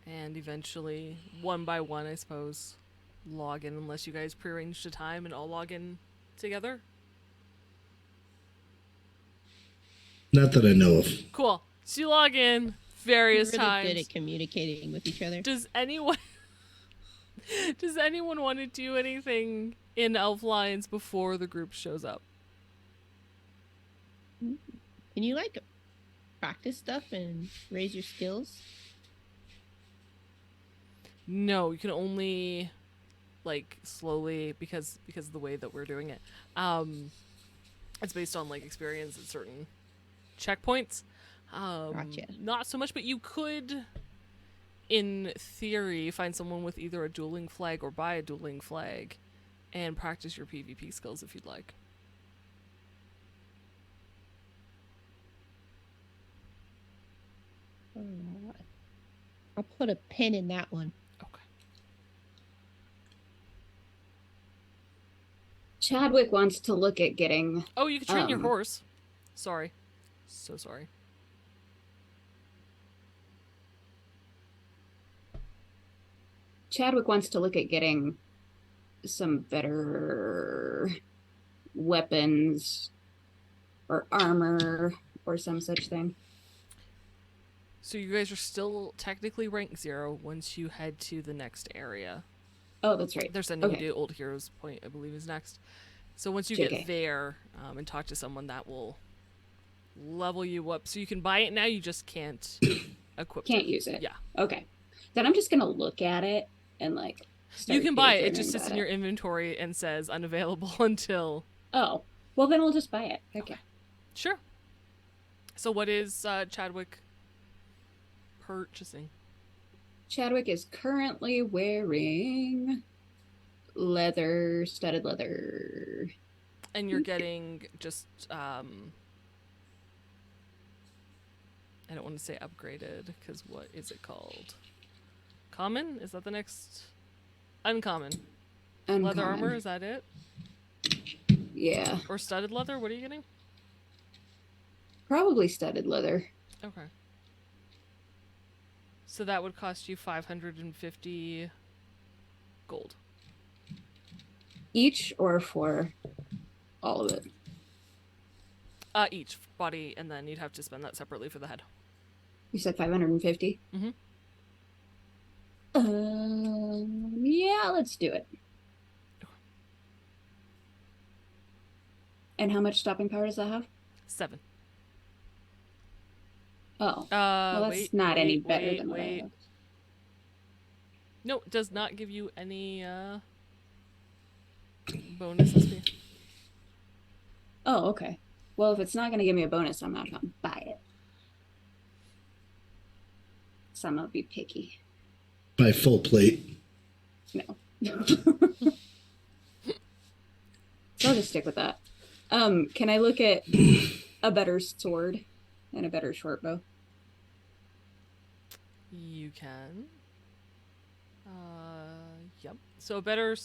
and eventually, one by one, I suppose, log in unless you guys prearranged a time and all log in together. Not that I know of. Cool. So you log in various We're really times. good at communicating with each other. Does anyone want to do anything in Elflines before the group shows up? Can you like practice stuff and raise your skills? No, you can only like slowly because of the way that we're doing it. It's based on like experience at certain checkpoints. Gotcha. Not so much, but you could, in theory, find someone with either a dueling flag or buy a dueling flag and practice your PvP skills if you'd like. I'll put a pin in that one. Okay. Chadwick wants to look at getting. Oh, you can train your horse. Sorry. So sorry. Chadwick wants to look at getting some better weapons or armor or some such thing. So you guys are still technically rank 0 once you head to the next area. Oh, that's right. They're sending Okay. you to Old Heroes Point, I believe, is next. So once you JK. get there and talk to someone, that will level you up. So you can buy it now, you just can't equip Can't use it. Yeah. Okay. Then I'm just gonna look at it and like. You start can buy it. It daydreaming just sits about in your it. inventory and says unavailable until... Oh, well then I'll just buy it. Okay. Sure. So what is Chadwick purchasing? Chadwick is currently wearing studded leather. And you're getting just... I don't want to say upgraded, because what is it called? Common? Is that the next? Uncommon. Leather Uncommon. armor, is that it? Yeah, Or studded leather? What are you getting? probably studded leather. Okay. So that would cost you 550 gold. Each or for all of it? Each body, and then you'd have to spend that separately for the head. You said 550? Mhm. Yeah, let's do it. And how much stopping power does that have? 7. Oh, well, that's not any better than what I have. No, it does not give you any bonus SP. Oh, okay. Well, if it's not going to give me a bonus, I'm not going to buy it. So I'm going to be picky. By full plate. No. So I'll just stick with that. Can I look at a better sword and a better short bow? You can. Yep. So a better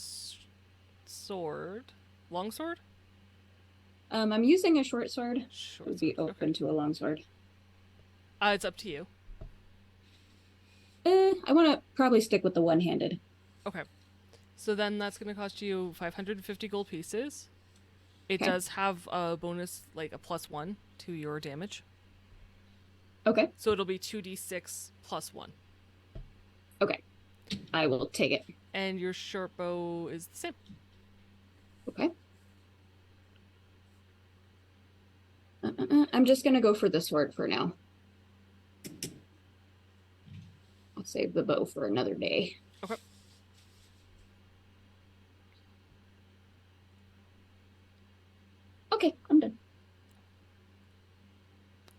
sword. Long sword? I'm using a short sword. Short Would be sword, open to a long sword. It's up to you. I want to probably stick with the one-handed. Okay. So then that's going to cost you 550 gold pieces. It Okay. does have a bonus, like a +1 to your damage. Okay. So it'll be 2d6 +1. Okay. I will take it. And your short bow is the same. Okay. I'm just going to go for the sword for now. I'll save the bow for another day. Okay. Okay, I'm done.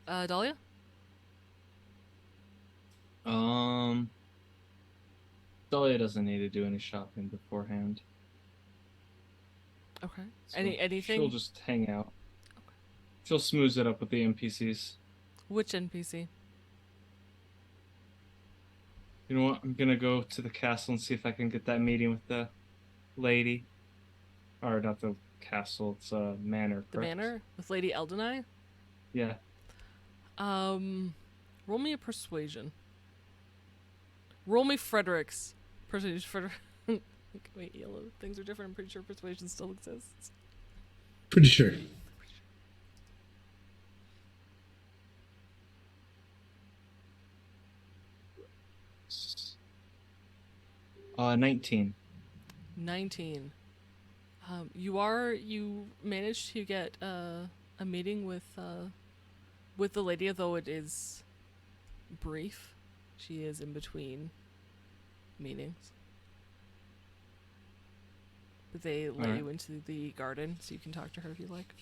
Dahlia? Dahlia doesn't need to do any shopping beforehand. Okay. So Anything? She'll just hang out. She'll smooth it up with the NPCs. Which NPC? You know what? I'm gonna go to the castle and see if I can get that meeting with the lady. Or not the castle, it's a manor. The correct? manor? With Lady Eldenai? Yeah. Roll me a persuasion. Roll me Frederick's. Persuasion Frederick. Wait, yellow things are different. I'm pretty sure persuasion still exists. Pretty sure. 19. 19. You managed to get a meeting with the lady, although it is brief. She is in between meetings. But they let you into the garden, so you can talk to her if you like.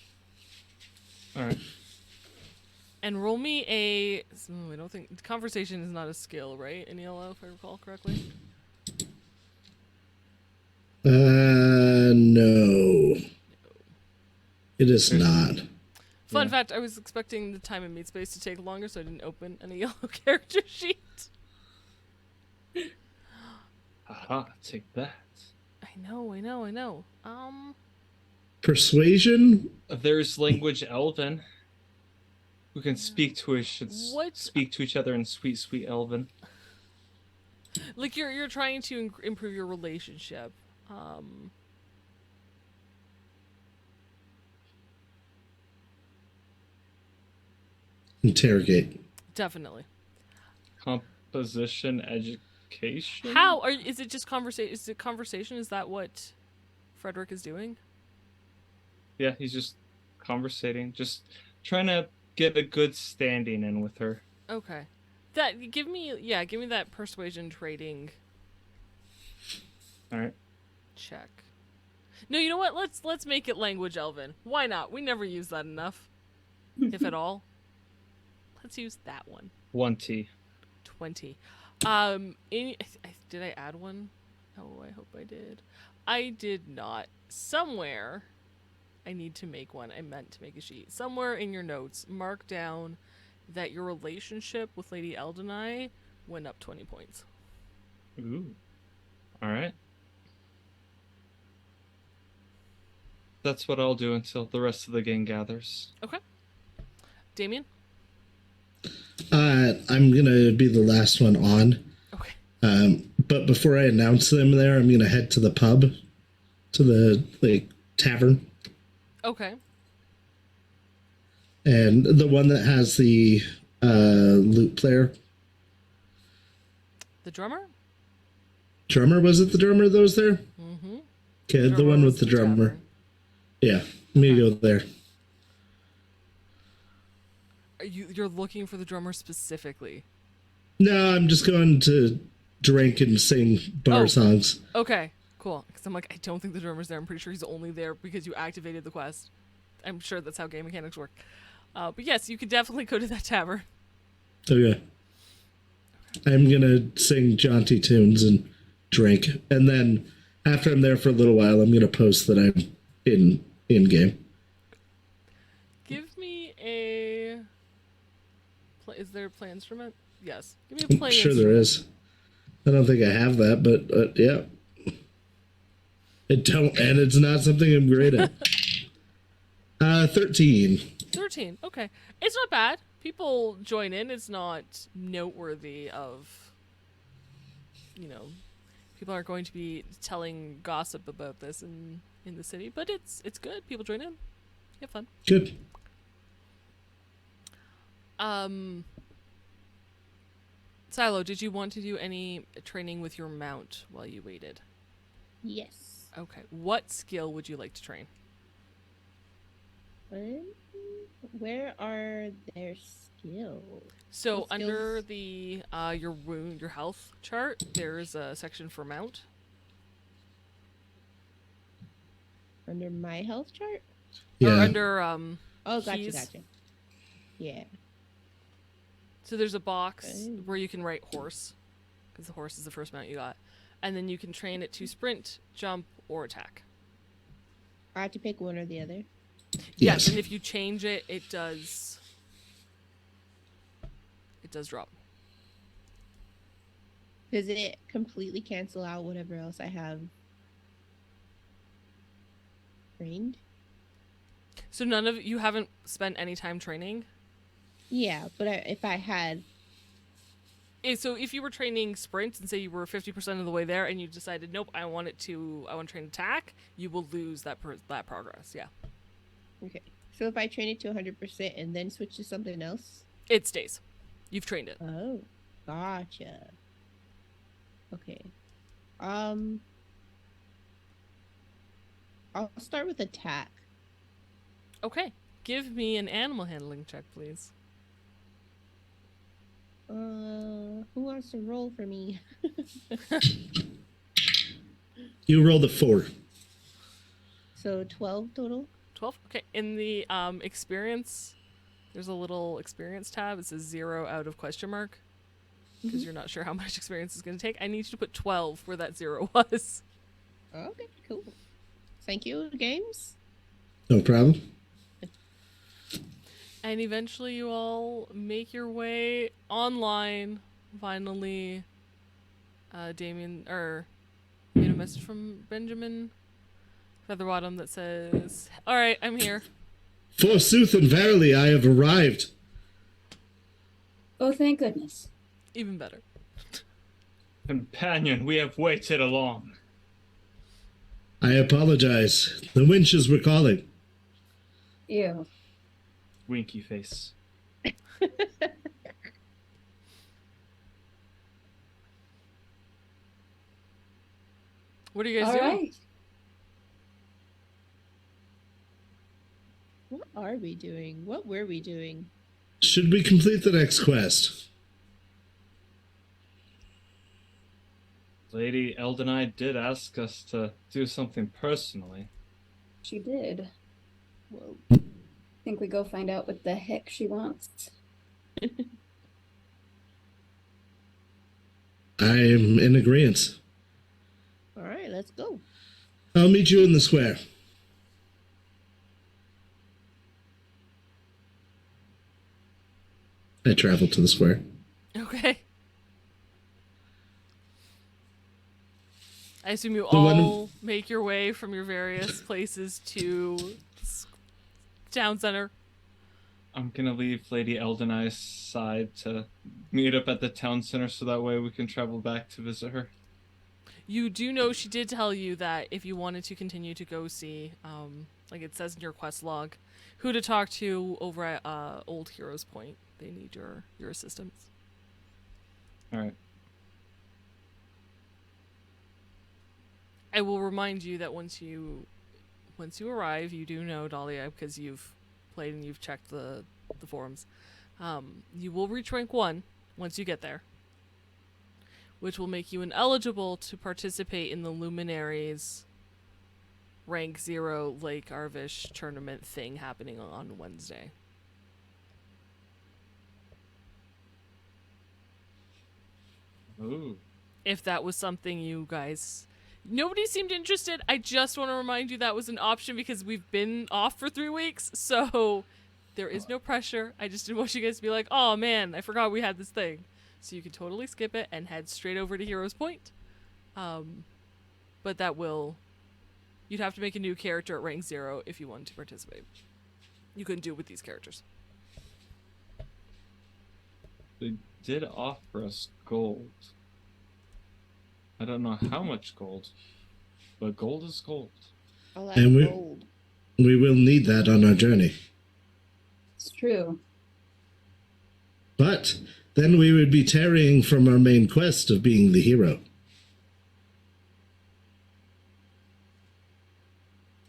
All right. And roll me a... I don't think... Conversation is not a skill, right? In ELO, if I recall correctly? No. It is not. Fun fact, I was expecting the time and meat space to take longer, so I didn't open any yellow character sheet. Aha, take that. I know. Persuasion? There's language Elven. Who can speak to each other in sweet, sweet Elven. Like you're trying to improve your relationship. Interrogate. Definitely. Composition education? Is it just conversation? Is it conversation? Is that what Frederick is doing? Yeah, he's just conversating, just trying to get a good standing in with her. Okay. Give me that persuasion trading. All right. Check. No, you know what? Let's make it language Elven. Why not? We never use that enough, if at all. Let's use that one. 1T. 20. Did I add one? Oh, I hope I did. I did not. Somewhere, I need to make one. I meant to make a sheet. Somewhere in your notes, mark down that your relationship with Lady Eldenai went up 20 points. Ooh. All right. That's what I'll do until the rest of the gang gathers. Okay. Damien? I'm gonna be the last one on. Okay. But before I announce them there, I'm gonna head to the pub, to the tavern. Okay. And the one that has the lute player. The drummer? Drummer? Was it the drummer that was there? Mm-hmm. Okay, the one with the drummer. Tavern. Yeah, me go there. You're looking for the drummer specifically? No, I'm just going to drink and sing bar songs. Okay, cool. Because I'm like, I don't think the drummer's there. I'm pretty sure he's only there because you activated the quest. I'm sure that's how game mechanics work. But yes, you could definitely go to that tavern. Okay. I'm going to sing jaunty tunes and drink. And then after I'm there for a little while, I'm going to post that I'm in-game. Give me a... Is there a play instrument? Yes. Give me a play Sure instrument. there is. I don't think I have that, but yeah. And it's not something I'm great at. 13. 13. Okay. It's not bad. People join in. It's not noteworthy of, people aren't going to be telling gossip about this in the city, but it's good. People join in. You have fun. Good. Silo, did you want to do any training with your mount while you waited? Yes. Okay. What skill would you like to train? Where are their skills? So What under skills? the your health chart, there's a section for mount. Under my health chart? Or Yeah. under Oh, gotcha, keys. gotcha. Yeah. So there's a box Okay. where you can write horse, because the horse is the first mount you got, and then you can train it to sprint, jump, or attack. I have to pick one or the other. Yes, and if you change it, it does drop. Does it completely cancel out whatever else I have trained? So you haven't spent any time training? Yeah, but if I had... So if you were training sprint and say you were 50% of the way there and you decided, nope, I want to train attack, you will lose that progress, yeah. Okay. So if I train it to 100% and then switch to something else? It stays. You've trained it. Oh, gotcha. Okay. I'll start with attack. Okay. Give me an animal handling check, please. Who wants to roll for me? You rolled a 4. So 12 total. 12? Okay. In the experience, there's a little experience tab. It says 0 out of question mark. Because you're not sure how much experience it's going to take. I need you to put 12 where that 0 was. Okay, cool. Thank you, games. No problem. And eventually you all make your way online. Finally, Damien, or you get a message from Benjamin Featherbottom that says, "Alright, I'm here." Forsooth and verily, I have arrived. Oh, thank goodness. Even better. Companion, we have waited along. I apologize. The winches were calling. Ew. Winky face. What are you guys All doing? right. What are we doing? What were we doing? Should we complete the next quest? Lady Eldenai did ask us to do something personally. She did. Whoa. Think we go find out what the heck she wants. I'm in agreement. All right, let's go. I'll meet you in the square. I travel to the square. Okay. I assume you The one- all make your way from your various places to town center. I'm gonna leave Lady Eldenai's side to meet up at the town center so that way we can travel back to visit her. You do know she did tell you that if you wanted to continue to go see, like it says in your quest log, who to talk to over at Old Heroes Point. They need your assistance. Alright. I will remind you that once you arrive, you do know, Dahlia, because you've played and you've checked the forums. You will reach rank 1 once you get there, which will make you ineligible to participate in the Luminaries rank 0 Lake Arvish tournament thing happening on Wednesday. Ooh. If that was something you guys... Nobody seemed interested. I just want to remind you that was an option because we've been off for 3 weeks, so there is no pressure. I just didn't want you guys to be like, oh man, I forgot we had this thing. So you can totally skip it and head straight over to Heroes Point. But that will... You'd have to make a new character at rank 0 if you wanted to participate. You couldn't do it with these characters. They did offer us gold. I don't know how much gold, but gold is gold. I like And gold. we will need that on our journey. It's true. But then we would be tarrying from our main quest of being the hero.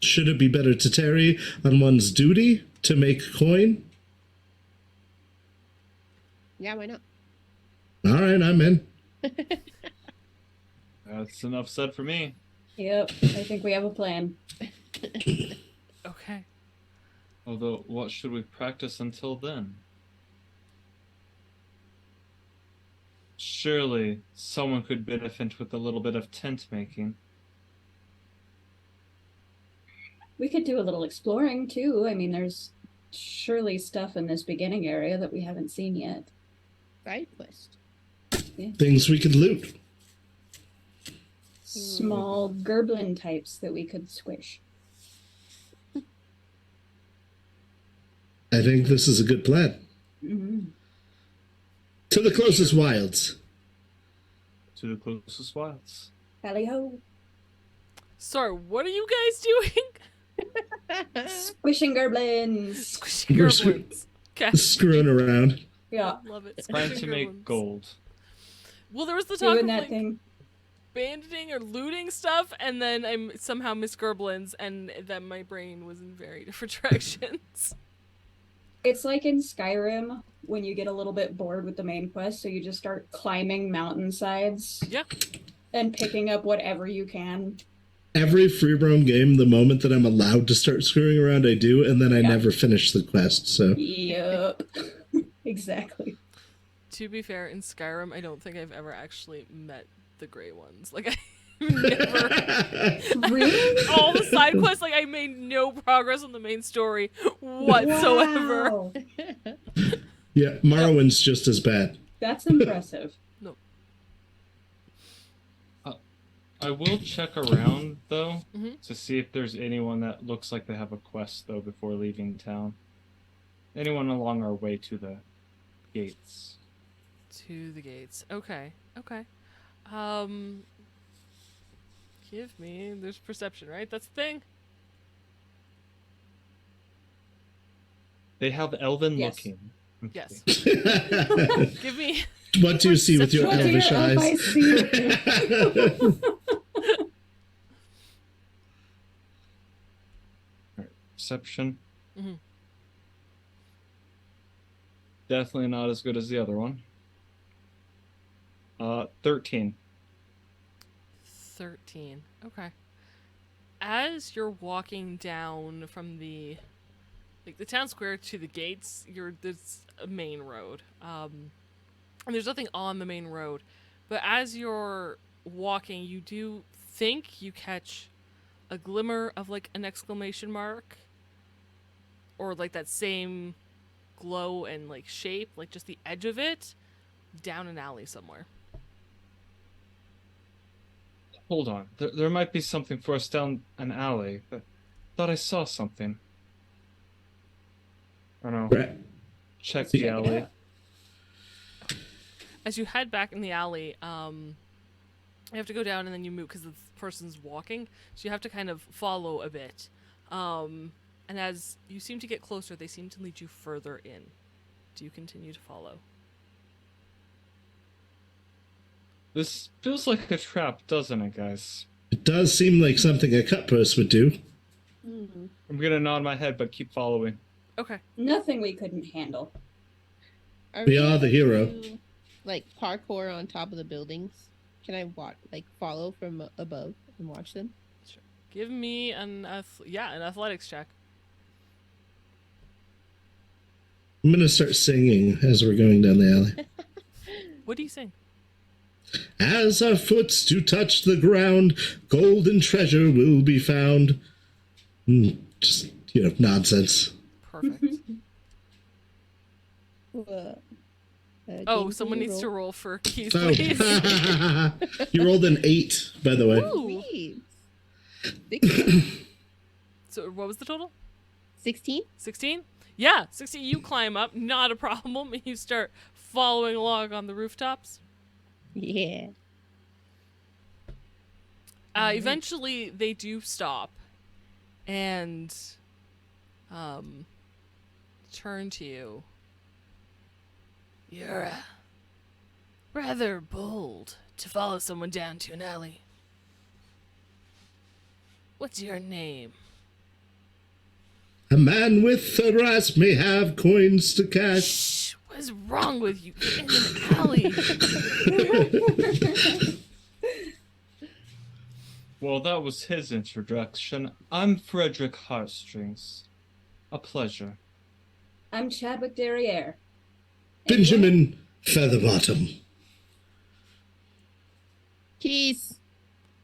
Should it be better to tarry on one's duty to make coin? Yeah, why not? All right, I'm in. That's enough said for me. Yep. I think we have a plan. Okay. Although, what should we practice until then? Surely, someone could benefit with a little bit of tent making. We could do a little exploring too. I mean, there's surely stuff in this beginning area that we haven't seen yet. Side quest. Things we could loot. Small gerblin types that we could squish. I think this is a good plan. Mm-hmm. To the closest wilds. To the closest wilds. Tally ho. Sorry, what are you guys doing? Squishing gerblins. Squishing We're gerblins. Okay. Screwing around. Yeah. Love it. Trying Squishing to make gerblins. gold. Well, there was the talk Doing of that like, thing. banditing or looting stuff, and then I'm somehow Miss Gerblins, and then my brain was in very different directions. It's like in Skyrim when you get a little bit bored with the main quest, so you just start climbing mountainsides Yeah. and picking up whatever you can. Every free roam game, the moment that I'm allowed to start screwing around, I do, and then I never finish the quest. So Yep. Exactly. To be fair, in Skyrim, I don't think I've ever actually met the gray ones. Like, I've never... Really? All the side quests, like, I made no progress on the main story whatsoever. Wow. yeah, Morrowind's just as bad. That's impressive. No. I will check around, though, Mhm. to see if there's anyone that looks like they have a quest, though, before leaving town. Anyone along our way to the gates. To the gates. Okay. Okay. Give me... There's perception, right? That's the thing? They have elven Yes. looking. Yes. What Give me... do you see with your What do your elvish elf eyes eyes? see? Perception. Mhm. Definitely not as good as the other one. 13. 13. Okay. As you're walking down from the town square to the gates, there's a main road. And there's nothing on the main road. But as you're walking, you do think you catch a glimmer of like an exclamation mark. Or like that same glow and like shape, like just the edge of it, down an alley somewhere. Hold on. There might be something for us down an alley. I thought I saw something. I don't know. Right. Check the alley. As you head back in the alley, you have to go down and then you move because the person's walking, so you have to kind of follow a bit. And as you seem to get closer, they seem to lead you further in. Do you continue to follow? This feels like a trap, doesn't it, guys? It does seem like something a cut post would do. I'm gonna nod my head, but keep following. Okay. Nothing we couldn't handle. We are the hero. To, like parkour on top of the buildings. Can I follow from above and watch them? Sure. Give me an athletics check. I'm going to start singing as we're going down the alley. What do you sing? As our foots do touch the ground, golden treasure will be found. Just, nonsense. Perfect. Oh, someone needs to roll for keys, Oh. please. You rolled an 8, by the way. Ooh. Sweet. 16? So what was the total? 16? 16? Yeah, 16. You climb up, not a problem. You start following along on the rooftops. Yeah. Eventually, they do stop and turn to you. You're rather bold to follow someone down to an alley. What's your name? A man with a rasp may have coins to cash. Shh! What is wrong with you? You're in an alley. Well, that was his introduction. I'm Frederick Heartstrings. A pleasure. I'm Chadwick Derriere. Benjamin Featherbottom. Keys.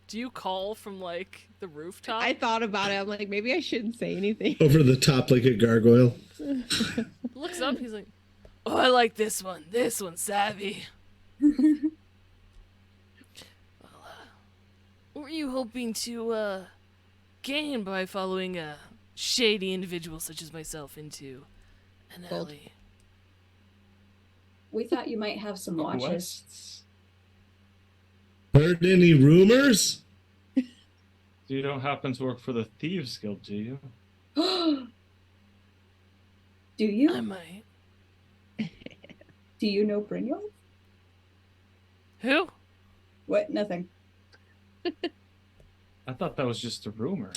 Do you call from like the rooftop? I thought about it. I'm like, maybe I shouldn't say anything. Over the top like a gargoyle. Looks up. He's like, "Oh, I like this one. This one's savvy." What were you hoping to gain by following a shady individual such as myself into an Gold. alley? We thought you might have some watches. Quests? Heard any rumors? You don't happen to work for the Thieves Guild, do you? Do you? I might. Do you know Brynjolf? Who? What? Nothing. I thought that was just a rumor.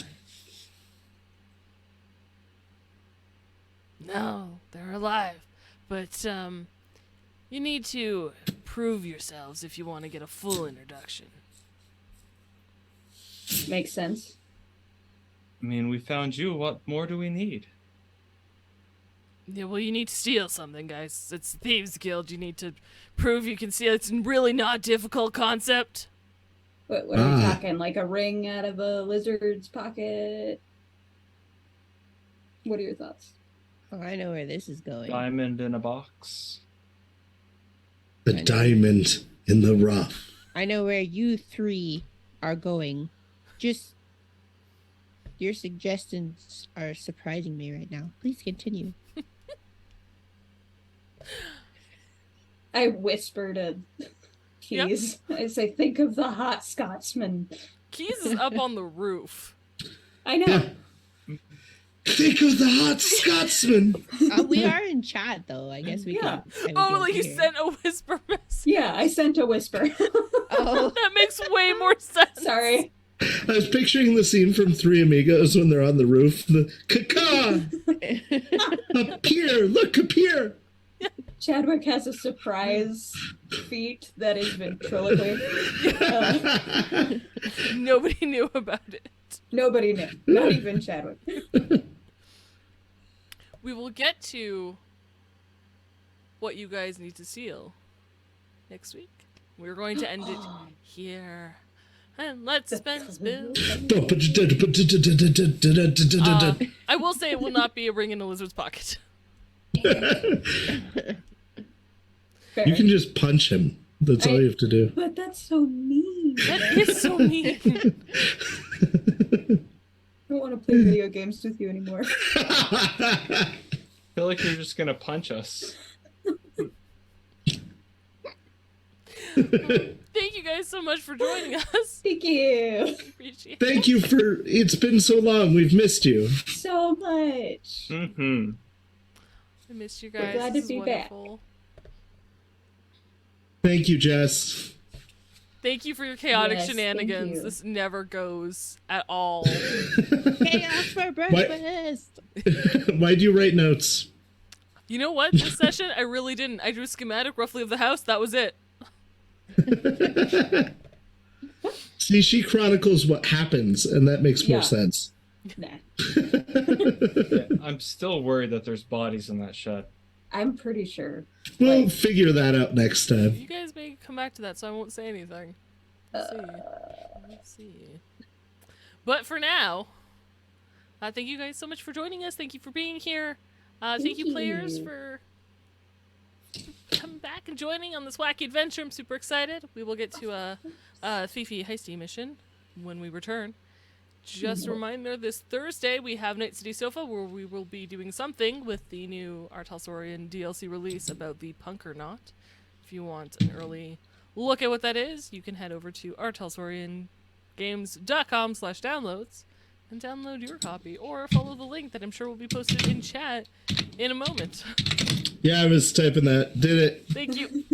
No, they're alive. But, you need to prove yourselves if you want to get a full introduction. Makes sense. I mean, we found you. What more do we need? Yeah, well, you need to steal something, guys. It's Thieves Guild. You need to prove you can steal. It's really not a difficult concept. What are we talking? Like a ring out of a lizard's pocket? What are your thoughts? Oh, I know where this is going. Diamond in a box. The diamond in the rough. I know where you three are going. Just your suggestions are surprising me right now. Please continue. I whisper to Keys. I say, think of the hot Scotsman. Keys is up on the roof. I know. Yeah. Think of the hot Scotsman. We are in chat, though. I guess we Yeah. can. Oh, like you sent a whisper message. Yeah, I sent a whisper. Oh, That makes way more sense. Sorry. I was picturing the scene from Three Amigos when they're on the roof. The caca! Up here! Look, up here! Chadwick has a surprise feat that is ventriloquy. Nobody knew about it. Nobody knew. Not even Chadwick. We will get to what you guys need to seal next week. We're going to end it here. And let's spend spill. I will say it will not be a ring in a lizard's pocket. Fair. You can just punch him. That's all you have to do. But that's so mean. That is so mean. I don't want to play video games with you anymore. I feel like you're just gonna punch us. Thank you guys so much for joining us. Thank you Appreciate Thank you for. It's been so long. We've missed you. so much. Mm-hmm. I missed you We're guys. glad This to is be back. wonderful. Thank you, Jess. Thank you for your chaotic Yes, thank shenanigans. you. This never goes at all. chaos for breakfast. Why'd you write notes? You know what? This session, I really didn't. I drew a schematic roughly of the house. That was it. See, she chronicles what happens, and that makes more Yeah. sense. Nah. Yeah, I'm still worried that there's bodies in that shed. I'm pretty sure. We'll figure that out next time. You guys may come back to that, so I won't say anything. Let's see. Let's see. But for now, thank you guys so much for joining us. Thank you for being here. Thank you, players, you. for coming back and joining on this wacky adventure. I'm super excited. We will get to a Fifi heisty mission when we return. Just a reminder, this Thursday we have Night City Sofa, where we will be doing something with the new Talsorian DLC release about the Punkernaut. If you want an early look at what that is, you can head over to talsoriangames.com/downloads and download your copy, or follow the link that I'm sure will be posted in chat in a moment. Yeah, I was typing that. Did it. Thank you.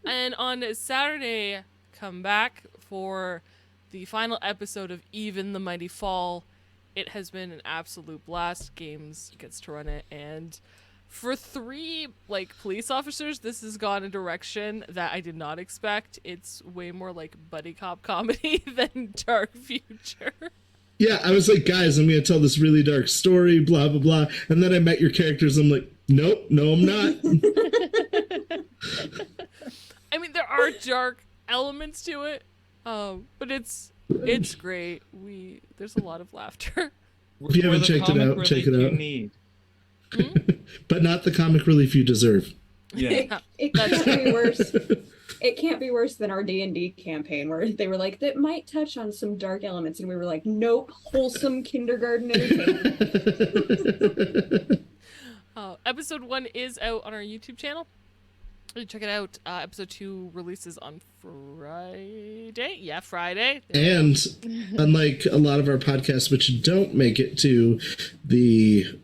And on Saturday, come back for the final episode of Even the Mighty Fall. It has been an absolute blast. Games gets to run it, and for 3 police officers, this has gone a direction that I did not expect. It's way more like buddy cop comedy than Dark Future. Yeah, I was like, guys, I'm going to tell this really dark story, blah, blah, blah. And then I met your characters. I'm like, nope, no, I'm not. I mean, there are dark elements to it, but it's great. There's a lot of laughter. If you haven't We're the checked it comic out, check relief it out. You need. But not the comic relief you deserve. Yeah. It can't be worse. It can't be worse than our D&D campaign, where they were like, that might touch on some dark elements, and we were like, nope, wholesome kindergarten entertainment. Episode 1 is out on our YouTube channel. You check it out. Episode 2 releases on Friday. Yeah, Friday. There we go. And unlike a lot of our podcasts, which don't make it to the...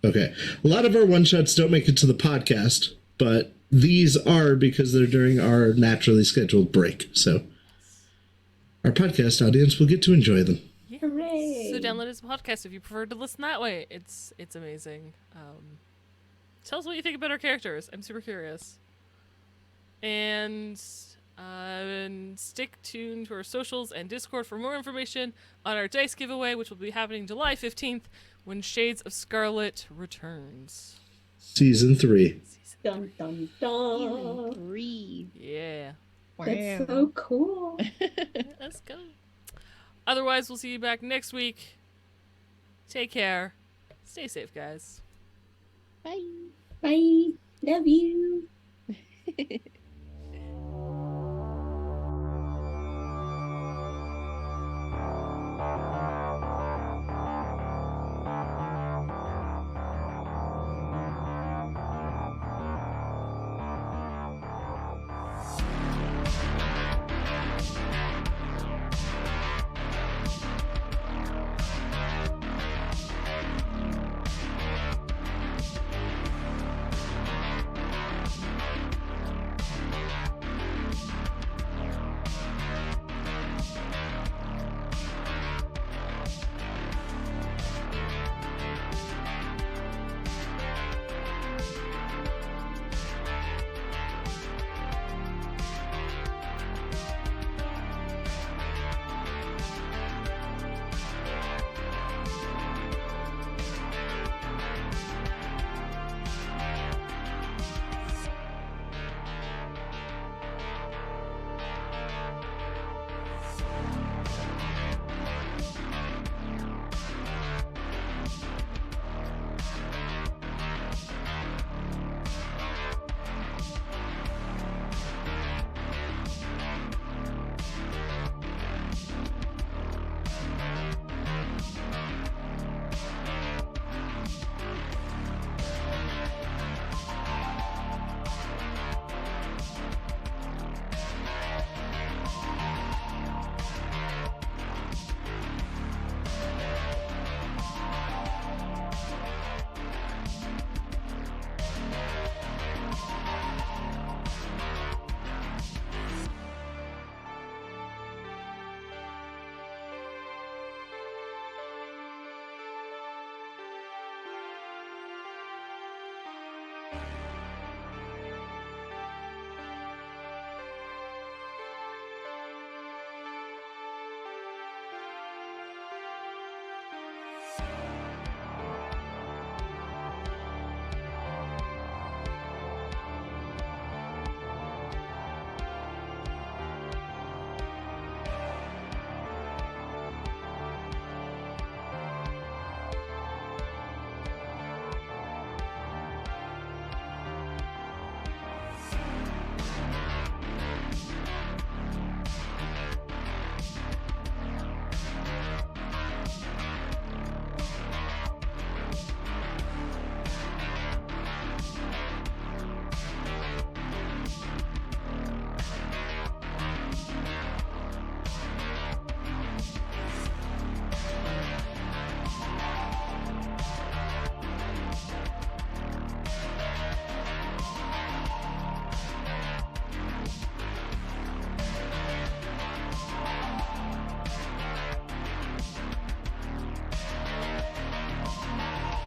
Okay. A lot of our one-shots don't make it to the podcast, but these are because they're during our naturally scheduled break. So our podcast audience will get to enjoy them. Yeah. Hooray. So download his podcast if you prefer to listen that way. It's amazing. Tell us what you think about our characters. I'm super curious. And stick tuned to our socials and Discord for more information on our dice giveaway, which will be happening July 15th when Shades of Scarlet returns. Season 3. Dun dun dun. 3. Yeah. That's so cool. Let's go. Otherwise, we'll see you back next week. Take care. Stay safe, guys. Bye. Bye. Love you.